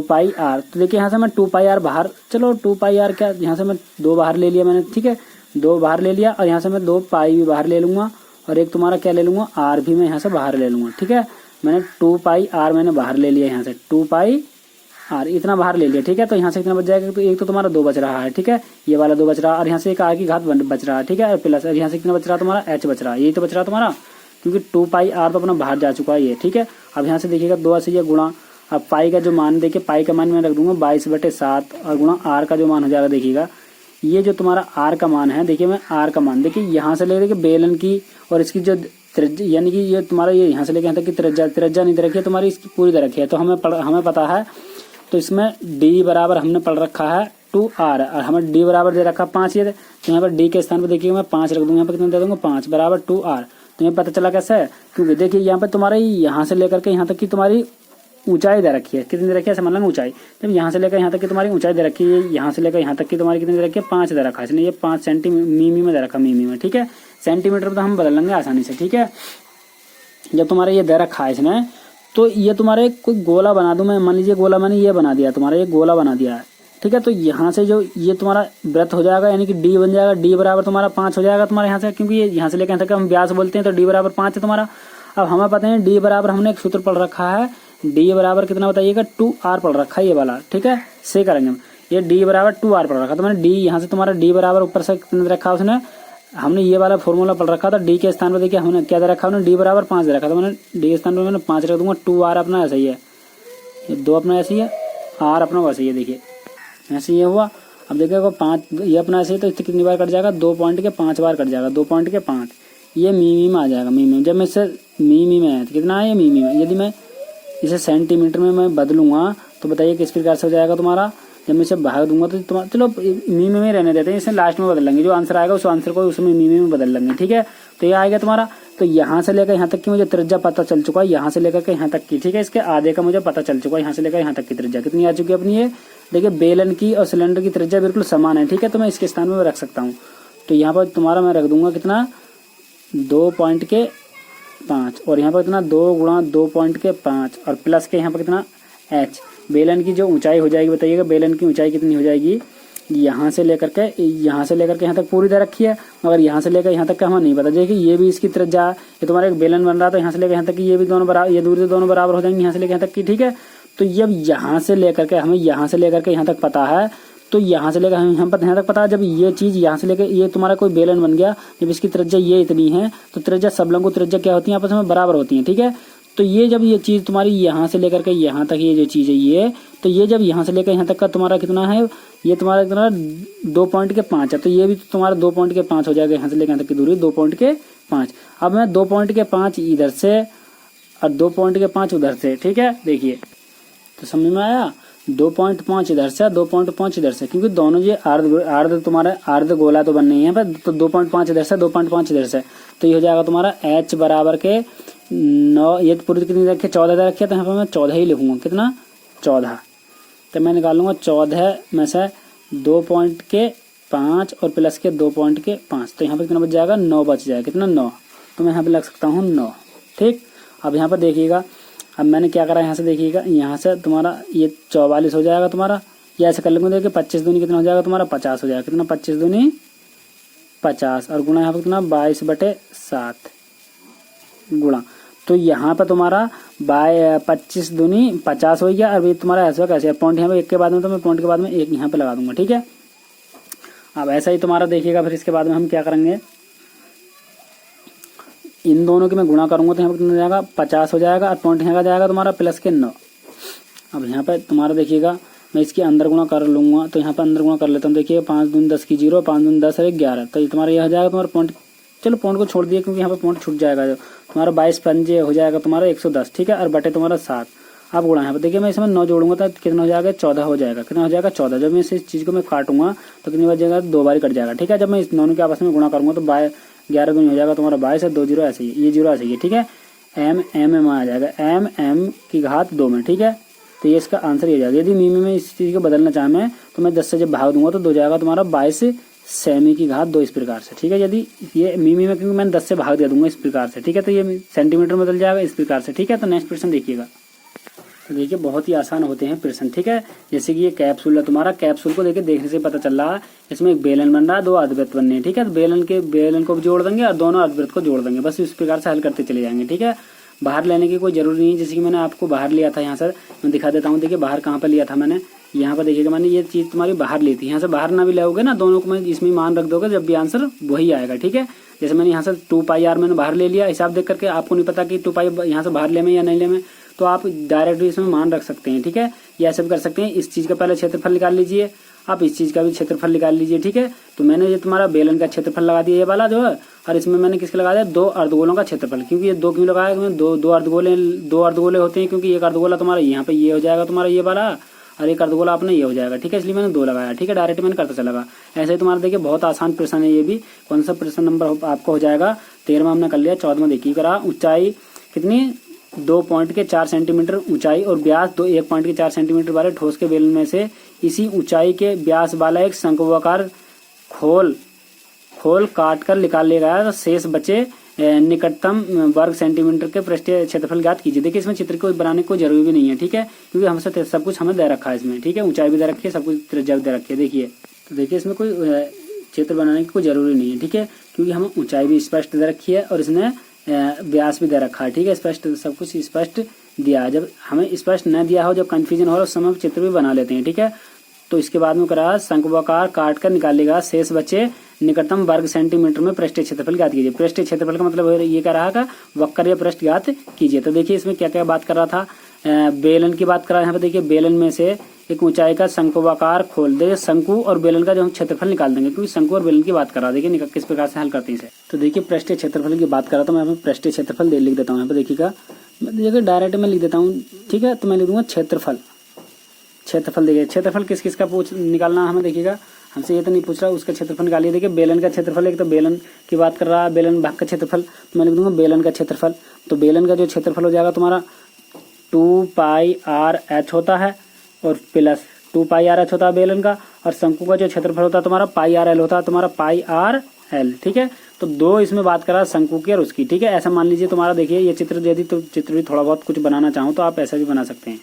देखिए यहाँ से मैं 2 पाई r बाहर, चलो 2 पाई r क्या, यहाँ से मैं 2 बाहर ले लिया मैंने, ठीक है, 2 बाहर ले लिया, और यहाँ से मैं 2 पाई भी बाहर ले लूंगा, और एक तुम्हारा क्या ले लूंगा r भी मैं यहाँ से बाहर ले लूंगा, ठीक है। मैंने 2 पाई r मैंने बाहर ले लिया, यहाँ से 2 पाई r इतना बाहर ले लिया, ठीक है। तो यहाँ से कितना बच जाएगा, तो एक तो तुम्हारा 2 बच रहा है, ठीक है, ये वाला 2 बच रहा है, और यहाँ से एक r की घात बच रहा है, ठीक है, प्लस यहाँ से कितना बच रहा है तुम्हारा h बच रहा है, यही तो बच रहा है तुम्हारा, क्योंकि 2 पाई r तो अपना बाहर जा चुका है ये, ठीक है। अब यहाँ से देखिएगा 2 से ये गुणा, अब पाई का जो मान देखिए, पाई का मान मैं रख दूंगा 22/7 और गुणा r का जो मान हो जाएगा देखिएगा, ये जो तुम्हारा r का मान है, देखिए मैं r का मान देखिए यहाँ से ले देखिए बेलन की और इसकी जो त्रिज्या, यानी कि ये तुम्हारा ये यहाँ से लेके यहाँ तक की त्रिज्या नहीं दे रखी है तुम्हारी, इसकी पूरी दे रखी है। तो हमें पता है, तो इसमें d बराबर हमने पढ़ रखा है 2r, और हमें d बराबर दे रखा 5 ये, तो यहाँ पर d के स्थान पर देखिए मैं 5 रख दूंगा, यहाँ पर कितना दे दूंगा 5 बराबर 2r। तो ये पता चला कैसे है, क्योंकि देखिए यहाँ पे तुम्हारा यहाँ से लेकर के यहाँ तक की तुम्हारी ऊंचाई दे रखी है, कितनी दे रखी है समझ लो ऊंचाई, जब यहाँ से लेकर यहाँ तक की तुम्हारी ऊंचाई दे रखी है, यहाँ से लेकर यहाँ तक की तुम्हारी कितनी दे रखी है 5 दे रखा है, इसलिए ये 5 सेंटीमीटर में दे रखा, मिमी में, ठीक है। सेंटीमीटर तो हम बदल लेंगे आसानी से, ठीक है। जब तुम्हारा ये दे रखा है इसने, तो ये तुम्हारे कोई गोला बना दूं मैं, मान लीजिए गोला मैंने ये बना दिया, तुम्हारा ये गोला बना दिया है, ठीक है। तो यहाँ से जो ये तुम्हारा वृत्त हो जाएगा, यानी कि d बन जाएगा, d बराबर तुम्हारा 5 हो जाएगा तुम्हारे यहाँ से, क्योंकि ये यहाँ से लेकर यहाँ तक हम व्यास बोलते हैं, तो d बराबर 5 है तुम्हारा। अब हमें पता है d बराबर हमने एक सूत्र पढ़ रखा है, d बराबर कितना बताइएगा 2r पढ़ रखा है ये वाला, ठीक है, से करेंगे हम, ये d बराबर 2r पढ़ रखा, तो मैंने d यहाँ से तुम्हारा d बराबर ऊपर से कितना दे रखा उसने, हमने ये वाला फॉर्मूला पढ़ रखा था, d के स्थान पर देखिए हमने क्या दे रखा, हमने d बराबर 5 दे रखा था, मैंने d के स्थान पर मैंने 5 रख दूंगा, 2r अपना ऐसा ही है, 2 अपना ऐसे ही है, r अपना वैसे ही है, देखिए ऐसे ये हुआ। अब देखिएगा 5 ये अपना ऐसे ही, तो इससे कितनी बार कट जाएगा 2 पॉइंट के 5 बार कट जाएगा, 2 पॉइंट के 5, ये मिमी में आ जाएगा, मिमी। जब मैं इसे मिमी में है तो कितना है ये मिमी में, यदि मैं इसे सेंटीमीटर में मैं बदलूंगा तो बताइए किस प्रकार से हो जाएगा तुम्हारा, जब मैं इसे भाग दूंगा तो तुम्हारा, चलो मिमी में रहने देते हैं, इसे लास्ट में बदल लेंगे, जो आंसर आएगा उस आंसर को उसमें मिमी में बदल लेंगे, ठीक है। तो ये आएगा तुम्हारा, तो यहाँ से लेकर यहाँ तक की मुझे त्रिज्या पता चल चुका है, यहाँ से लेकर के यहाँ तक की, ठीक है, इसके आधे का मुझे पता चल चुका है, यहाँ से लेकर यहाँ तक की त्रिज्या कितनी आ चुकी है अपनी, ये देखिए बेलन की और सिलेंडर की त्रिज्या बिल्कुल समान है, ठीक है। तो मैं इसके स्थान में रख सकता हूँ, तो यहाँ पर तुम्हारा मैं रख दूंगा कितना 2.5 और यहाँ पर कितना 2 गुणा 2.5 और प्लस के यहाँ पर कितना h, बेलन की जो ऊंचाई हो जाएगी बताइएगा, बेलन की ऊंचाई कितनी हो जाएगी, यहाँ से लेकर के यहाँ तक पूरी दे रखी है, मगर यहाँ से लेकर यहाँ तक का हमें नहीं पता। देखिए ये भी इसकी त्रिज्या, ये तुम्हारा एक बेलन बन रहा है, तो यहाँ से लेकर यहाँ तक की ये भी दोनों बराबर, ये दूरी दोनों बराबर हो जाएंगी यहाँ से लेकर यहाँ तक की, ठीक है। तो जब यहाँ से लेकर के हमें यहाँ से लेकर के यहाँ तक पता है, तो यहाँ से लेकर हम पर यहाँ तक पता है, जब ये चीज यहाँ से लेकर ये तुम्हारा कोई बेलन बन गया, जब इसकी त्रिज्या ये इतनी है तो त्रिज्या सब लंबों त्रिज्या क्या होती है आपस में बराबर होती है, ठीक है। तो ये जब ये चीज तुम्हारी यहाँ से लेकर के यहाँ तक ये जो चीज है ये, तो ये जब यहाँ से लेकर यहाँ तक का तुम्हारा कितना है, ये तुम्हारा कितना 2.5 है, तो ये भी तुम्हारा 2.5 हो जाएगा। यहाँ से लेकर यहाँ तक की दूरी 2.5। अब मैं 2.5 इधर से और 2.5 उधर से, ठीक है। देखिए तो समझ में आया, 2.5 इधर से 2.5 इधर से, क्योंकि दोनों ये अर्ध तुम्हारा अर्ध गोला तो बन नहीं है पर, तो 2.5 इधर से 2.5 इधर से, तो ये हो जाएगा तुम्हारा h बराबर के 9, ये पूरी कितनी रखी 14 रखी है, तो यहाँ पर मैं 14 ही लिखूंगा, कितना 14। तो मैं निकालूंगा 14 में से 2.5 और प्लस के 2.5, तो यहाँ पर कितना बच जाएगा 9 बच जाएगा, कितना 9, तो मैं यहाँ पे लग सकता हूँ 9, ठीक। अब यहाँ पर देखिएगा, अब मैंने क्या करा यहाँ से देखिएगा, यहाँ से तुम्हारा ये 44 हो जाएगा तुम्हारा, या ऐसे कर लेंगे, देखिए 25 दूनी कितना हो जाएगा तुम्हारा 50 हो जाएगा, कितना 25 दूनी 50 और गुणा यहाँ पर कितना 22/7 गुणा, तो यहाँ पर तुम्हारा 25 दूनी 50 हो गया। अब ये तुम्हारा ऐसा कैसे पॉइंट यहाँ पे एक के बाद में, तो मैं पॉइंट के बाद में एक यहाँ पे लगा दूंगा, ठीक है। अब ऐसा ही तुम्हारा देखिएगा, फिर इसके बाद में हम क्या करेंगे, इन दोनों की मैं गुणा करूंगा तो यहाँ पर कितना हो जाएगा 50 हो जाएगा, और पॉइंट यहाँ का जाएगा तुम्हारा प्लस के 9। अब यहाँ पे तुम्हारा देखिएगा, मैं इसके अंदर गुणा कर लूंगा, तो यहाँ पर अंदर गुणा कर लेता हूँ। देखिए 5 दूनी 10 की 0, 5 दूनी 10 और 11, तो ये तुम्हारा यह हो जाएगा तुम्हारा पॉइंट। चलो पॉइंट को छोड़ दिए क्योंकि यहाँ पे पॉइंट छूट जाएगा, जो तुम्हारा 22 हो जाएगा तुम्हारा 110, ठीक है, और बटे तुम्हारा 7। अब गुणा यहाँ पे देखिए, मैं इसमें 9 जोड़ूंगा तो कितना हो जाएगा 14 हो जाएगा, कितना हो जाएगा 14। जब मैं इस चीज को मैं काटूंगा तो कितनी बच जाएगा 2 बार कट जाएगा, ठीक है। जब मैं इस दोनों के आपस में गुणा करूंगा तो 11 दूनी हो जाएगा तुम्हारा 22 है, 2 जीरो ऐसे ही, ये जीरो ऐसे ही, ठीक है। m आ जाएगा m की घात 2 में, ठीक है। तो ये इसका आंसर ये हो जाएगा। यदि मीमी में इस चीज को बदलना चाहे मैं, तो मैं 10 से जब भाग दूंगा तो 2 जाएगा तुम्हारा 22 सेमी की घात 2 इस प्रकार से, ठीक है। यदि ये मीमी में, क्योंकि मैंने 10 से भाग दे दूंगा इस प्रकार से, ठीक है, तो ये सेंटीमीटर में बदल जाएगा इस प्रकार से, ठीक है। तो नेक्स्ट प्रश्न देखिएगा, तो देखिए बहुत ही आसान होते हैं प्रश्न, ठीक है। जैसे कि ये कैप्सूल है तुम्हारा, कैप्सूल को देखिए देखने से पता चल रहा है इसमें एक बेलन बन रहा है, 2 अर्धवृत्त बनने हैं, ठीक है। तो बेलन को भी जोड़ देंगे और दोनों अर्धवृत्त को जोड़ देंगे, बस इस प्रकार से हल करते चले जाएंगे, ठीक है। बाहर लेने की कोई जरूरी नहीं है, जैसे कि मैंने आपको बाहर लिया था, यहाँ से मैं दिखा देता हूँ। देखिए बाहर कहाँ पर लिया था मैंने, यहाँ पर देखिएगा मैंने ये चीज तुम्हारी बाहर ली थी। यहाँ से बाहर ना भी लाओगे ना, दोनों को मैं इसमें मान रख दोगे, जब भी आंसर वही आएगा, ठीक है। जैसे मैंने यहाँ से 2πr मैंने बाहर ले लिया, हिसाब देख करके आपको नहीं पता कि 2π यहाँ से बाहर ले में या नहीं ले में, तो आप डायरेक्टली इसमें मान रख सकते हैं, ठीक है। या ऐसे भी कर सकते हैं, इस चीज का पहले क्षेत्रफल निकाल लीजिए, आप इस चीज का भी क्षेत्रफल निकाल लीजिए, ठीक है। तो मैंने ये तुम्हारा बेलन का क्षेत्रफल लगा दिया ये वाला जो है, और इसमें मैंने किसका लगा दिया 2 अर्धगोलों का क्षेत्रफल, क्योंकि ये 2 क्यों लगाया, क्योंकि 2 अर्धगोले होते हैं, क्योंकि एक अर्धगोला तुम्हारा यहाँ पे ये हो जाएगा तुम्हारा ये वाला, और एक अर्धगोला अपने ये हो जाएगा, ठीक है। इसलिए मैंने 2 लगाया, ठीक है, डायरेक्ट मैंने करता चला। ऐसे ही तुम्हारा देखिए बहुत आसान प्रश्न है ये भी। कौन सा प्रश्न नंबर आपको हो जाएगा 13वां हमने कर लिया। 14वां देखिए करा, ऊंचाई कितनी 2.4 सेंटीमीटर ऊंचाई और व्यास 1.4 सेंटीमीटर वाले ठोस के बेलन में से इसी ऊंचाई के व्यास वाला एक शंकुआकार खोल काट कर निकाल लिया गया, तो शेष बचे निकटतम वर्ग सेंटीमीटर के पृष्ठीय क्षेत्रफल ज्ञात कीजिए। देखिए इसमें चित्र को बनाने को जरूरी भी नहीं है, ठीक है, क्योंकि हमसे सब कुछ हमें दे रखा है इसमें, ठीक है। ऊंचाई भी दे रखी है, सब कुछ त्रिज्या भी दे रखी है। देखिए तो देखिए इसमें कोई चित्र बनाने की कोई जरूरी नहीं है, ठीक है, क्योंकि हमें ऊंचाई भी स्पष्ट दे रखी है और इसने व्यास भी दे रखा है, ठीक है। स्पष्ट सब कुछ स्पष्ट दिया है। जब हमें स्पष्ट न दिया हो, जब कंफ्यूजन हो, उस समय चित्र भी बना लेते हैं, ठीक है। तो इसके बाद में करा शंकुआकार काट कर निकालेगा, शेष बचे निकटतम वर्ग सेंटीमीटर में पृष्ठीय क्षेत्रफल ज्ञात कीजिए। पृष्ठीय क्षेत्रफल का मतलब ये कह रहा था वक्र या पृष्ठ ज्ञात कीजिए। तो देखिए इसमें क्या क्या बात कर रहा था, बेलन की बात कर रहा है। यहाँ पे देखिए बेलन में से एक ऊंचाई का शंकुआकार खोल दे, शंकु और बेलन का जो हम क्षेत्रफल निकाल देंगे, क्योंकि शंकु और बेलन की बात कर रहा है। देखिए किस प्रकार से हल करते हैं इसे। तो देखिए पृष्ठीय क्षेत्रफल की बात कर रहा था, मैं पृष्ठीय क्षेत्रफल लिख देता हूँ। यहाँ पे देखिएगा देखिए डायरेक्ट में लिख देता हूँ, ठीक है। तो मैं लिख दूंगा क्षेत्रफल। देखिए क्षेत्रफल किस किस का निकालना हमें, देखिएगा हमसे ये तो नहीं पूछ रहा, उसका क्षेत्रफल निकालिए। देखिए बेलन का क्षेत्रफल, एक तो बेलन की बात कर रहा है, बेलन भाग का क्षेत्रफल, तो मैं लिख दूंगा बेलन का क्षेत्रफल। तो बेलन का जो क्षेत्रफल हो जाएगा तुम्हारा 2πr(h) होता है और प्लस 2πr(h) होता है बेलन का, और शंकु का जो क्षेत्रफल होता है तुम्हारा πr(l) होता है, तुम्हारा πr(l), ठीक है। तो 2 इसमें बात करा शंकु की और उसकी, ठीक है। ऐसा मान लीजिए तुम्हारा देखिए ये चित्र, यदि तो चित्र भी थोड़ा बहुत कुछ बनाना चाहो तो आप ऐसा भी बना सकते हैं,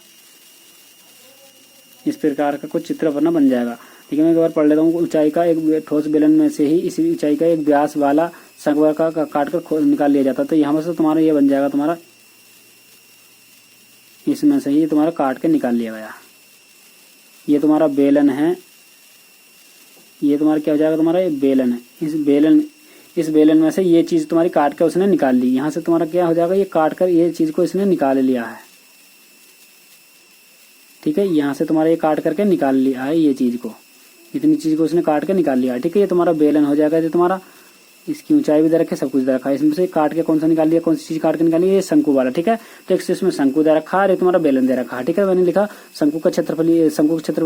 इस प्रकार का कुछ चित्र अपना बन जाएगा। ठीक है, मैं एक बार पढ़ लेता हूँ। ऊंचाई का एक ठोस बेलन में से ही इसी ऊंचाई का एक व्यास वाला शंकुआकार का काट कर निकाल लिया जाता है। तो यहाँ से तुम्हारा ये बन जाएगा, तुम्हारा इसमें से ही तुम्हारा काट के निकाल लिया गया। ये तुम्हारा बेलन है ये तुम्हारा क्या हो जाएगा, तुम्हारा ये बेलन है, इस बेलन में से ये चीज तुम्हारी काट कर उसने निकाल ली। यहाँ से तुम्हारा क्या हो जाएगा, ये काट कर ये चीज को इसने निकाल लिया है, ठीक है। यहाँ से तुम्हारा ये काट करके निकाल लिया है, ये चीज को, इतनी चीज को उसने काट के निकाल लिया है, ठीक है। ये तुम्हारा बेलन हो जाएगा, जो तुम्हारा इसकी ऊंचाई भी दे रखी है, सब कुछ दे रखा है। इसमें से काट के कौन सा निकाल लिया, कौन सी चीज काट के निकाली, ये शंकु वाला, ठीक है। तो एक इसमें शंकु दे रखा है और ये तुम्हारा बेलन दे रखा है, ठीक है। मैंने लिखा शंकु का क्षेत्रफल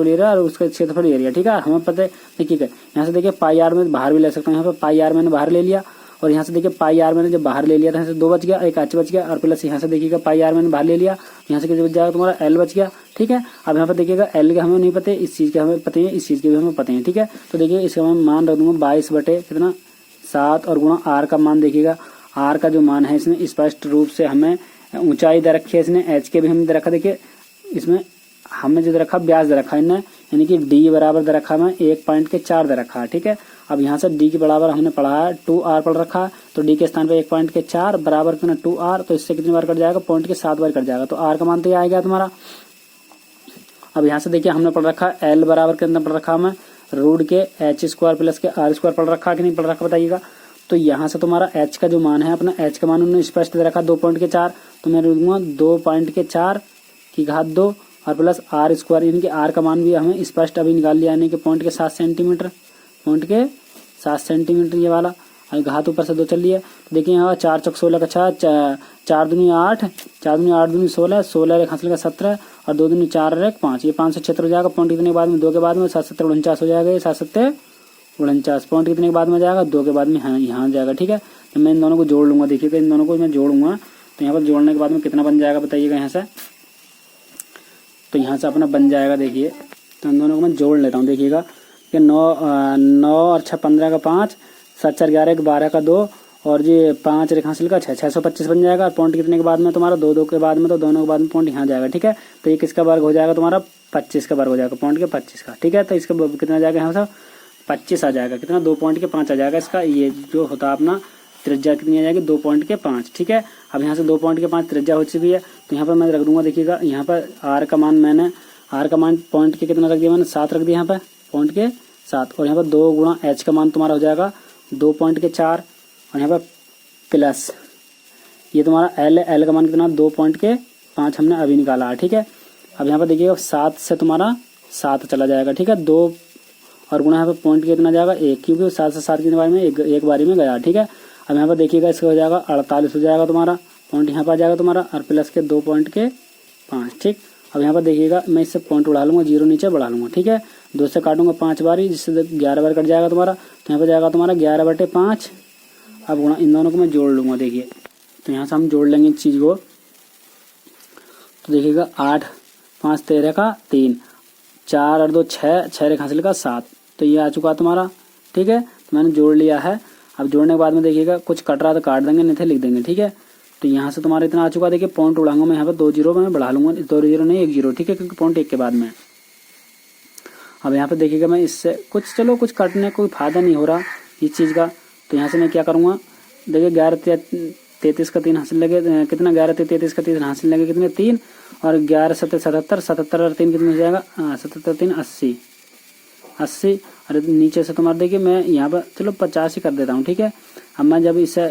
एरिया और उसका क्षेत्रफल एरिया, ठीक है। हमें पता है, देखिए यहाँ से देखिए पाई आर में बाहर भी ले सकता हूँ, यहाँ पे पाई आर मैंने बाहर ले लिया, और यहाँ से देखिए पाई आर मैंने जब बाहर ले लिया था, यहाँ से 2 बच गया, एक एच बच गया, और प्लस यहाँ से देखिएगा पाई आर मैंने बाहर ले लिया, यहाँ से कितना बच जाएगा, तुम्हारा एल बच गया, ठीक है। अब यहाँ पर देखिएगा एल के हमें नहीं पता, इस चीज के हमें पता है, इस चीज के भी हमें पता है, ठीक है। तो देखिए इसका मैं मान रख दूंगा 22 बटे कितना 7 और गुणा आर का मान देखिएगा, आर का जो मान है इसने स्पष्ट रूप से हमें ऊंचाई दे रखी है, इसने एच के भी हमें दे रखा, देखिए इसमें हमने जो दे रखा ब्याज दे रखा है, यानी कि डी बराबर दे रखा है 1.4 दे रखा है, ठीक है। अब यहाँ से डी के बराबर हमने पढ़ा है 2r पढ़ रखा है, तो डी के स्थान पे 1.4 बराबर कितना 2r, तो इससे कितनी बार कट जाएगा, 0.7 बार कट जाएगा, तो r का मान तो ये आ गया तुम्हारा। अब यहाँ से देखिए हमने पढ़ रखा है एल बराबर कितना पढ़ रखा है, रूट के h² प्लस के r² पढ़ रखा कि नहीं पढ़ रखा बताइएगा। तो यहाँ से तुम्हारा h का जो मान है, अपना h का मान उन्होंने स्पष्ट दे रखा 2.4, तो मैं दूंगा 2.4 की घात 2 और प्लस r², यानी कि r का मान भी हमें स्पष्ट अभी निकाल लिया, यानी कि 0.7 सेंटीमीटर, 0.7 सेंटीमीटर ये वाला, और घात ऊपर से 2 चल रही है। तो देखिए यहाँ 4 चौक 16 का 4 दूनी 8, 4 दूनी 8 दूनी 16, 16 एक हासिल का 17 और 2 दूनी 4 और 1 5, ये 5 से 76 हो जाएगा। पॉइंट कितने के बाद में, 2 के बाद में 7 7 49 हो जाएगा, ये 7 7 49 पॉइंट कितने के बाद में जाएगा, 2 के बाद में यहाँ जाएगा, ठीक है। तो मैं इन दोनों को जोड़ लूंगा, देखिएगा इन दोनों को मैं जोड़ूंगा, तो यहाँ पर जोड़ने के बाद में कितना बन जाएगा बताइएगा यहाँ से। तो यहाँ से अपना बन जाएगा, देखिए तो इन दोनों को मैं जोड़ लेता हूँ, देखिएगा कि 9 और 6 15 का 5, 7 4 11 का 12 का 2 और ये 5 रेखा हासिल का 6 625 बन जाएगा। और पॉइंट कितने के बाद में तुम्हारा 2 2 के बाद में, तो दोनों के बाद में पॉइंट यहाँ जाएगा, ठीक है। तो ये किसका वर्ग हो जाएगा तुम्हारा 25 का वर्ग हो जाएगा, पॉइंट के 25 का, ठीक है। तो इसका कितना जाएगा यहाँ से 25 आ जाएगा, कितना 2.5 आ जाएगा इसका, ये जो होता है अपना त्रिज्या कितनी आ जाएगी 2.5, ठीक है। अब यहाँ से 2.5 त्रिज्या हो चुकी है, तो यहाँ पर मैं रख दूंगा, देखिएगा यहाँ पर आर का मान मैंने पॉइंट के कितना रख दिया मैंने 7 रख दिया यहाँ पर, पॉइंट के 7, और यहाँ पर 2 गुणा एच का मान तुम्हारा हो जाएगा 2.4 और यहाँ पर प्लस ये तुम्हारा एल का मान कितना 2.5 हमने अभी निकाला है, ठीक है। अब यहाँ पर देखिएगा 7 से तुम्हारा 7 चला जाएगा, ठीक है, 2 और गुणा यहाँ पर पॉइंट कितना जाएगा 1, क्योंकि 7 से 7 के बारे में एक बारी में गया, ठीक है। अब यहाँ पर देखिएगा इसका हो जाएगा 48 हो जाएगा तुम्हारा, पॉइंट यहाँ पर आ जाएगा तुम्हारा, और प्लस के 2.5, ठीक। अब यहाँ पर देखिएगा मैं इससे पॉइंट उड़ा लूंगा, 0 नीचे बढ़ा लूंगा, ठीक है। 2 से काटूंगा 5 बारी, जिससे 11 बार कट जाएगा तुम्हारा, तो यहाँ पर जाएगा तुम्हारा 11/5। अब गुणा इन दोनों को मैं जोड़ लूंगा, देखिए तो यहाँ से हम जोड़ लेंगे इस चीज को, तो देखिएगा 8 5 13 का 3, 4 और 2 6 रेखा हासिल का 7, तो ये आ चुका तुम्हारा, ठीक है। तो मैंने जोड़ लिया है। अब जोड़ने के बाद में देखिएगा कुछ कट रहा तो काट देंगे, नहीं थे लिख देंगे, ठीक है। तो यहाँ से तुम्हारा इतना आ चुका, देखिए पॉइंट उड़ाऊंगा मैं यहाँ पर 2 0 में बढ़ा लूंगा, 2 0 नहीं 1 0, ठीक है, क्योंकि पॉइंट 1 के बाद में। अब यहाँ पे देखिएगा मैं इससे कुछ काटने कोई फायदा नहीं हो रहा इस चीज़ का, तो यहाँ से मैं क्या करूँगा, देखिए 11 33 का 3 हासिल लगे, कितना 11 33 का 3 हासिल लगे कितने 3, और 11 7 77 77 और 3 कितने हो जाएगा 77 3 80, और नीचे से तुम्हारा देखिए मैं यहाँ पर चलो 50 ही कर देता हूँ, ठीक है। अब मैं जब इसे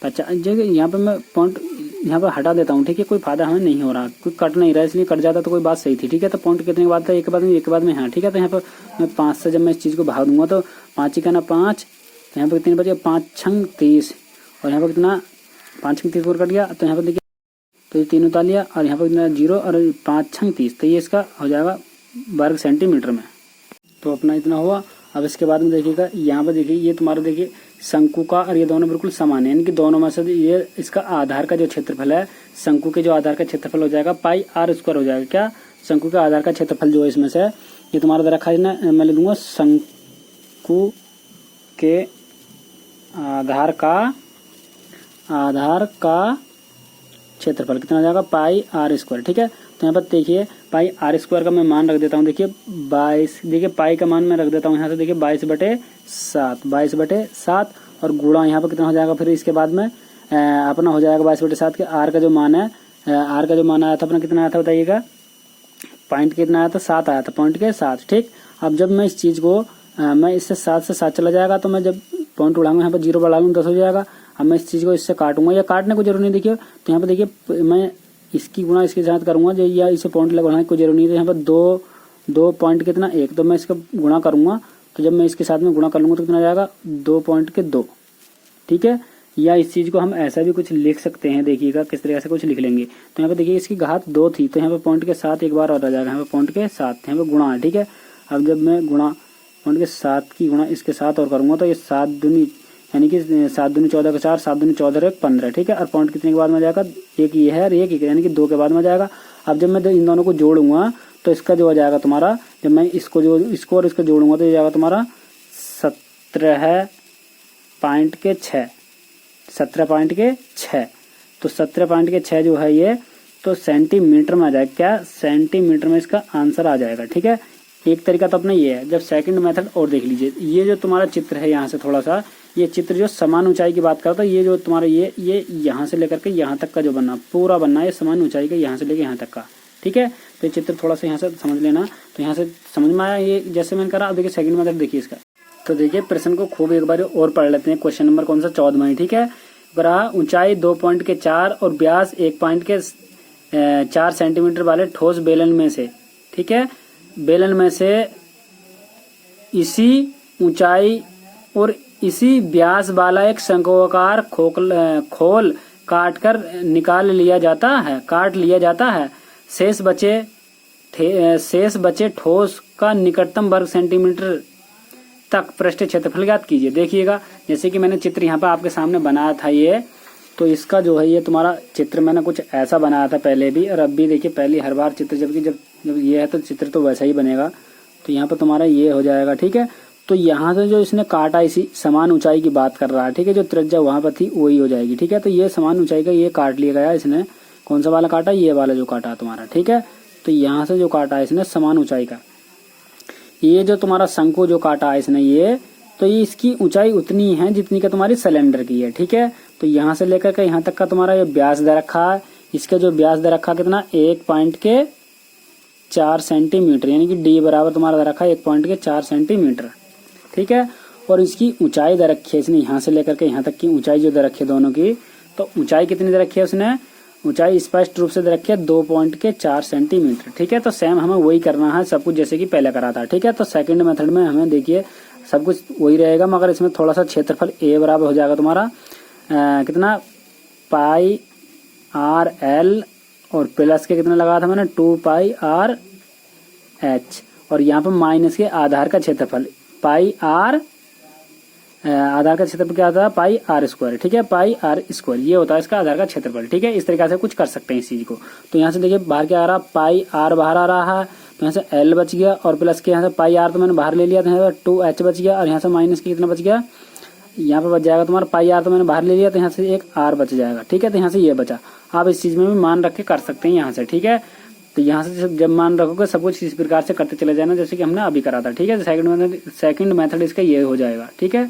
50 जगह यहाँ पर मैं पॉइंट यहाँ पर हटा देता हूँ, ठीक है, कोई फायदा हमें नहीं हो रहा, कोई कट नहीं रहा, इसलिए कट जाता तो कोई बात सही थी, ठीक है। तो पॉइंट कितने के बाद था, एक के बाद में हाँ, ठीक है। तो यहाँ पर मैं 5 से जब मैं इस चीज़ को भाग दूंगा तो 5 ही का ना 5, तो यहाँ पर कितने बचे 5 6 30, और यहाँ पर कितना 5 की 30 कट गया, तो यहाँ पर देखिए तो ये 3 उतार लिया, और यहाँ पर कितना 0 और 5 6 30, तो ये इसका हो जाएगा वर्ग सेंटीमीटर में। तो अपना इतना हुआ। अब इसके बाद में देखिएगा यहाँ पर देखिए ये तुम्हारा देखिए शंकु का और ये दोनों बिल्कुल समान है, यानी कि दोनों में से ये इसका आधार का जो क्षेत्रफल है, शंकु के जो आधार का क्षेत्रफल हो जाएगा पाई r² हो जाएगा, क्या शंकु का आधार का क्षेत्रफल जो है इसमें से ये तुम्हारा दे रखा है ना, मैं लिख दूंगा शंकु के आधार का क्षेत्रफल कितना हो जाएगा पाई r², ठीक है। तो यहाँ पर देखिए पाई r² का मैं मान रख देता हूँ, देखिए 22, देखिए पाई का मान मैं रख देता हूँ यहाँ से, देखिए 22/7 और गुणा यहाँ पर कितना हो जाएगा, फिर इसके बाद में अपना हो जाएगा 22/7 के r का जो मान है, r का जो मान आया था अपना कितना आया था बताइएगा, पॉइंट कितना आया था 7 आया था, पॉइंट के 7, ठीक। अब जब मैं इस चीज को मैं इससे 7 से 7 चला जाएगा, तो मैं जब पॉइंट उड़ाऊंगा यहाँ पर 0 बढ़ा लूँ 10 हो जाएगा। अब मैं इस चीज को इससे काटूंगा, या काटने को जरूर नहीं, देखिए तो यहाँ पर देखिए मैं इसकी गुणा इसके साथ करूंगा, जो या इसे पॉइंट लगाने की कोई जरूरत नहीं है। यहाँ पर दो पॉइंट कितना 1, तो मैं इसका गुणा करूंगा, तो जब मैं इसके साथ में गुणा कर लूंगा तो कितना जाएगा 2 पॉइंट के 2, ठीक है। या इस चीज को हम ऐसा भी कुछ लिख सकते हैं, देखिएगा किस तरह से कुछ लिख लेंगे। तो यहाँ पे देखिए इसकी घात 2 थी, तो यहाँ पे पॉइंट के साथ एक बार और आ जाएगा, यहाँ पे पॉइंट के साथ यहाँ पे गुणा है, ठीक है। अब जब मैं गुणा पॉइंट के 7 की गुणा इसके साथ और करूंगा, तो ये 7 दूनी यानी कि 7 दूनी 14 का 4, 7 दूनी 14 1 15, ठीक है। और पॉइंट कितने के बाद में जाएगा, एक ये है और एक यानी कि 2 के बाद में जाएगा। अब जब मैं इन दोनों को जोड़ूंगा तो इसका जो हो जाएगा तुम्हारा, जब मैं इसको और इसको जोड़ूंगा तो ये जाएगा तुम्हारा 17.6, 17.6। तो 17.6 जो है ये तो सेंटीमीटर में आ जाएगा, क्या सेंटीमीटर में इसका आंसर आ जाएगा, ठीक है। एक तरीका तो अपना ये है। जब सेकंड मेथड और देख लीजिए, ये जो तुम्हारा चित्र है यहाँ से थोड़ा सा, ये चित्र जो समान ऊंचाई की बात करता है, ये जो तुम्हारा ये यहाँ से लेकर के यहाँ तक का जो बनना पूरा बनना है, ये समान ऊंचाई का यहाँ से लेकर यहाँ तक का, ठीक है। तो ये चित्र थोड़ा सा यहाँ से समझ लेना, तो यहाँ से समझ में आया ये जैसे मैंने करा। अब देखिए सेकंड मेथड देखिए इसका, तो देखिए प्रश्न को खूब एक बार और पढ़ लेते हैं। क्वेश्चन नंबर कौन सा 14 में, ठीक है। रहा ऊंचाई 2 पॉइंट के 4 और व्यास 1 पॉइंट के 4 सेंटीमीटर वाले ठोस बेलन में से, ठीक है, बेलन में से इसी ऊंचाई और इसी व्यास वाला एक शंक्वाकार खोल काट लिया जाता है। शेष बचे ठोस का निकटतम वर्ग सेंटीमीटर तक पृष्ठ क्षेत्रफल ज्ञात कीजिए। देखिएगा जैसे कि मैंने चित्र यहाँ पे आपके सामने बनाया था ये, तो इसका जो है ये तुम्हारा चित्र मैंने कुछ ऐसा बनाया था पहले भी और अब भी। देखिए पहली हर बार चित्र जब ये है तो चित्र तो वैसा ही बनेगा। तो यहाँ पे तुम्हारा ये हो जाएगा, ठीक है। तो यहाँ से जो इसने काटा इसी समान ऊंचाई की बात कर रहा है, ठीक है, जो त्रिज्या वहां पर थी वही हो जाएगी, ठीक है। तो ये समान ऊंचाई का ये काट लिया गया इसने, कौन सा वाला काटा, ये वाला जो काटा तुम्हारा, ठीक है। तो यहाँ से जो काटा है इसने समान ऊंचाई का, ये जो तुम्हारा शंकु जो काटा है इसने ये, तो ये इसकी ऊंचाई उतनी है जितनी का तुम्हारी सिलेंडर की है, ठीक है। तो यहाँ से लेकर के यहाँ तक का तुम्हारा ये व्यास दे रखा है, इसका जो व्यास दे रखा कितना 1.4 सेंटीमीटर, यानी कि डी बराबर तुम्हारा दे रखा है 1.4 सेंटीमीटर, ठीक है। और इसकी ऊंचाई दे रखी है इसने यहाँ से लेकर के यहाँ तक की ऊंचाई जो दे रखी है दोनों की, तो ऊंचाई कितनी दे रखी है उसने, ऊंचाई स्पष्ट रूप से दे रखी है 2.4 सेंटीमीटर, ठीक है। तो सेम हमें वही करना है सब कुछ जैसे कि पहले करा था, ठीक है। तो सेकंड मेथड में हमें देखिए सब कुछ वही रहेगा, मगर इसमें थोड़ा सा क्षेत्रफल ए बराबर हो जाएगा तुम्हारा कितना पाई आर एल, और प्लस के कितना लगा था मैंने 2 पाई आर एच, और यहाँ पर माइनस के आधार का क्षेत्रफल पाई आर, आधार का क्षेत्रफल क्या होता है पाई आर स्क्वायर, ठीक है, पाई आर स्क्वायर ये होता है इसका आधार का क्षेत्रफल, ठीक है। इस तरीके से कुछ कर सकते हैं इस चीज को। तो यहाँ से देखिए बाहर क्या आ रहा, पाई आर बाहर आ रहा है, तो यहाँ से एल बच गया, और प्लस के यहाँ से पाई आर तो मैंने बाहर ले लिया, तो यहाँ से 2h बच गया, और यहाँ से माइनस के कितना बच गया, यहाँ पे बच जाएगा तुम्हारा पाई आर तो मैंने बाहर ले लिया, तो यहाँ से एक आर बच जाएगा, ठीक है। तो यहाँ से ये बचा, आप इस चीज में भी मान रख के कर सकते हैं यहाँ से, ठीक है। तो यहाँ से जब मान रखोगे सब कुछ इस प्रकार से करते चले जाना जैसे कि हमने अभी करा था, ठीक है। सेकंड मेथड इसका ये हो जाएगा, ठीक है।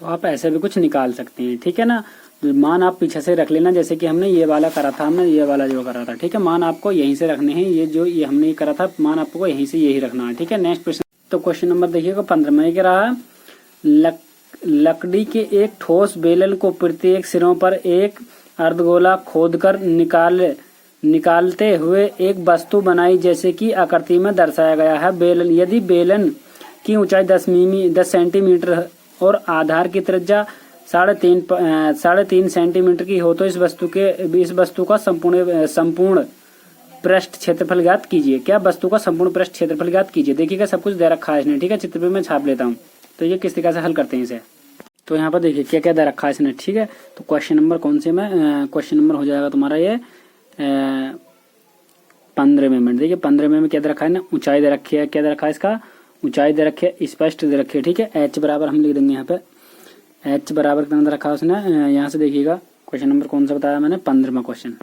तो आप ऐसे भी कुछ निकाल सकते हैं, ठीक है ना। मान आप पीछे से रख लेना जैसे कि हमने ये वाला करा था, हमने ये वाला जो करा था, ठीक है। मान आपको यहीं से रखने हैं, ये हमने करा था मान आपको यहीं से यही रखना है, ठीक है। नेक्स्ट क्वेश्चन, तो क्वेश्चन नंबर देखिएगा 15 में क्या रहा, लकड़ी के एक ठोस बेलन को प्रत्येक सिरों पर एक अर्धगोला खोदकर निकालते हुए एक वस्तु बनाई जैसे कि आकृति में दर्शाया गया है। बेलन यदि बेलन की ऊंचाई 10 सेंटीमीटर और आधार की त्रिज्या 3.5 सेंटीमीटर की हो तो इस वस्तु का संपूर्ण पृष्ठ क्षेत्रफल ज्ञात कीजिए। क्या वस्तु का संपूर्ण पृष्ठ क्षेत्रफल ज्ञात कीजिए। देखिएगा सब कुछ दे रखा है इसने, ठीक है। चित्र पे मैं छाप लेता हूँ, तो ये किस तरीके से हल करते हैं इसे। तो यहाँ पर देखिए क्या क्या दे रखा है इसने, ठीक है। तो क्वेश्चन नंबर कौन से में, क्वेश्चन नंबर हो जाएगा तुम्हारा ये 15 में। देखिए 15 में क्या दे रखा है ना, ऊंचाई दे रखी है, क्या दे रखा है इसका ऊंचाई दे रखी है, स्पष्ट दे रखी है, ठीक है। h बराबर हम लिख देंगे यहाँ पे, h बराबर कितना दे रखा है उसने, यहाँ से देखिएगा क्वेश्चन नंबर कौन सा बताया मैंने 15 में क्वेश्चन।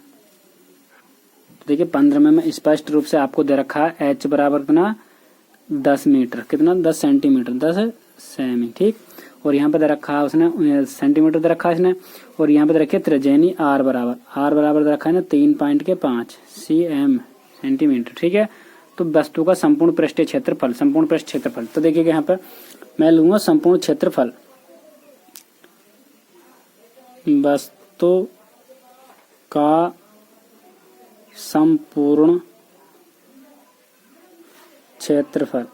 देखिए 15 में स्पष्ट रूप से आपको दे रखा है h बराबर कितना 10 मीटर, कितना 10 सेंटीमीटर 10 सेमी, ठीक। और यहाँ पे दे रखा है उसने सेंटीमीटर दे रखा है इसने, और यहाँ पे दे रखी है त्रिज्या यानी r बराबर दे रखा है ना 3.5 cm सेंटीमीटर, ठीक है। तो वस्तु का संपूर्ण पृष्ठीय क्षेत्रफल, संपूर्ण पृष्ठ क्षेत्रफल। तो देखिएगा यहाँ पर मैं लूंगा संपूर्ण क्षेत्रफल, वस्तु का संपूर्ण क्षेत्रफल,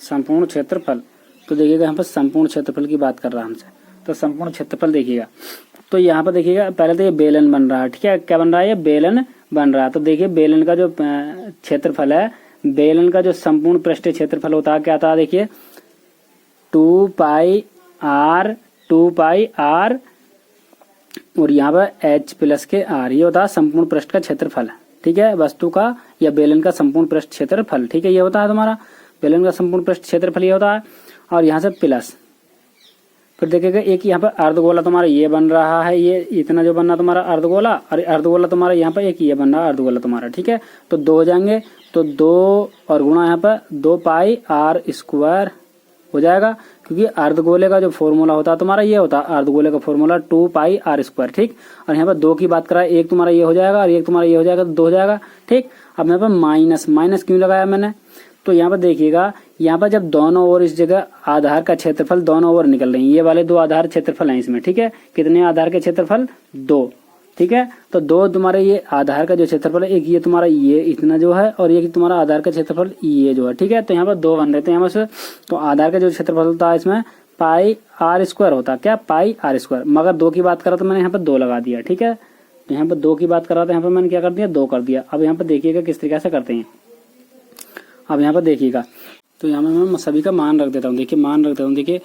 संपूर्ण क्षेत्रफल। तो देखिएगा यहाँ पर संपूर्ण क्षेत्रफल की बात कर रहा है हमसे, तो संपूर्ण क्षेत्रफल देखिएगा। तो यहाँ पर देखिएगा पहले तो ये बेलन बन रहा है, ठीक है, क्या बन रहा है, ये बेलन बन रहा है। तो देखिए बेलन का जो क्षेत्रफल है, बेलन का जो संपूर्ण पृष्ठीय क्षेत्रफल होता है क्या आता है, देखिए 2 पाई आर और यहाँ पर h प्लस के r, ये होता है संपूर्ण पृष्ठ का क्षेत्रफल, ठीक है, वस्तु का या बेलन का संपूर्ण पृष्ठ क्षेत्रफल, ठीक है, ये होता है तुम्हारा बेलन का संपूर्ण पृष्ठ क्षेत्रफल, ये होता है। और यहाँ से प्लस, फिर देखिएगा एक यहाँ पर अर्धगोला तुम्हारा ये बन रहा है, ये इतना जो बन रहा तुम्हारा अर्धगोला, और अर्धगोला तुम्हारा यहाँ पर एक ये बन रहा है अर्धगोला तुम्हारा, ठीक है। तो 2 हो जाएंगे, तो 2 और गुणा यहाँ पर 2 पाई आर स्क्वायर हो जाएगा, क्योंकि अर्धगोले का जो फॉर्मूला होता है तुम्हारा ये होता है अर्धगोले का फॉर्मूला 2 पाई आर स्क्वायर, ठीक। और यहाँ पर 2 की बात करा, एक तुम्हारा ये हो जाएगा और एक तुम्हारा ये हो जाएगा, तो 2 हो जाएगा, ठीक। अब यहाँ पर माइनस क्यों लगाया मैंने, तो यहाँ पर देखिएगा यहाँ पर जब दोनों ओर इस जगह आधार का क्षेत्रफल दोनों ओर निकल रही है, ये वाले 2 आधार क्षेत्रफल हैं इसमें, ठीक है, कितने आधार के क्षेत्रफल, 2, ठीक है। तो 2 तुम्हारे ये आधार का जो क्षेत्रफल है, एक ये तुम्हारा ये इतना जो है और ये तुम्हारा आधार का क्षेत्रफल ये जो है, ठीक है। तो यहाँ पर 2 बन रहे थे यहाँ से, तो आधार का जो क्षेत्रफल होता है इसमें पाई आर स्क्वायर होता है, क्या, पाई आर स्क्वायर। मगर 2 की बात करा तो मैंने यहाँ पर 2 लगा दिया, ठीक है। तो यहाँ पर 2 की बात करा तो यहाँ पर मैंने क्या कर दिया, 2 कर दिया। अब यहाँ पर देखिएगा किस तरीके से करते हैं, अब यहाँ पर देखिएगा, तो यहाँ पर मैं सभी का मान रख देता हूँ, देखिए मान रख देता हूँ, देखिए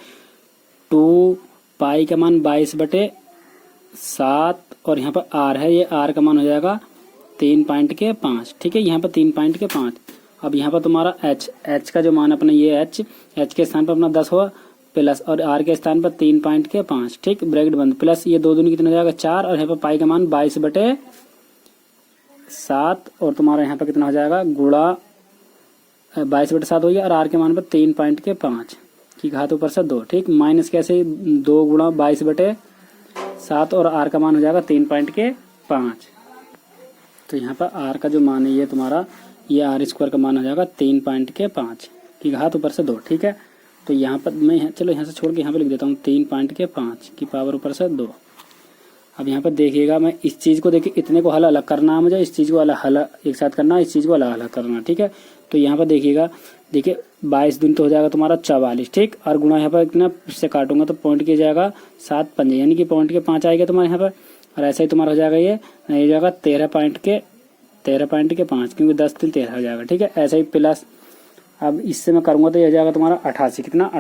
2 पाई का मान 22/7 और यहाँ पर आर है, ये आर का मान हो जाएगा 3.5, ठीक है, यहाँ पर 3.5। अब यहाँ पर तुम्हारा एच का जो मान अपना ये एच के स्थान पर अपना 10 हुआ प्लस और आर के स्थान पर 3.5, ठीक, ब्रैकेट बंद, प्लस ये 2 दूनी कितना हो जाएगा 4 और यहाँ पर पाई का मान 22/7 और तुम्हारा यहाँ पर कितना हो जाएगा गुणा 22/7 हो गया और आर के मान पर 3.5 की घात ऊपर से 2, ठीक, माइनस कैसे 2 गुणा 22/7 और आर का मान हो जाएगा 3.5। तो यहाँ पर आर का जो मान है ये तुम्हारा ये आर स्क्वायर का मान हो जाएगा 3.5 की घात ऊपर से 2, ठीक है। तो यहाँ पर मैं चलो यहाँ से छोड़ के यहाँ पे लिख देता हूँ 3.5 की पावर ऊपर से 2। अब यहाँ पर देखिएगा मैं इस चीज़ को देखिए, इतने को हल अलग करना है मुझे, इस चीज़ को हल एक साथ करना है, इस चीज़ को अलग अलग करना, ठीक है। तो यहाँ पर देखिएगा, देखिए 22 दूनी तो हो जाएगा तुम्हारा 44, ठीक, और गुणा यहाँ पर इतना से काटूंगा तो पॉइंट किया जाएगा 7 पंजे, यानी कि पॉइंट के 5 आएगा तुम्हारे यहाँ पर, और ऐसा ही तुम्हारा हो जाएगा ये हो जाएगा 13.5 क्योंकि 10 3 13 हो जाएगा, ठीक है। ऐसा ही प्लस अब इससे मैं करूँगा तो ये हो जाएगा तुम्हारा 88, कितना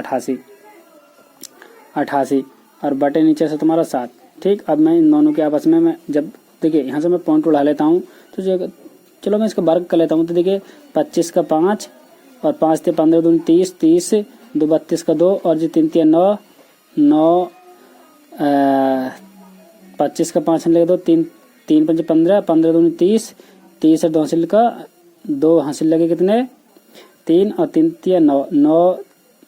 88 और बटे नीचे से तुम्हारा 7, ठीक। अब मैं इन दोनों के आपस में मैं जब देखिए यहाँ से मैं पॉइंट उड़ा लेता हूँ तो चलो मैं इसका वर्ग कर लेता हूँ। तो देखिए 25 का 5 और 5 से 15 दूनी 30, 30 2 32 का 2 और जो 3 3 9 9 25 का 5 लगे 2 3 3 5 15 15 दूनी 30 30 और 2 हासिल का 2 हासिल लगे कितने 3 और 3 3 9 9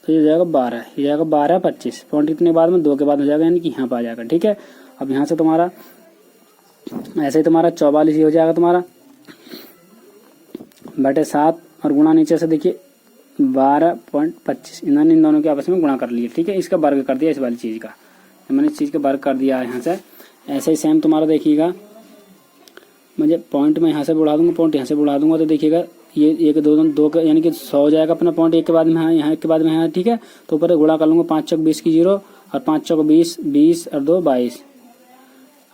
तो ये जाएगा 12, ये जाएगा 12 25 पॉइंट कितने बाद में 2 के बाद हो जाएगा, यानी कि यहाँ पर आ जाएगा, ठीक है। अब यहाँ से तुम्हारा ऐसे ही तुम्हारा 44 हो जाएगा तुम्हारा बटे 7 और गुणा नीचे से देखिए 12.25, इन्होंने इन दोनों के आपस में गुणा कर लिए, ठीक है। इसका वर्ग कर दिया इस वाली चीज़ का, मैंने इस चीज़ का वर्ग कर दिया है यहाँ से। ऐसे ही सेम तुम्हारा देखिएगा, मुझे पॉइंट में यहाँ से बढ़ा दूंगा, पॉइंट यहाँ से बढ़ा दूंगा तो देखिएगा ये 1 2 का यानी कि 100 हो जाएगा अपना पॉइंट, एक के बाद में यहाँ एक के बाद में यहाँ, ठीक है। तो ऊपर गुणा कर लूँगा 5 चौक 20 की 0 और 5 चौक 20 20 और 2 22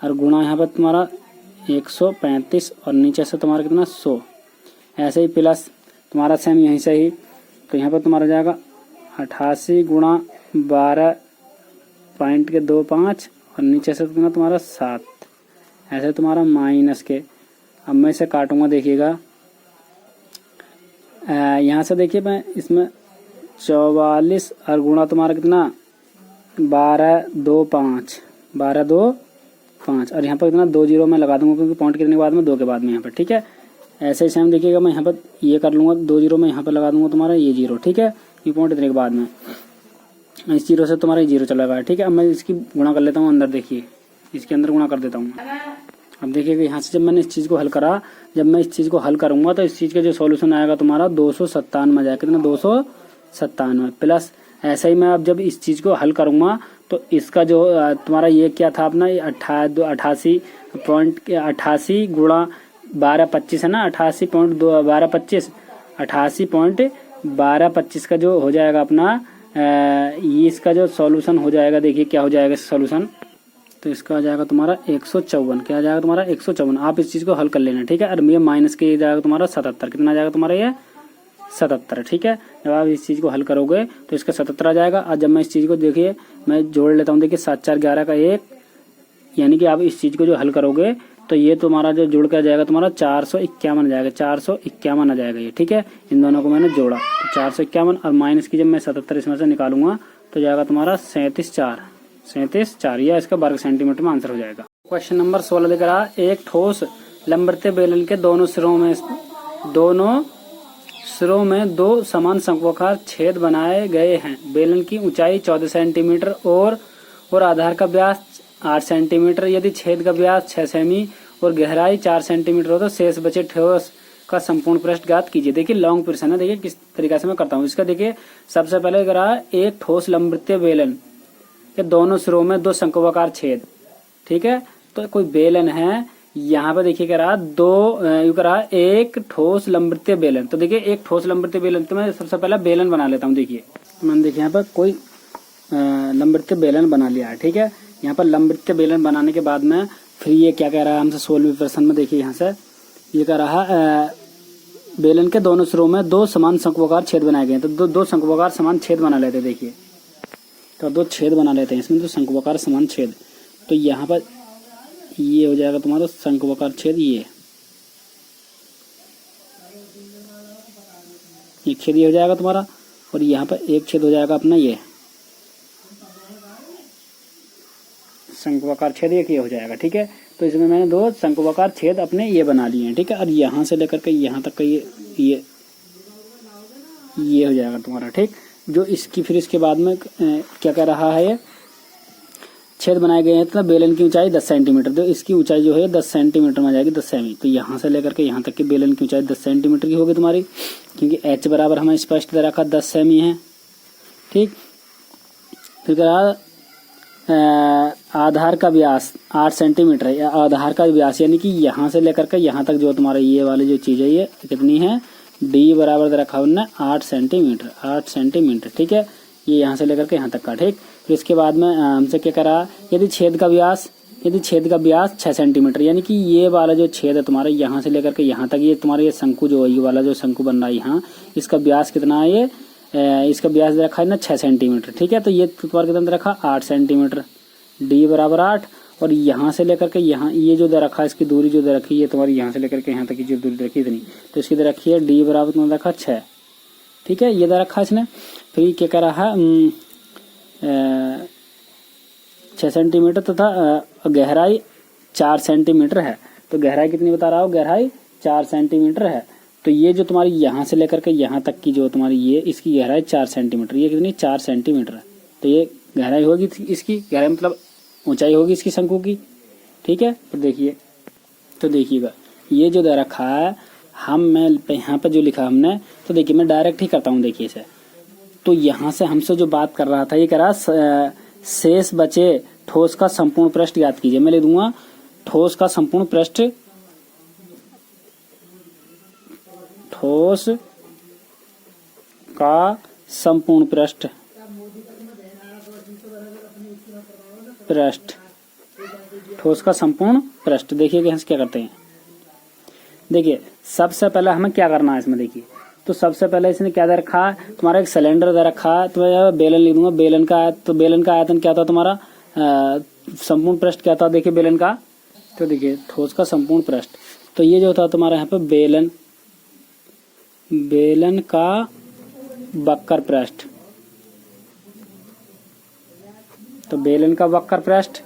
और गुणा यहाँ पर तुम्हारा 135 और नीचे से तुम्हारा कितना 100। ऐसे ही प्लस तुम्हारा सेम यहीं से ही, तो यहाँ पर तुम्हारा जाएगा 88 गुणा 12.25 और नीचे से कितना तुम्हारा 7, ऐसे तुम्हारा माइनस के। अब मैं इसे काटूंगा, देखिएगा यहाँ से देखिए मैं इसमें 44 और गुणा तुम्हारा कितना 12 2 5 और यहाँ पर कितना 2 0 मैं लगा दूंगा क्योंकि पॉइंट कितने के बाद में 2 के बाद में यहाँ पर, ठीक है। ऐसे ही सेम देखिएगा मैं यहाँ पर ये कर लूँगा 2 0 मैं यहाँ पर लगा दूंगा तुम्हारा ये 0, ठीक है, ये पॉइंट इतने के बाद में इस 0 से तुम्हारा 0 चला गया, ठीक है। अब मैं इसकी गुणा कर लेता हूँ अंदर, देखिए इसके अंदर गुणा कर देता हूँ। अब देखिएगा यहाँ से जब मैंने इस चीज को हल करा, जब मैं इस चीज को हल करूंगा तो इस चीज का जो सॉल्यूशन आएगा तुम्हारा 297 जाएगा। कितना? 297 प्लस ऐसा ही मैं अब जब इस चीज को हल करूंगा तो इसका जो तुम्हारा ये क्या था अपना 88 गुणा 1225 है ना, 88.1225 का जो हो जाएगा अपना ये इसका जो सॉल्यूशन हो जाएगा। देखिए क्या हो जाएगा सॉल्यूशन, तो इसका हो जाएगा तुम्हारा 154। क्या आ जाएगा तुम्हारा? 154। आप इस चीज को हल कर लेना, ठीक है। और ये माइनस के जाएगा तुम्हारा 77। कितना आ जाएगा तुम्हारा? ये 77, ठीक है। जब आप इस चीज को हल करोगे तो इसका 77 आ जाएगा। और जब मैं इस चीज को देखिए मैं जोड़ लेता हूँ, देखिए 7 4 11 का 1, यानी कि आप इस चीज को जो हल करोगे तो ये तुम्हारा जो जुड़ कर जाएगा तुम्हारा 451 आ जाएगा। 451 आ जाएगा ये, ठीक है। इन दोनों को मैंने जोड़ा तो 451 और माइनस की जब मैं 77 इसमें से निकालूंगा तो जाएगा तुम्हारा 37.4 यह इसका वर्ग सेंटीमीटर में आंसर हो जाएगा। क्वेश्चन नंबर 16 दिख रहा है, एक ठोस लंबवृत्तीय बेलन के दोनों सिरों में दो समान शंक्वाकार छेद बनाए गए हैं। बेलन की ऊंचाई 14 सेंटीमीटर और आधार का व्यास 8 सेंटीमीटर। यदि छेद का व्यास 6 सेमी और गहराई 4 सेंटीमीटर हो तो शेष बचे ठोस का संपूर्ण पृष्ठ ज्ञात कीजिए। देखिए लॉन्ग प्रश्न है, देखिए किस तरीके से मैं करता हूँ इसका। देखिए सबसे पहले करा एक ठोस लंबवृत्तीय बेलन के दोनों सिरों में दो शंक्वाकार छेद, ठीक है। तो कोई बेलन है यहाँ पे, देखिए करा एक ठोस लंबवृत्तीय बेलन। तो देखिए एक ठोस लंबवृत्तीय बेलन, तो मैं सबसे पहले बेलन बना लेता हूँ। देखिए मैंने देखिए यहाँ पर कोई लंबवृत्तीय बेलन बना लिया है, ठीक है। यहाँ पर लंबवृत्तीय बेलन बनाने के बाद में फिर ये क्या कह रहा है हमसे 16वें प्रश्न में, देखिए यहाँ से ये कह रहा है बेलन के दोनों सिरों में दो समान शंक्वाकार छेद बनाए गए हैं। तो दो शंक्वाकार समान छेद बना लेते हैं। देखिए तो दो छेद बना लेते हैं इसमें, दो शंक्वाकार समान छेद। तो यहाँ पर ये हो जाएगा तुम्हारा शंक्वाकार छेद, ये छेद ये हो जाएगा तुम्हारा, और यहाँ पर एक छेद हो जाएगा अपना ये शंक्वाकार छेद, एक ये हो जाएगा, ठीक है। तो इसमें मैंने दो शंक्वाकार छेद अपने ये बना लिए हैं, ठीक है। और यहाँ से लेकर के यहाँ तक का ये हो जाएगा तुम्हारा, ठीक। जो इसकी फिर इसके बाद में क्या कह रहा है, ये छेद बनाए गए हैं। तो बेलन की ऊंचाई 10 सेंटीमीटर, तो इसकी ऊंचाई जो है 10 सेंटीमीटर में आ जाएगी, 10 सेमी। तो यहाँ से लेकर के यहाँ तक की बेलन की ऊंचाई 10 सेंटीमीटर की होगी तुम्हारी, क्योंकि एच बराबर हमें स्पष्ट दे रखा 10 सेमी है, ठीक। फिर कह रहा आधार का व्यास 8 सेंटीमीटर है। आधार का व्यास यानी कि यहाँ से लेकर के यहाँ तक जो तुम्हारा ये वाली जो चीज है ये कितनी है, डी बराबर दे रखा उन्होंने 8 सेंटीमीटर, ठीक है। ये यहाँ से लेकर के यहाँ तक का, ठीक। फिर इसके बाद में हमसे क्या करा, यदि छेद का व्यास 6 सेंटीमीटर, यानी कि ये वाला जो छेद है तुम्हारा यहाँ से लेकर के यहाँ तक, ये तुम्हारा ये शंकु जो ये वाला जो शंकु बन रहा है यहाँ, इसका व्यास कितना है, ये इसका व्यास दे रखा है ना 6 सेंटीमीटर, ठीक है। तो ये तुम्हारा कितना दे रखा, 8 सेंटीमीटर, डी बराबर 8। और यहाँ से लेकर के यहाँ ये जो दे रखा है, इसकी दूरी जो दे रखी है, ये तुम्हारी यहाँ से लेकर के यहाँ तक की जो दूरी रखी इतनी, तो इसकी दे रखी है डी बराबर तुम्हारा रखा 6, ठीक है। ये दे रखा है इसने। फिर क्या कह रहा है 6 सेंटीमीटर तथा गहराई 4 सेंटीमीटर है। तो गहराई कितनी बता रहा हो, गहराई 4 सेंटीमीटर है। तो ये जो तुम्हारी यहाँ से लेकर के यहाँ तक की जो तुम्हारी ये इसकी गहराई 4 सेंटीमीटर, ये कितनी 4 सेंटीमीटर है। तो ये गहराई होगी इसकी, गहराई मतलब ऊंचाई होगी इसकी शंकु की, ठीक है। तो देखिएगा ये जो दे रखा है मैं यहाँ पे जो लिखा हमने, तो देखिए मैं डायरेक्ट ही करता हूँ, देखिए इसे। तो यहाँ से हमसे जो बात कर रहा था, ये कह रहा शेष बचे ठोस का संपूर्ण पृष्ठ ज्ञात कीजिए। मैं लिख दूंगा ठोस का संपूर्ण पृष्ठ, ठोस का संपूर्ण पृष्ठ, ठोस का संपूर्ण पृष्ठ। देखिए यहाँ से क्या करते हैं, देखिए सबसे पहले हमें क्या करना है इसमें, देखिए तो सबसे पहले इसने क्या दे रखा है, तुम्हारा एक सिलेंडर दे रखा है, तो मैं बेलन लिख दूंगा। बेलन का आयतन क्या था तुम्हारा, संपूर्ण पृष्ठ क्या था, देखिए बेलन का, तो देखिए ठोस का संपूर्ण पृष्ठ, तो ये जो था तुम्हारा यहाँ पे बेलन का वक्र पृष्ठ। तो बेलन का वक्र पृष्ठ,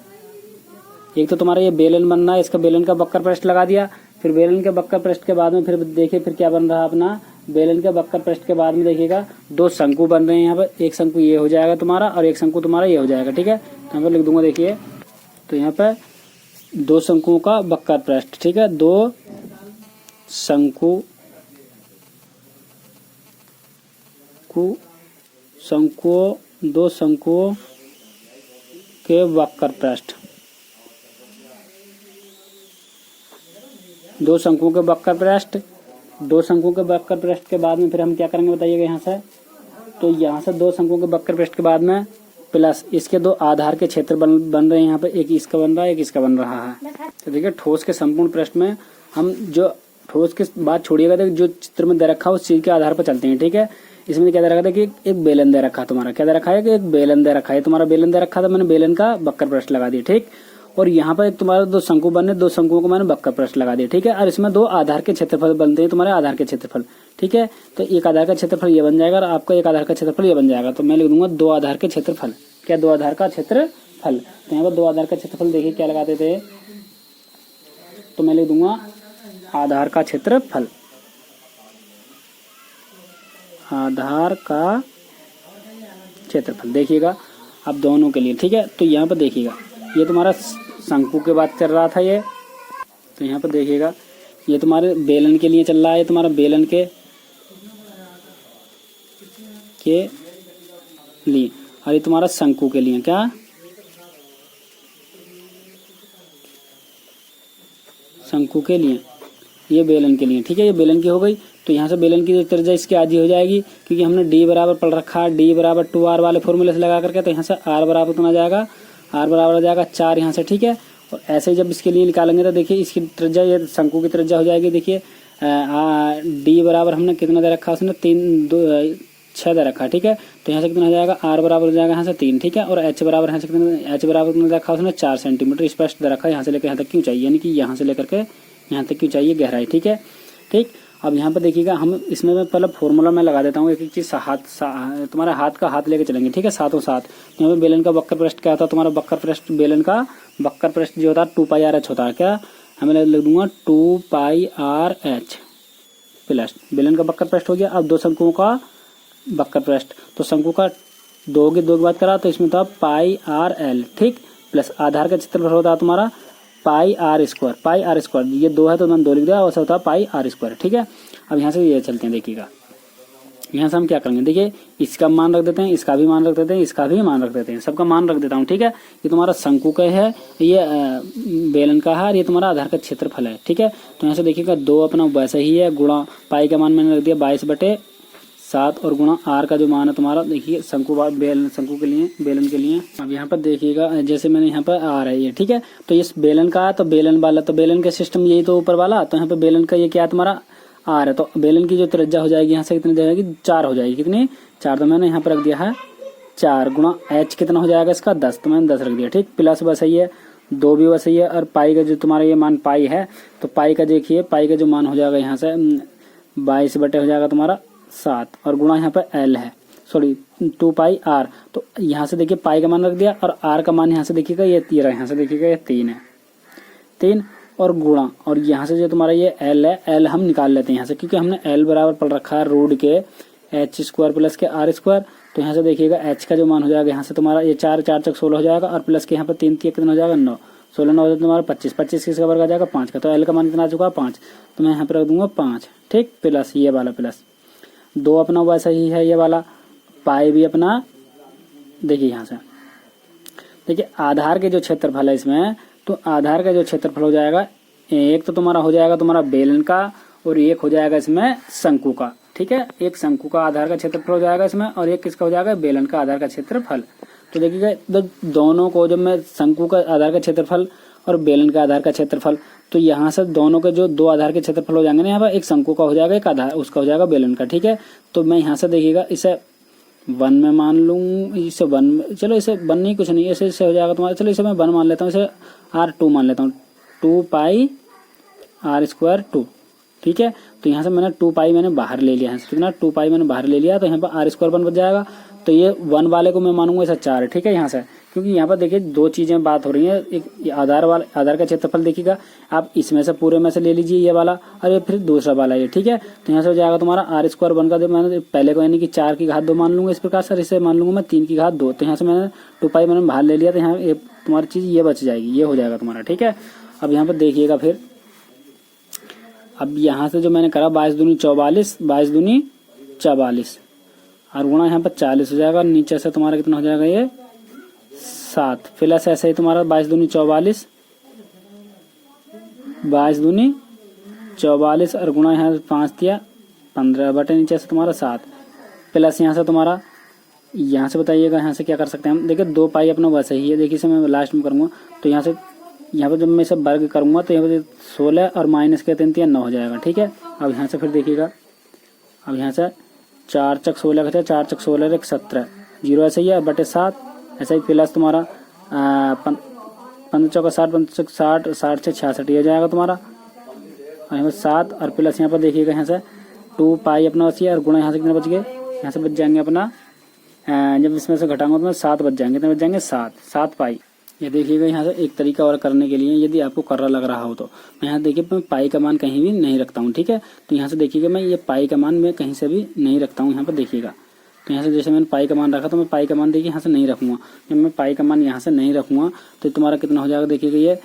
एक तो तुम्हारा ये बेलन बनना है, इसका बेलन का वक्र पृष्ठ लगा दिया। फिर बेलन के वक्र पृष्ठ के बाद में फिर देखिए फिर क्या बन रहा है अपना, बेलन के वक्र पृष्ठ के बाद में देखिएगा दो शंकु बन रहे हैं यहाँ पर। एक शंकु ये हो जाएगा तुम्हारा और एक शंकु तुम्हारा ये हो जाएगा, ठीक है। तो यहाँ पर लिख दूंगा, देखिए तो यहाँ पर दो शंकुओं का वक्र पृष्ठ, ठीक है, दो शंकुओं के वक्र पृष्ठ, दो शंकुओं के वक्र पृष्ठ के बाद में फिर हम क्या करेंगे बताइएगा यहाँ से। तो यहाँ से दो शंकुओं के वक्र पृष्ठ के बाद में प्लस इसके दो आधार के क्षेत्र बन रहे हैं यहाँ पे, एक इसका बन रहा है, एक इसका बन रहा है। तो देखिए ठोस के संपूर्ण पृष्ठ में हम जो ठोस के बात छोड़िएगा, तो जो चित्र में दे रखा है उस चीज के आधार पर चलते हैं, ठीक है। इसमें क्या दे रखा था कि एक बेलन दे रखा, तुम्हारा क्या दे रखा है कि एक बेलन दे रखा है, तुम्हारा बेलन दे रखा था, मैंने बेलन का वक्र पृष्ठ लगा दिया, ठीक। और यहाँ पर एक तुम्हारा दो शंकु बने, दो शंकुओं को मैंने वक्र पृष्ठ लगा दिया, ठीक है। और इसमें दो आधार के क्षेत्रफल बनते हैं, तुम्हारे आधार के क्षेत्रफल, ठीक है। तो एक आधार का क्षेत्रफल ये बन जाएगा और आपका एक आधार का क्षेत्रफल ये बन जाएगा। तो मैं लिख दूंगा दो आधार के क्षेत्रफल, क्या दो आधार का क्षेत्रफल। तो यहाँ पर दो आधार का क्षेत्रफल देखिए क्या लगाते थे, तो मैं लिख दूंगा आधार का क्षेत्रफल, आधार का क्षेत्रफल। देखिएगा अब दोनों के लिए, ठीक है। तो यहाँ पर देखिएगा ये तुम्हारा शंकु के बाद चल रहा था ये, तो यहाँ पर देखिएगा ये तुम्हारे बेलन के लिए चल रहा है, तुम्हारा बेलन के लिए, और ये तुम्हारा शंकु के लिए, क्या शंकु के लिए, ये बेलन के लिए, ठीक है। ये बेलन की हो गई। तो यहाँ से बेलन की जो त्रिज्या इसकी आधी हो जाएगी, क्योंकि हमने d बराबर पढ़ रखा है, d बराबर 2r वाले फॉर्मूले से लगा करके। तो यहाँ से r बराबर कितना जाएगा, r बराबर हो जाएगा 4 यहाँ से, ठीक है। और ऐसे ही जब इसके लिए निकालेंगे तो देखिए इसकी त्रिज्या, ये शंकु की त्रिज्या हो जाएगी। देखिए d बराबर हमने कितना दे रखा, उसने 6 दे रखा, ठीक है। तो यहाँ से कितना हो जाएगा, r बराबर हो जाएगा यहाँ से 3, ठीक है। और h बराबर यहाँ से कितना, h बराबर कितना दे रखा उसने 4 सेंटीमीटर स्पष्ट दे रखा है, यहाँ से लेकर यहाँ तक क्यों चाहिए, यानी कि यहाँ से लेकर के यहाँ तक क्यों चाहिए गहराई, ठीक है, ठीक। अब यहाँ पर देखिएगा हम इसमें मैं पहले फॉर्मूला में लगा देता हूँ, एक एक चीज तुम्हारा हाथ का हाथ लेके चलेंगे, ठीक है, साथों साथ। यहाँ पे बेलन का वक्र पृष्ठ क्या होता है, तुम्हारा वक्र पृष्ठ, बेलन का वक्र पृष्ठ जो होता है 2πr(h) होता है, क्या हमें लिख दूंगा 2πr(h) प्लस बेलन का वक्र पृष्ठ हो गया। अब दो शंकुओं का वक्र पृष्ठ, तो शंकु का दो की बात करा तो इसमें था πrl, ठीक, प्लस आधार का क्षेत्रफल होता है तुम्हारा πr², ये 2 है तो मैंने 2 लिख दिया, और होता है πr², ठीक है। अब यहाँ से ये चलते हैं, देखिएगा यहाँ से हम क्या करेंगे, देखिए इसका मान रख देते हैं, इसका भी मान रख देते हैं, इसका भी मान रख देते हैं, सबका मान रख देता हूँ, ठीक है। ये तुम्हारा शंकु का है, ये बेलन का है, और ये तुम्हारा आधार का क्षेत्रफल है, ठीक है। तो यहाँ से देखिएगा 2 अपना वैसा ही है, गुणा पाई का मान मैंने रख दिया 22/7, और गुणा r का जो मान है तुम्हारा, देखिए शंकु के लिए, बेलन के लिए। अब यहाँ पर देखिएगा जैसे मैंने यहाँ पर r है ये, ठीक है। तो इस बेलन का, तो बेलन वाला, तो बेलन का सिस्टम यही तो ऊपर वाला, तो यहाँ पे बेलन का ये क्या है तुम्हारा r है। तो बेलन की जो त्रिज्या हो जाएगी यहाँ से कितनी जाएगी, 4 हो जाएगी, कितनी 4, तो मैंने यहाँ पर रख दिया है 4, गुणा h कितना हो जाएगा इसका 10, तो मैंने 10 रख दिया, ठीक। प्लस बस सही है, 2 भी वैसे ही है, और पाई का जो तुम्हारा ये मान पाई है, तो पाई का देखिए, पाई का जो मान हो जाएगा यहाँ से 22 हो जाएगा तुम्हारा 7, और गुणा यहाँ पर l है, सॉरी 2πr। तो यहाँ से देखिए पाई का मान रख दिया, और r का मान यहाँ से देखिएगा ये 13, यहाँ से देखिएगा ये 3 है, 3, और गुणा, और यहाँ से जो तुम्हारा ये l है, l हम निकाल लेते हैं यहाँ से, क्योंकि हमने l बराबर पढ़ रखा है रूट के h² प्लस के r²। तो यहाँ से देखिएगा h का जो मान हो जाएगा यहाँ से तुम्हारा ये 4 4 चक 16 हो जाएगा, और प्लस के यहाँ पर 3 कितना हो जाएगा 9, 16 9 हो तुम्हारा 25 किसका वर्ग आ जाएगा 5 का। तो l का मान कितना आ चुका है 5, तो मैं यहाँ पर रख दूंगा 5, ठीक, प्लस ये वाला, प्लस 2 अपना वैसा ही है ये वाला, पाई भी अपना, देखिए यहाँ से देखिए आधार के जो क्षेत्रफल है इसमें, तो आधार का जो क्षेत्रफल हो जाएगा, एक तो तुम्हारा हो जाएगा तुम्हारा बेलन का, और एक हो जाएगा इसमें शंकु का, ठीक है। एक शंकु का आधार का क्षेत्रफल हो जाएगा इसमें, और एक किसका हो जाएगा बेलन का आधार का क्षेत्रफल। तो देखिएगा दोनों को, जब मैं शंकु का आधार का क्षेत्रफल और बेलन का आधार का क्षेत्रफल, तो यहाँ से दोनों के जो 2 आधार के क्षेत्रफल हो जाएंगे ना, यहाँ पर एक शंकु का हो जाएगा, एक आधार उसका हो जाएगा बेलन का, ठीक है। तो मैं यहाँ से देखिएगा इसे 1 में मान लूँ, इसे 1 में, चलो इसे 1 नहीं, कुछ नहीं, इसे हो जाएगा तुम्हारा, चलो इसे मैं 1 मान लेता हूँ, इसे r2 मान लेता हूँ, 2πr², ठीक है। तो यहाँ से मैंने 2π मैंने बाहर ले लिया है, कितना 2π मैंने बाहर ले लिया, तो यहाँ पर r² 1 बच जाएगा। तो ये 1 वाले को मैं मानूंगा इसे 4, ठीक है, यहाँ से, क्योंकि यहाँ पर देखिए 2 चीजें बात हो रही हैं, एक आधार का क्षेत्रफल देखिएगा आप इसमें से पूरे में से ले लीजिए ये वाला, और ये फिर दूसरा वाला ये, ठीक है। तो यहाँ से हो जाएगा तुम्हारा r² 1 का, मैंने पहले को यानी कि 4 की घात 2 मान लूंगा इस प्रकार से, इसे मान लूंगा मैं 3 की घात 2, तो यहाँ से मैंने 2π मैंने बाहर ले लिया, तो यहाँ तुम्हारी चीज ये बच जाएगी, ये हो जाएगा तुम्हारा, ठीक है। अब यहाँ पर देखिएगा फिर, अब यहाँ से जो मैंने करा 22 दूनी 44, 22 दूनी 44 और गुणा यहाँ पर 40 हो जाएगा। नीचे से तुम्हारा कितना हो जाएगा ये 7 प्लस ऐसे ही तुम्हारा 22 दूनी 44, 22 दूनी 44 और गुणा यहाँ 5 दिया 15 बटे नीचे से तुम्हारा 7 प्लस यहाँ से तुम्हारा, यहाँ से बताइएगा यहाँ से क्या कर सकते हैं हम। देखिए 2 पाई अपना वैसे ही है। देखिए इसे मैं लास्ट में करूँगा तो यहाँ से, यहाँ पर जब मैं इसे वर्ग करूँगा तो यहाँ पर 16 और माइनस के 3 9 हो जाएगा। ठीक है, अब यहाँ से फिर देखिएगा, अब यहाँ से 4 चक 16 का 4 चक 16 एक 17 जीरो ऐसे ही है बटे 7 ऐसा ही प्लस तुम्हारा 15 चौका 60, 15 चौक 60, 60 से 66 ये हो जाएगा तुम्हारा। और यहाँ पर 7 और प्लस यहाँ पर देखिएगा यहाँ से 2 पाई अपना बची और गुणा यहाँ से कितने बच गए, यहाँ से बच जाएंगे अपना, जब इसमें से घटाऊंगा तो 7 बच जाएंगे, कितने बच जाएंगे 7 पाई। ये देखिएगा यहाँ से एक तरीका और करने के लिए, यदि आपको कर्रा लग रहा हो तो मैं यहाँ देखिए मैं पाई का मान कहीं भी नहीं रखता हूँ। ठीक है, तो यहाँ से देखिएगा मैं ये पाई का मान मैं कहीं से भी नहीं रखता हूँ। यहाँ पर देखिएगा तो यहाँ से जैसे मैंने पाई का मान रखा तो मैं पाई का मान देखिए यहाँ से नहीं रखूँगा। जब मैं पाई का मान यहाँ से नहीं रखूँगा तो तुम्हारा कितना हो जाएगा, देखिएगा ये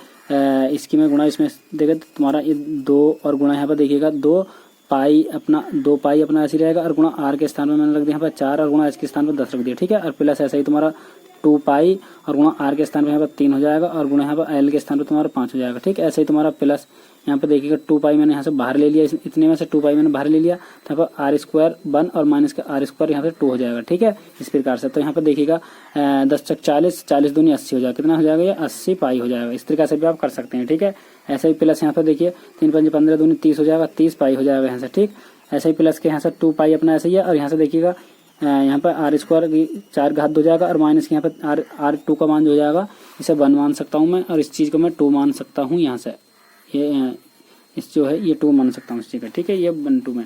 इसकी मैं गुणा इसमें देखिए तो तुम्हारा ये 2 और गुणा यहाँ पर देखिएगा 2 पाई अपना ऐसे रहेगा और गुणा आर के स्थान पर मैंने रख दिया यहाँ पर 4 और गुणा एच के स्थान पर 10 रख दिया। ठीक है, और प्लस ऐसा ही तुम्हारा 2 पाई और गुणा आर के स्थान पर यहाँ पर 3 हो जाएगा और गुणा यहाँ पर एल के स्थान पर तुम्हारा 5 हो जाएगा। ठीक है, ऐसे ही तुम्हारा प्लस यहाँ पर देखिएगा 2 पाई मैंने यहाँ से बाहर ले लिया, इतने में से 2 पाई मैंने बाहर ले लिया तो यहाँ पर आर स्क्वायर 1 और माइनस का आर स्क्वायर यहाँ पे 2 हो जाएगा। ठीक है, इस प्रकार से तो यहाँ पर देखिएगा 10 चक 40, 40 दूनी 80 हो जाएगा, कितना हो जाएगा ये 80 पाई हो जाएगा। इस तरीके से भी आप कर सकते हैं। ठीक है, ऐसे ही प्लस यहाँ पर देखिए 3 5 15 दूनी 30 हो जाएगा, 30 पाई हो जाएगा यहाँ से। ठीक, ऐसे ही प्लस के यहाँ से 2 पाई अपना ऐसे ही है और यहाँ से देखिएगा यहाँ पर आर स्क्वायर 4 घात हो जाएगा और माइनस के यहाँ पर आर 2 का मान जो हो जाएगा इसे 1 मान सकता हूँ मैं और इस चीज़ को मैं 2 मान सकता हूँ। यहाँ से ये इस जो है ये 2 मान सकता हूँ इस जगह। ठीक है, ये 1 2 में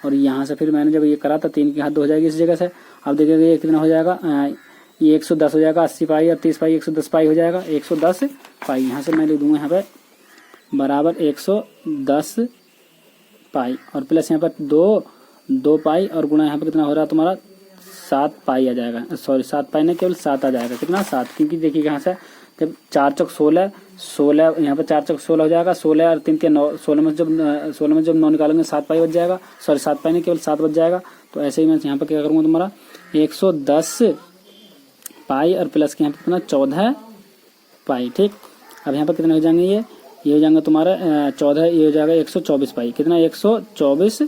और यहाँ से फिर मैंने जब ये करा था 3 की हद हो जाएगी इस जगह से। अब देखिएगा ये कितना हो जाएगा, ये 110 हो जाएगा, 80 पाई और 30 पाई 110 पाई हो जाएगा, 110 पाई। यहाँ से मैं लिख दूंगा यहाँ पर बराबर 110 पाई और प्लस यहाँ पर 2 पाई और गुणा यहाँ पर कितना हो रहा है तुम्हारा 7 पाई आ जाएगा, सॉरी 7 पाई नहीं केवल 7 आ जाएगा, कितना 7, क्योंकि देखिएगा यहाँ से जब 4 चौक 16 यहाँ पर 4 चौक 16 हो जाएगा, 16 और 3 9, 16 में जब 9 निकालेंगे 7 पाई बच जाएगा, सॉरी 7 पाई नहीं केवल 7 बच जाएगा। तो ऐसे ही मैं यहाँ पर क्या करूँगा तुम्हारा 110 पाई और प्लस के यहाँ पर कितना 14 पाई। ठीक, अब यहाँ पर कितने हो जाएंगे, ये हो जाएगा तुम्हारा 14, ये हो जाएगा 124 पाई, कितना 124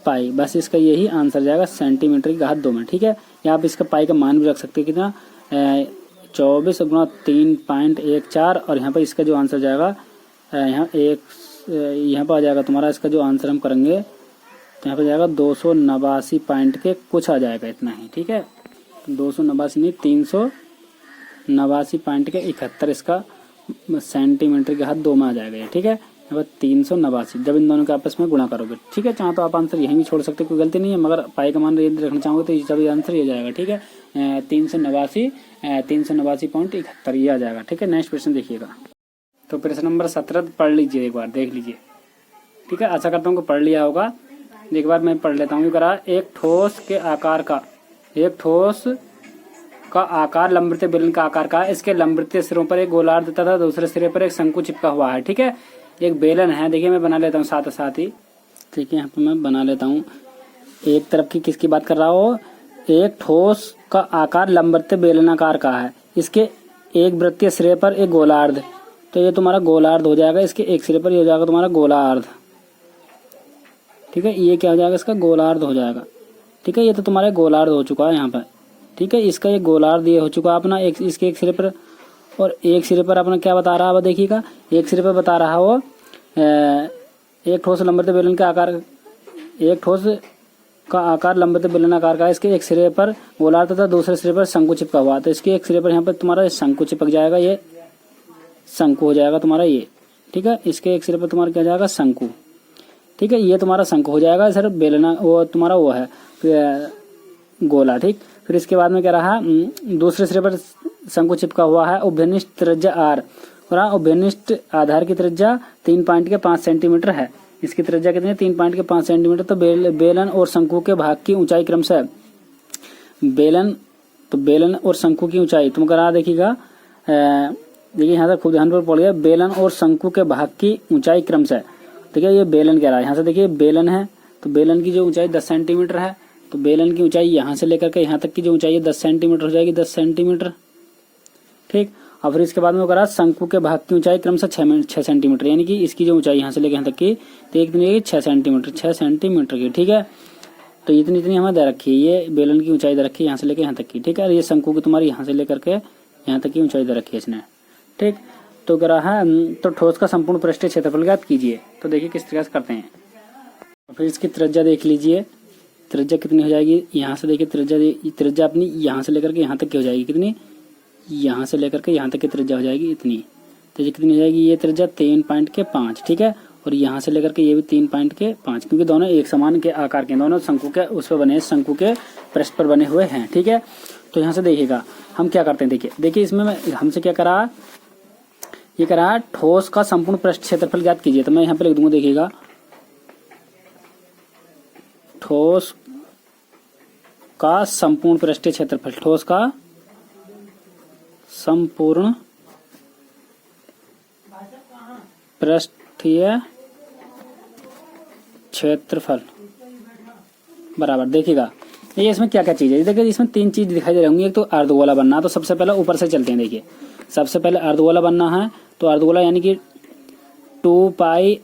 पाई। बस इसका यही आंसर जाएगा सेंटीमीटर की घात 2 में। ठीक है, या आप इसका पाई का मान भी रख सकते हैं, कितना 24 गुणा 3.14 और यहाँ पर इसका जो आंसर जाएगा यहाँ पर आ जाएगा तुम्हारा, इसका जो आंसर हम करेंगे तो यहाँ पर जाएगा 289 पॉइंट के कुछ आ जाएगा, इतना ही। ठीक है, 289 नहीं 389 पॉइंट के 71 इसका सेंटीमीटर के हाथ 2 में आ जाएगा। ठीक है, यहाँ पर 389 जब इन दोनों के आपस में गुणा करोगे। ठीक है, चाहे तो आप आंसर यहीं भी छोड़ सकते, कोई गलती नहीं है, मगर पाई का मान यदि रखना चाहोगे तो जब आंसर ये जाएगा। ठीक है, 389.71 ये आ जाएगा। ठीक है, नेक्स्ट क्वेश्चन देखिएगा। तो प्रश्न नंबर 17 पढ़ लीजिए, एक बार देख लीजिए। ठीक है, आशा करता हूँ कि पढ़ लिया होगा। एक बार मैं पढ़ लेता हूँ। करा एक ठोस का आकार लंबवृत्तीय बेलन का आकार का है। इसके लंबवृत्तीय सिरों पर एक गोलार्ध तथा दूसरे सिरे पर एक शंकु चिपका हुआ है। ठीक है, एक बेलन है, देखिए मैं बना लेता हूँ साथ ही। ठीक है, यहाँ पर मैं बना लेता हूँ। एक तरफ की किसकी बात कर रहा हो, एक ठोस का आकार लंबवृत्तीय बेलनाकार का है। इसके एक वृत्तीय सिरे पर एक गोलार्ध, तो ये तुम्हारा गोलार्ध हो जाएगा। इसके एक सिरे पर ये हो जाएगा तुम्हारा गोलार्ध। ठीक है, ये क्या हो जाएगा, इसका गोलार्ध हो जाएगा। ठीक है, ये तो तुम्हारा गोलार्ध हो चुका है यहाँ पर। ठीक है, इसका ये गोलार्ध ये हो चुका है अपना इसके एक सिरे पर, और एक सिरे पर अपना क्या बता रहा है, देखिएगा एक सिरे पर बता रहा हो एक ठोस लंबवृत्तीय बेलन का आकार, एक ठोस का आकार लंबवृत्तीय बेलनाकार का है। इसके एक सिरे पर गोलार्ध तथा दूसरे सिरे पर शंकु चिपका हुआ। तो इसके एक सिरे पर यहाँ पर तुम्हारा शंकु चिपक जाएगा, ये शंकु हो जाएगा तुम्हारा ये। ठीक है, इसके एक सिरे पर तुम्हारा क्या जाएगा, शंकु। ठीक है, ये तुम्हारा शंकु हो जाएगा सर, बेलना वो तुम्हारा वो है गोला। ठीक, फिर इसके बाद में क्या रहा, दूसरे सिरे पर शंकु चिपका हुआ है। उभयनिष्ठ त्रिज्या आर, और उभयनिष्ठ आधार की त्रिज्या 3.5 सेंटीमीटर है। इसकी त्रिज्या कितनी है, 3.5 सेंटीमीटर। तो बेलन और शंकु के भाग की ऊंचाई क्रमशः बेलन और शंकु की ऊंचाई तुम करा देखिएगा देखिए यहाँ से खूब ध्यान पर पड़ गया, बेलन और शंकु के भाग की ऊंचाई क्रमशः। ठीक है, ये बेलन कह रहा है। यहाँ से देखिए बेलन है, तो बेलन की जो ऊंचाई 10 सेंटीमीटर है, तो बेलन की ऊंचाई यहाँ से लेकर के यहाँ तक की जो ऊंचाई है 10 सेंटीमीटर हो जाएगी, 10 सेंटीमीटर। ठीक, और फिर इसके बाद में वो करा शंकु के भाग की ऊंचाई क्रमशः 6 सेंटीमीटर, यानी कि इसकी जो ऊंचाई यहाँ से लेकर यहाँ तक की, तो एक दिन 6 सेंटीमीटर, 6 सेंटीमीटर की। ठीक है, तो इतनी इतनी हमें दे रखी है, ये बेलन की ऊंचाई दे रखी है यहाँ से लेकर यहाँ तक की। ठीक है, ये शंकु की तुम्हारी यहाँ से लेकर के यहाँ तक की ऊंचाई दे रखी है इसने। ठीक, तो कह रहा है तो ठोस का संपूर्ण पृष्ठीय क्षेत्रफल ज्ञात कीजिए। तो देखिए किस तरह से करते हैं। फिर इसकी त्रिज्या देख लीजिए, त्रिज्या कितनी हो जाएगी। यहाँ से देखिए त्रिज्या अपनी यहाँ से लेकर के यहाँ तक की हो जाएगी, कितनी, यहाँ से लेकर के यहाँ तक की त्रिज्या हो जाएगी इतनी। त्रिज्या कितनी हो जाएगी, ये त्रिज्या 3.5। ठीक है, और यहाँ से लेकर के ये भी 3.5, क्योंकि दोनों एक समान के आकार के, दोनों शंकु के उस पर बने, शंकु के पृष्ठ पर बने हुए हैं। ठीक है, तो यहाँ से देखिएगा हम क्या करते हैं। देखिए इसमें हमसे क्या करा, ये करा ठोस का संपूर्ण पृष्ठ क्षेत्रफल ज्ञात कीजिए। तो मैं यहाँ पे लिख दूंगा, देखिएगा ठोस का संपूर्ण पृष्ठीय क्षेत्रफल, ठोस का संपूर्ण पृष्ठीय क्षेत्रफल बराबर। देखिएगा ये इसमें क्या क्या चीज है, देखिए इसमें 3 चीज दिखाई दे रही होंगी। एक तो अर्धगोला बनना, तो सबसे पहले ऊपर से चलते हैं। देखिए सबसे पहले अर्धगोला बनना है, तो अर्धगोला यानी कि 2πr²।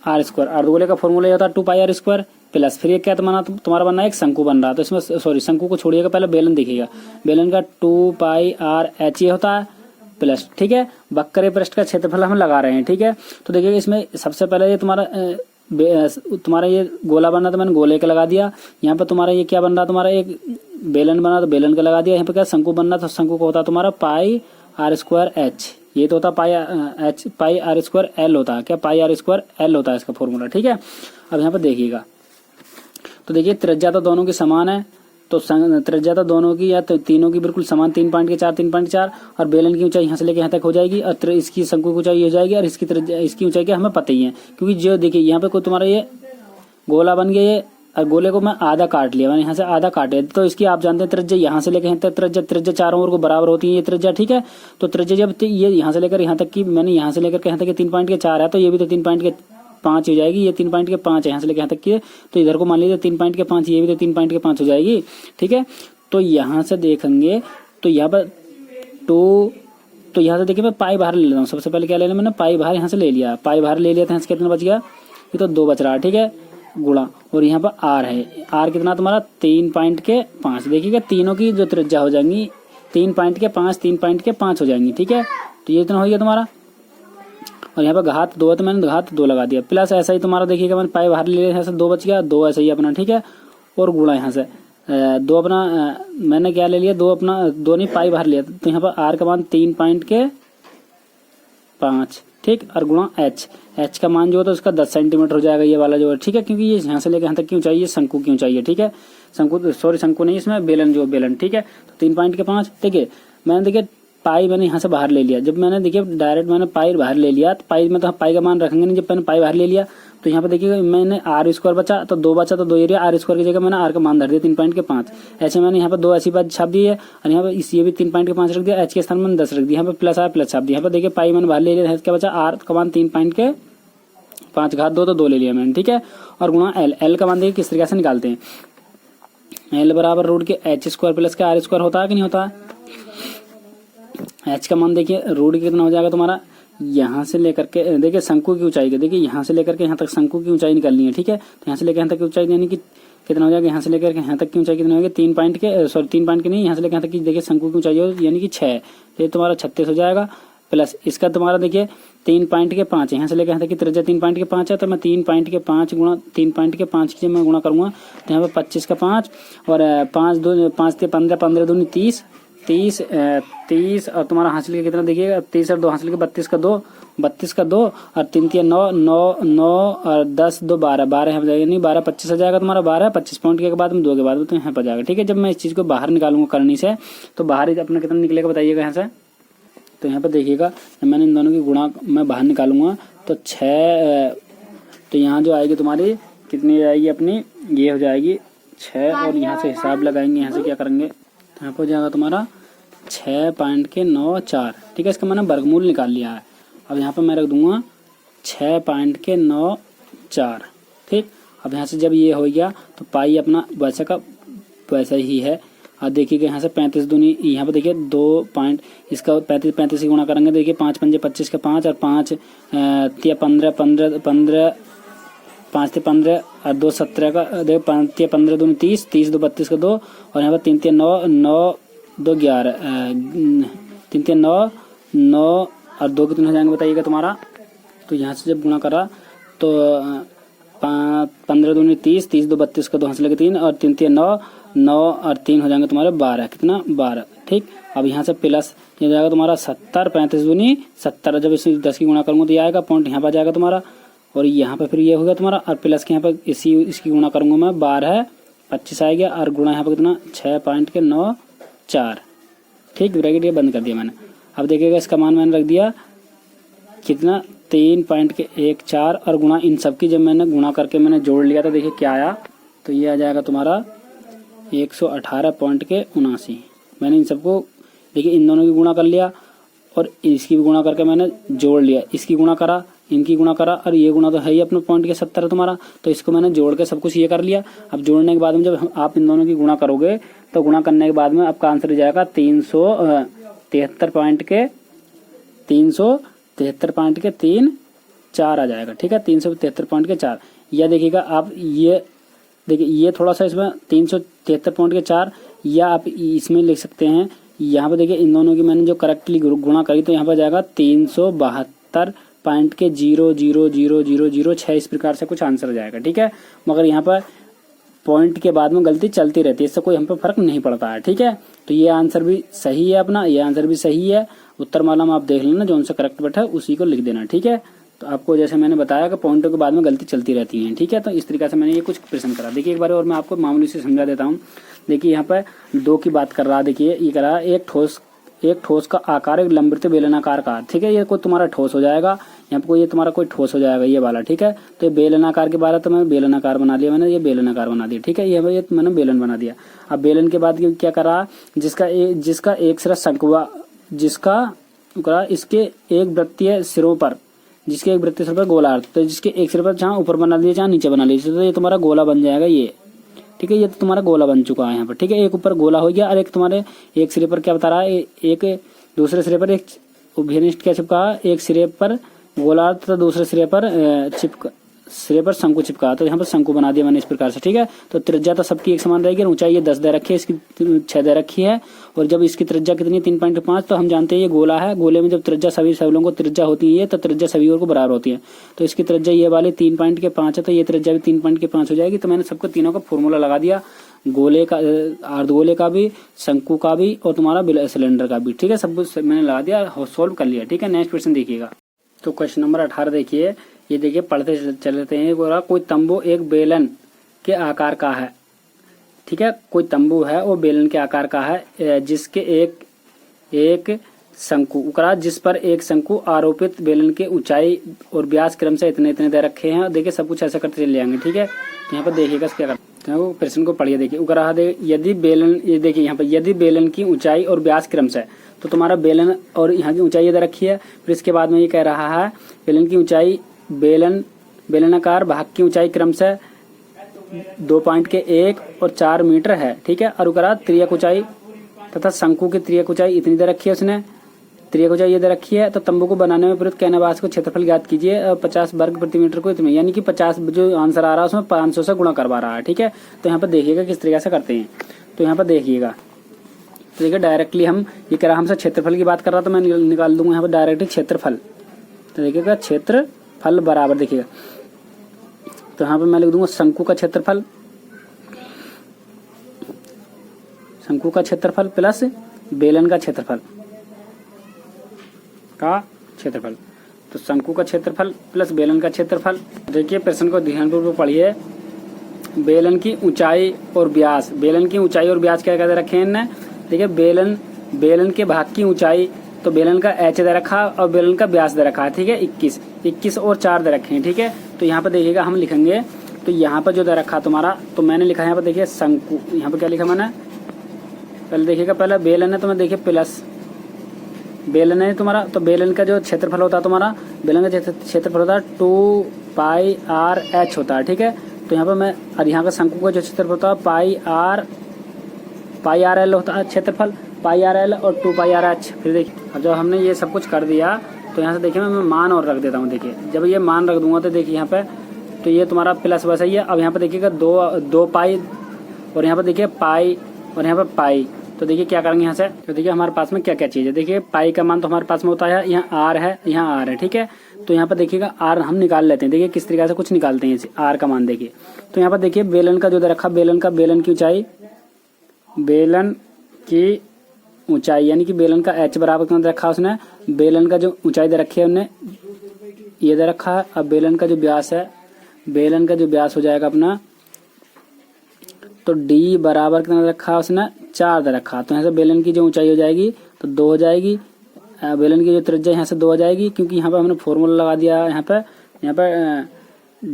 अर्धगोले का फॉर्मूला होता है 2πr² प्लस, फिर ये क्या तुम्हारा बनना है, एक शंकु बन रहा है। तो इसमें सॉरी शंकु को छोड़िएगा, पहले बेलन देखिएगा, बेलन का 2πrh ये होता है प्लस। ठीक है, वक्र पृष्ठ का क्षेत्रफल हम लगा रहे हैं। ठीक है, तो देखिए इसमें सबसे पहले ये तुम्हारा ये गोला बनना, तो मैंने गोले का लगा दिया। यहाँ पर तुम्हारा ये क्या बन रहा, तुम्हारा एक बेलन बना, तो बेलन का लगा दिया। यहाँ पे क्या शंकु बनना, तो शंकु को होता है तुम्हारा πr²h, ये तो होता πr²l होता है, क्या πr²l होता है इसका फॉर्मूला। ठीक है, अब यहाँ पर देखिएगा, तो देखिए त्रिज्या तो दोनों की समान है, तो त्रिज्या तो दोनों की या तो तीनों की बिल्कुल समान, 3.4 और बेलन की ऊंचाई यहाँ से लेकर यहाँ तक हो जाएगी, और इसकी शंकु की ऊंचाई हो जाएगी, और इसकी त्रिज्या, इसकी ऊंचाई क्या हमें पता ही है, क्योंकि जो देखिए यहाँ पे कोई तुम्हारा ये गोला बन गया, ये और गोले को मैं आधा काट लिया, मैंने यहाँ से आधा काटे, तो इसकी आप जानते हैं त्रिज्या यहाँ से लेकर यहाँ तक त्रिज्या चारों ओर को बराबर होती है ये त्रिज्या। ठीक है, तो त्रिज्या जब ये यहाँ से लेकर यहाँ तक की, मैंने यहाँ से लेकर यहाँ तक 3.4 है, तो ये भी तो 3.5 हो जाएगी, ये 3.5 है यहाँ से लेकर यहाँ तक की, तो इधर को मान लीजिए 3.5, ये भी तो 3.5 हो जाएगी। ठीक है, तो यहाँ से देखेंगे तो यहाँ पर तो यहाँ से देखिए मैं पाई बाहर ले लेता हूँ। सबसे पहले क्या लेना, मैंने पाई बाहर यहाँ से ले लिया, पाई बाहर ले लिया था, यहाँ से कितना बच गया, ये तो 2 बच रहा है। ठीक है, गुणा, और यहाँ पर आर है, आर कितना तुम्हारा 3.5। देखिएगा तीनों की जो त्रिज्या हो जाएंगी 3.5 हो जाएंगी। ठीक है, तो ये इतना हो गया तुम्हारा, और यहाँ पर घात 2 है, तो मैंने घात 2 लगा दिया, प्लस ऐसा ही तुम्हारा देखिएगा मैंने पाई बाहर ले लिया, यहाँ से 2 बच गया, 2 ऐसा ही अपना। ठीक है, और गुणा यहाँ से 2 अपना मैंने क्या ले लिया, 2 अपना 2 नहीं पाई बाहर लिया, तो यहाँ पर आर का मान 3.5। ठीक, और गुणा एच का मान जो है तो उसका 10 सेंटीमीटर हो जाएगा ये वाला जो है। ठीक है, क्योंकि ये यहाँ से लेकर यहाँ तक की ऊंचाई है शंकु की ऊंचाई है। ठीक है, शंकु नहीं, इसमें बेलन जो बेलन। ठीक है, तो 3.5। ठीक है, मैंने देखिए पाई मैंने यहाँ से बाहर ले लिया, जब मैंने देखिए डायरेक्ट मैंने पाई बाहर ले लिया, तो पाई में तो पाई का मान रखेंगे नहीं, जब मैंने पाई बाहर ले लिया तो यहाँ पे देखिएगा मैंने r² बचा, तो 2 बचा, तो 2 एरिया r² की जगह मैंने r का मान धर दिया 3.5। ऐसे मैंने यहाँ पर 2 ऐसी बात छाप दी है, और यहाँ पर ये भी 3.5 रख दिया, h के स्थान में 10 रख दिया, यहाँ पे प्लस r प्लस छाप दिया। यहाँ पर देखिए पाई मैंने बाहर ले लिया, क्या बचा, r का मान 3.5 घात 2, तो 2 ले लिया मैंने। ठीक है, और गुणा l का मान देखिए किस तरीके से निकालते हैं, l बराबर रूट के h² प्लस के r² होता है कि नहीं होता है। h का मान देखिए रूट कितना हो जाएगा तुम्हारा, यहाँ से लेकर के देखिए शंकु की ऊंचाई, देखिए यहाँ से लेकर के यहाँ तक शंकु की ऊंचाई निकालनी है। ठीक है, तो यहाँ से लेकर यहाँ तक की ऊंचाई यानी कि कितना हो जाएगा, यहाँ से लेकर के यहाँ तक की ऊंचाई कितना होगी, 3 पॉइंट के नहीं, यहाँ से लेकर यहाँ तक की देखिए शंकु की ऊंचाई यानी कि 6, तो ये तुम्हारा 36 हो जाएगा। प्लस इसका तुम्हारा देखिए 3.5 है, यहाँ से लेकर यहाँ तक की त्रिज्या 3.5 है, तो मैं 3.5 गुणा 3.5 की मैं गुणा करूंगा, तो यहाँ पे 25 का 5 और 5 से 15 दूनी 30 और तुम्हारा हासिल के कितना देखिएगा, 30 और 2 हासिल के 32 का 2 और 3 3 9 और 10 2 12 हो जाएगा, नहीं 12 25 हो जाएगा तुम्हारा, 12 25 पॉइंट के बाद में 2 के बाद में तो यहाँ पर जाएगा। ठीक है, जब मैं इस चीज को बाहर निकालूंगा करनी से, तो बाहर अपना कितना निकलेगा बताइएगा यहाँ से। तो यहाँ पर देखिएगा मैंने इन दोनों की गुणा मैं बाहर निकालूंगा, तो 6, तो यहाँ जो आएगी तुम्हारी कितनी आएगी अपनी, ये हो जाएगी 6, और यहाँ से हिसाब लगाएंगे, यहाँ से क्या करेंगे, यहाँ पर हो जाएगा तुम्हारा 6.94, ठीक है। इसका मैंने वर्गमूल निकाल लिया है। अब यहाँ पर मैं रख दूंगा 6.94, ठीक। अब यहाँ से जब ये हो गया तो पाई अपना वैसे का वैसा ही है। अब देखिएगा यहाँ से 35 दूनी, यहाँ पर देखिए 2 पॉइंट, इसका 35 से गुणा करेंगे, देखिए 5 पंजे 25 का 5 और 5 तिया 15 5 से 15 और 2 17 का, देखो 5 तिया 15 दूनी 30 30 2 32 का 2 और यहाँ पर 3 तिया 9 9 2 11 3 तिया 9 9 और 2 कितने हो जाएंगे बताइएगा तुम्हारा। तो यहाँ से जब गुणा करा तो 15 दूनी 30 30 2 32 का 2 हाथ लगे 3 और 3 तिया 9 9 और 3 हो जाएंगे तुम्हारे 12, कितना 12, ठीक। अब यहाँ से प्लस ये हो जाएगा तुम्हारा 70, 35 दूनी 70, जब इसे 10 की गुणा करूंगा तो ये आएगा पॉइंट यहाँ पर जाएगा तुम्हारा, और यहाँ पे फिर ये होगा तुम्हारा, और प्लस के यहाँ पर इसकी गुणा करूंगा मैं 12 25 आ गया, और गुणा यहाँ पर कितना 6.94, ठीक। ब्रैकेट ये बंद कर दिया मैंने। अब देखिएगा इसका मान मैंने रख दिया कितना 3.14, और गुणा इन सब की जब मैंने गुणा करके मैंने जोड़ लिया तो देखिए क्या आया, तो ये आ जाएगा तुम्हारा 118.79। मैंने इन सबको देखिए इन दोनों की गुणा कर लिया और इसकी भी गुणा करके मैंने जोड़ लिया, इसकी गुणा करा इनकी गुणा करा, और ये गुणा तो है ही अपने पॉइंट के 70 है तुम्हारा, तो इसको मैंने जोड़ के सब कुछ ये कर लिया। अब जोड़ने के बाद में जब आप इन दोनों की गुणा करोगे तो गुणा करने के बाद में आपका आंसर जाएगा 373.34 आ जाएगा, ठीक है। 373.4, या देखिएगा आप ये देखिए ये थोड़ा सा इसमें 373.4, या आप इसमें लिख सकते हैं, यहाँ पे देखिए इन दोनों की मैंने जो करेक्टली गुणा करी तो यहाँ पर जाएगा 372.000006, इस प्रकार से कुछ आंसर जाएगा, ठीक है। मगर यहाँ पर पॉइंट के बाद में गलती चलती रहती है, इससे कोई हम पे फर्क नहीं पड़ता है, ठीक है। तो ये आंसर भी सही है अपना, ये आंसर भी सही है। उत्तर मालूम आप देख लेना, जो उनसे करेक्ट बैठा है उसी को लिख देना, ठीक है। तो आपको जैसे मैंने बताया कि पॉइंटों के बाद में गलती चलती रहती है, ठीक है। तो इस तरीके से मैंने ये कुछ प्रश्न करा। देखिए एक बार और मैं आपको मामूली से समझा देता हूँ। देखिए यहाँ पर 2 की बात कर रहा, देखिए ये कह रहा है एक ठोस का आकार एक लंबवृत्त बेलनाकार का, ठीक है। ये कोई तुम्हारा ठोस हो जाएगा, यहाँ पे ये तुम्हारा कोई ठोस हो जाएगा ये वाला, ठीक है। तो ये बेलनाकार के बारे तो मैंने बेलनाकार बना लिया, मैंने ये बेलनाकार बना दिया, ठीक है। ये मैंने बेलन बना दिया। अब बेलन के बाद क्या करा, जिसका एक सिरा शंकुआ, इसके एक वृत्तीय सिरों पर, जिसके एक वृत्तीय सिर पर गोलार्ध, तो जिसके एक सिर पर जहाँ ऊपर बना लिया जहाँ नीचे बना लिया, तो ये तुम्हारा गोला बन जाएगा ये, ठीक है। ये तो तुम्हारा गोला बन चुका है यहाँ पर, ठीक है। एक ऊपर गोला हो गया, और एक तुम्हारे एक सिरे पर क्या बता रहा है, एक दूसरे सिरे पर एक उभयनिष्ठ क्या चिपका, एक सिरे पर गोलार्ध तो दूसरे सिरे पर शंकु चिपका, तो यहाँ पर शंकु बना दिया मैंने इस प्रकार से, ठीक है। तो त्रिज्या तो सबकी एक समान रहेगी, ऊंचाई ये 10 दे रखी है, इसकी 6 दे रखी है, और जब इसकी त्रिज्या कितनी 3.5, तो हम जानते हैं ये गोला है, गोले में जब त्रिज्या सभी लोगों को त्रिज्या होती है तो त्रिज्या सभी को बराबर होती है, तो इसकी त्रिज्या ये वाली 3.5 है, तो ये त्रिज्या भी 3.5 हो जाएगी। तो मैंने सबको तीनों का फॉर्मूला लगा दिया, गोले का, अर्धगोले का भी, शंकु का भी, और तुम्हारा सिलेंडर का भी, ठीक है। सब कुछ मैंने लगा दिया, सोल्व कर लिया, ठीक है। नेक्स्ट क्वेश्चन देखिएगा। तो क्वेश्चन नंबर 18 देखिए, ये देखिए पढ़ते चलते हैं। बोला कोई तंबू एक बेलन के आकार का है, ठीक है। कोई तंबू है वो बेलन के आकार का है, जिसके एक शंकु उकरा, जिस पर एक शंकु आरोपित बेलन के ऊंचाई और व्यास क्रम से इतने इतने दे रखे हैं। देखिए सब कुछ ऐसा करते चले जाएंगे, ठीक है। तो यहाँ पर देखिएगा क्या करते हैं, प्रश्न को पढ़िए। देखिए उकरा यदि बेलन, ये देखिए यहाँ पर यदि बेलन की ऊंचाई और व्यास क्रम से, तो तुम्हारा बेलन और यहाँ की ऊंचाई दे रखी है। फिर इसके बाद में ये कह रहा है बेलन की ऊंचाई, बेलनाकार भाग की ऊंचाई क्रम से 2.1 और 4 मीटर है, ठीक है। और उकरा त्रियक ऊंचाई तथा शंकु की त्रियक ऊंचाई इतनी दे रखी है, उसने त्रियक ऊंचाई ये दे रखी है। तो तंबू को बनाने में प्रयुक्त कैनवास को क्षेत्रफल ज्ञात कीजिए, 50 वर्ग प्रति मीटर को इतने, यानी कि 50 जो आंसर आ रहा है उसमें 500 से गुणा करवा रहा है, ठीक है। तो यहाँ पर देखिएगा किस तरीके से करते हैं। तो यहाँ पर देखिएगा, तो देखिए डायरेक्टली हम ये कह रहा हमसे क्षेत्रफल की बात कर रहा, तो मैं निकाल दूंगा यहाँ पर डायरेक्टली क्षेत्रफल। तो देखिएगा क्षेत्रफल बराबर, देखिएगा तो यहाँ पे मैं लिख दूंगा शंकु का क्षेत्रफल, शंकु का क्षेत्रफल प्लस बेलन का क्षेत्रफल तो शंकु का क्षेत्रफल प्लस बेलन का क्षेत्रफल। देखिए प्रश्न को ध्यानपूर्वक पढ़िए। बेलन की ऊंचाई और व्यास, बेलन की ऊंचाई और व्यास क्या कहते रखे हैं इनने। देखिए बेलन के भाग की ऊंचाई, तो बेलन का एच दे रखा और बेलन का व्यास दे रखा है, ठीक है। 21 और 4 दे रखे हैं, ठीक है। तो यहाँ पर देखिएगा हम लिखेंगे, तो यहाँ पर जो दे रखा तुम्हारा, तो मैंने लिखा है यहाँ पर देखिए शंकु, यहाँ पर क्या लिखा मैंने पहले देखिएगा, पहले बेलन है तो मैं देखिए प्लस बेलन है तुम्हारा, तो बेलन का जो क्षेत्रफल होता है तुम्हारा, बेलन का क्षेत्रफल होता है 2πr/h होता है, ठीक है। तो यहाँ पर मैं, और यहाँ का शंकु का जो क्षेत्रफल होता है πr/l होता है क्षेत्रफल, πr/l और 2πr/h। फिर देखिए अब जब हमने ये सब कुछ कर दिया तो यहाँ से देखिए मैं मान और रख देता हूँ। देखिए जब ये मान रख दूंगा तो देखिए यहाँ पे, तो ये तुम्हारा प्लस वैसा ही है। अब यहाँ पे देखिएगा 2 पाई और यहाँ पर देखिए पाई और यहाँ पर पाई। तो देखिए क्या करेंगे यहाँ से, तो देखिए हमारे पास में क्या क्या चीज़ है। देखिए पाई का मान तो हमारे पास में होता है, यहाँ आर है, यहाँ आर है, ठीक है। तो यहाँ पर देखिएगा आर हम निकाल लेते हैं। देखिए किस तरीके से कुछ निकालते हैं इसे, आर का मान देखिए। तो यहाँ पर देखिए बेलन का जो दे रखा, बेलन की ऊंचाई, बेलन की ऊंचाई यानी कि बेलन का एच बराबर कितना दे रखा उसने, बेलन का जो ऊंचाई दे रखी है उन्हें ये दे रखा है। अब बेलन का जो व्यास है, बेलन का जो व्यास हो जाएगा अपना, तो डी बराबर कितना दे रखा है उसने, 4 दे रखा। तो यहाँ से बेलन की जो ऊंचाई हो जाएगी तो 2 हो जाएगी, बेलन की जो त्रिज्या यहाँ से 2 हो जाएगी, क्योंकि यहाँ पे हमने फॉर्मूला लगा दिया है। यहाँ पे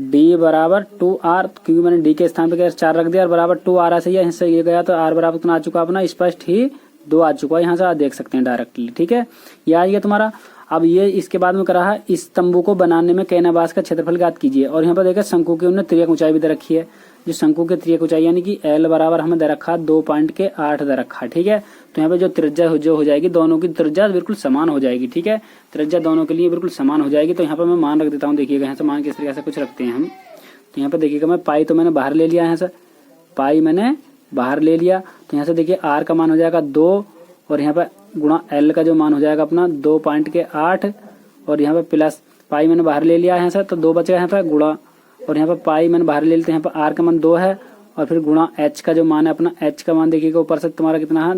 डी बराबर 2r, क्योंकि मैंने डी के स्थान पे 4 रख दिया, और बराबर 2r ऐसे ही है, ये गया तो r बराबर कितना आ चुका अपना, स्पष्ट ही 2 आ चुका है। यहाँ से आप देख सकते हैं डायरेक्टली, ठीक है। ये आ गया तुम्हारा। अब ये इसके बाद में करा है, इस तंबू को बनाने में कैनवास का क्षेत्रफल ज्ञात कीजिए। और यहाँ पर देखिए शंकु की उन्होंने त्रिज्या ऊंचाई भी दे रखी है, जो शंकु की त्रिज्या ऊंचाई यानी कि L बराबर हमें दे रखा 2.8 दे रखा, ठीक है। तो यहाँ पे जो त्रिज्या जो हो जाएगी, दोनों की त्रिज्या बिल्कुल समान हो जाएगी, ठीक है। त्रिज्या दोनों के लिए बिल्कुल समान हो जाएगी। तो यहाँ पर मैं मान रख देता हूँ। देखिएगा यहाँ से मान किस तरीके से कुछ रखते हैं हम। तो यहाँ पे देखिएगा मैं पाई तो मैंने बाहर ले लिया, यहाँ से पाई मैंने बाहर ले लिया। तो यहाँ से देखिए आर का मान हो जाएगा 2 और यहाँ पे गुणा एल का जो मान हो जाएगा अपना 2.8 और यहाँ पे प्लस पाई मैंने बाहर ले लिया यहाँ से, तो 2 बचेगा यहाँ पे गुणा, और यहाँ पे पाई मैंने बाहर ले लेते हैं। यहाँ पे आर का मान 2 है और फिर गुणा एच का जो मान है अपना, एच का मान देखिएगा ऊपर से तुम्हारा कितना है,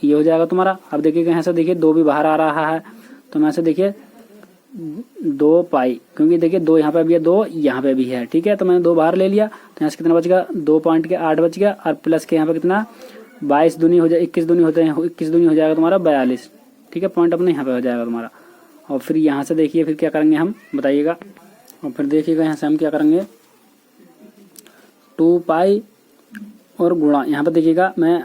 ये हो जाएगा तुम्हारा। अब देखिएगा यहाँ से देखिए 2 भी बाहर आ रहा है, तो यहाँ से देखिए 2 पाई, क्योंकि देखिए 2 यहाँ पे भी है, 2 यहाँ पे भी है, ठीक है। तो मैंने 2 बाहर ले लिया, तो यहाँ से कितना बच गया, 2.8 बच गया, और प्लस के यहाँ पे कितना 22 दूनी हो जाए 21 दूनी होते हैं, 21 दूनी हो जाएगा तुम्हारा 42, ठीक है। पॉइंट अपने यहाँ पे हो जाएगा तुम्हारा। और फिर यहाँ से देखिए फिर क्या करेंगे हम, बताइएगा। और फिर देखिएगा यहाँ से हम क्या करेंगे, 2 पाई और गुणा, यहाँ पे देखिएगा मैं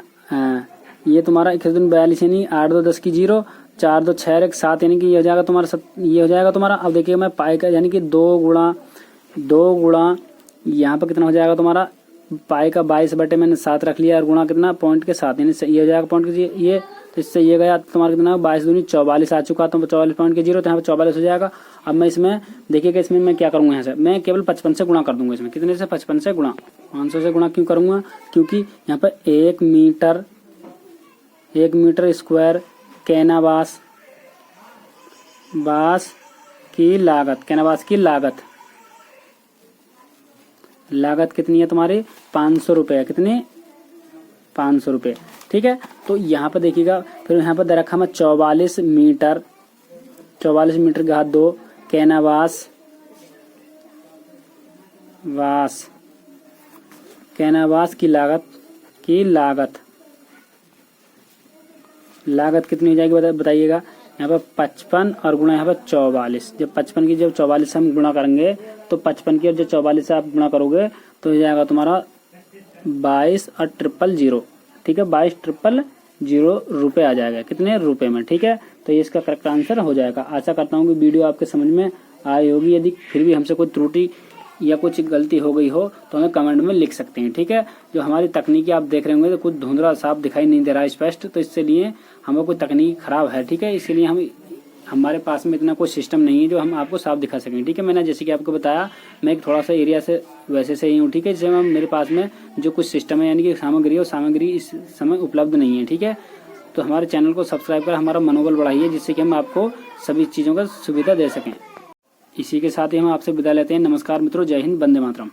ये तुम्हारा 21 दूनी 42 यानी 8 2 10 की 0, 4 2 6 1 7 यानी कि ये हो जाएगा तुम्हारा ये हो जाएगा तुम्हारा। अब देखिए मैं पाई का यानी कि 2 गुणा यहाँ पे कितना हो जाएगा तुम्हारा, पाई का 22 बटे मैंने 7 रख लिया और गुणा कितना पॉइंट के 7 यानी ये हो जाएगा पॉइंट के ये, तो इससे ये गया तुम्हारा कितना 22 दूनी 44 आ चुका, तो 44 पॉइंट के 0, तो यहाँ पे 44 हो जाएगा। अब मैं इसमें देखिएगा, इसमें मैं क्या करूंगा, यहाँ से मैं केवल 55 से गुणा कर दूंगा। इसमें कितने से, 55 से गुणा, 500 से गुणा क्यों करूंगा, क्योंकि यहाँ पर 1 मीटर स्क्वायर कैनवास की लागत कितनी है तुम्हारी, 500 रुपये, कितनी 500 रुपये, ठीक है। तो यहाँ पर देखिएगा फिर यहाँ पर दे रखा मैं 44 मीटर घात 2 कैनवास की लागत कितनी हो जाएगी बताइएगा। यहाँ पर 55 और गुणा यहाँ पर 44, जब 55 की जब 44 से हम गुणा करेंगे तो 55 की और जब 44 से आप गुणा करोगे तो हो जाएगा तुम्हारा 22 और 000, ठीक है। 22,000 रुपये आ जाएगा, कितने रुपए में, ठीक है। तो ये इसका करेक्ट आंसर हो जाएगा। आशा करता हूँ कि वीडियो आपके समझ में आई होगी। यदि फिर भी हमसे कोई त्रुटि या कुछ गलती हो गई हो तो हमें कमेंट में लिख सकते हैं, ठीक है। जो हमारी तकनीकी आप देख रहे होंगे तो कुछ धुंधला साफ दिखाई नहीं दे रहा है स्पष्ट, तो इससे लिए हमें कोई तकनीक खराब है, ठीक है। इसलिए हमारे पास में इतना कोई सिस्टम नहीं है जो हम आपको साफ दिखा सकें, ठीक है। मैंने जैसे कि आपको बताया, मैं एक थोड़ा सा एरिया से वैसे से ही हूँ, ठीक है। जैसे मेरे पास में जो कुछ सिस्टम है यानी कि सामग्री इस समय उपलब्ध नहीं है, ठीक है। तो हमारे चैनल को सब्सक्राइब कर हमारा मनोबल बढ़ाइए, जिससे कि हम आपको सभी चीज़ों का सुविधा दे सकें। इसी के साथ ही हम आपसे विदा लेते हैं। नमस्कार मित्रों, जय हिंद, वंदे मातरम।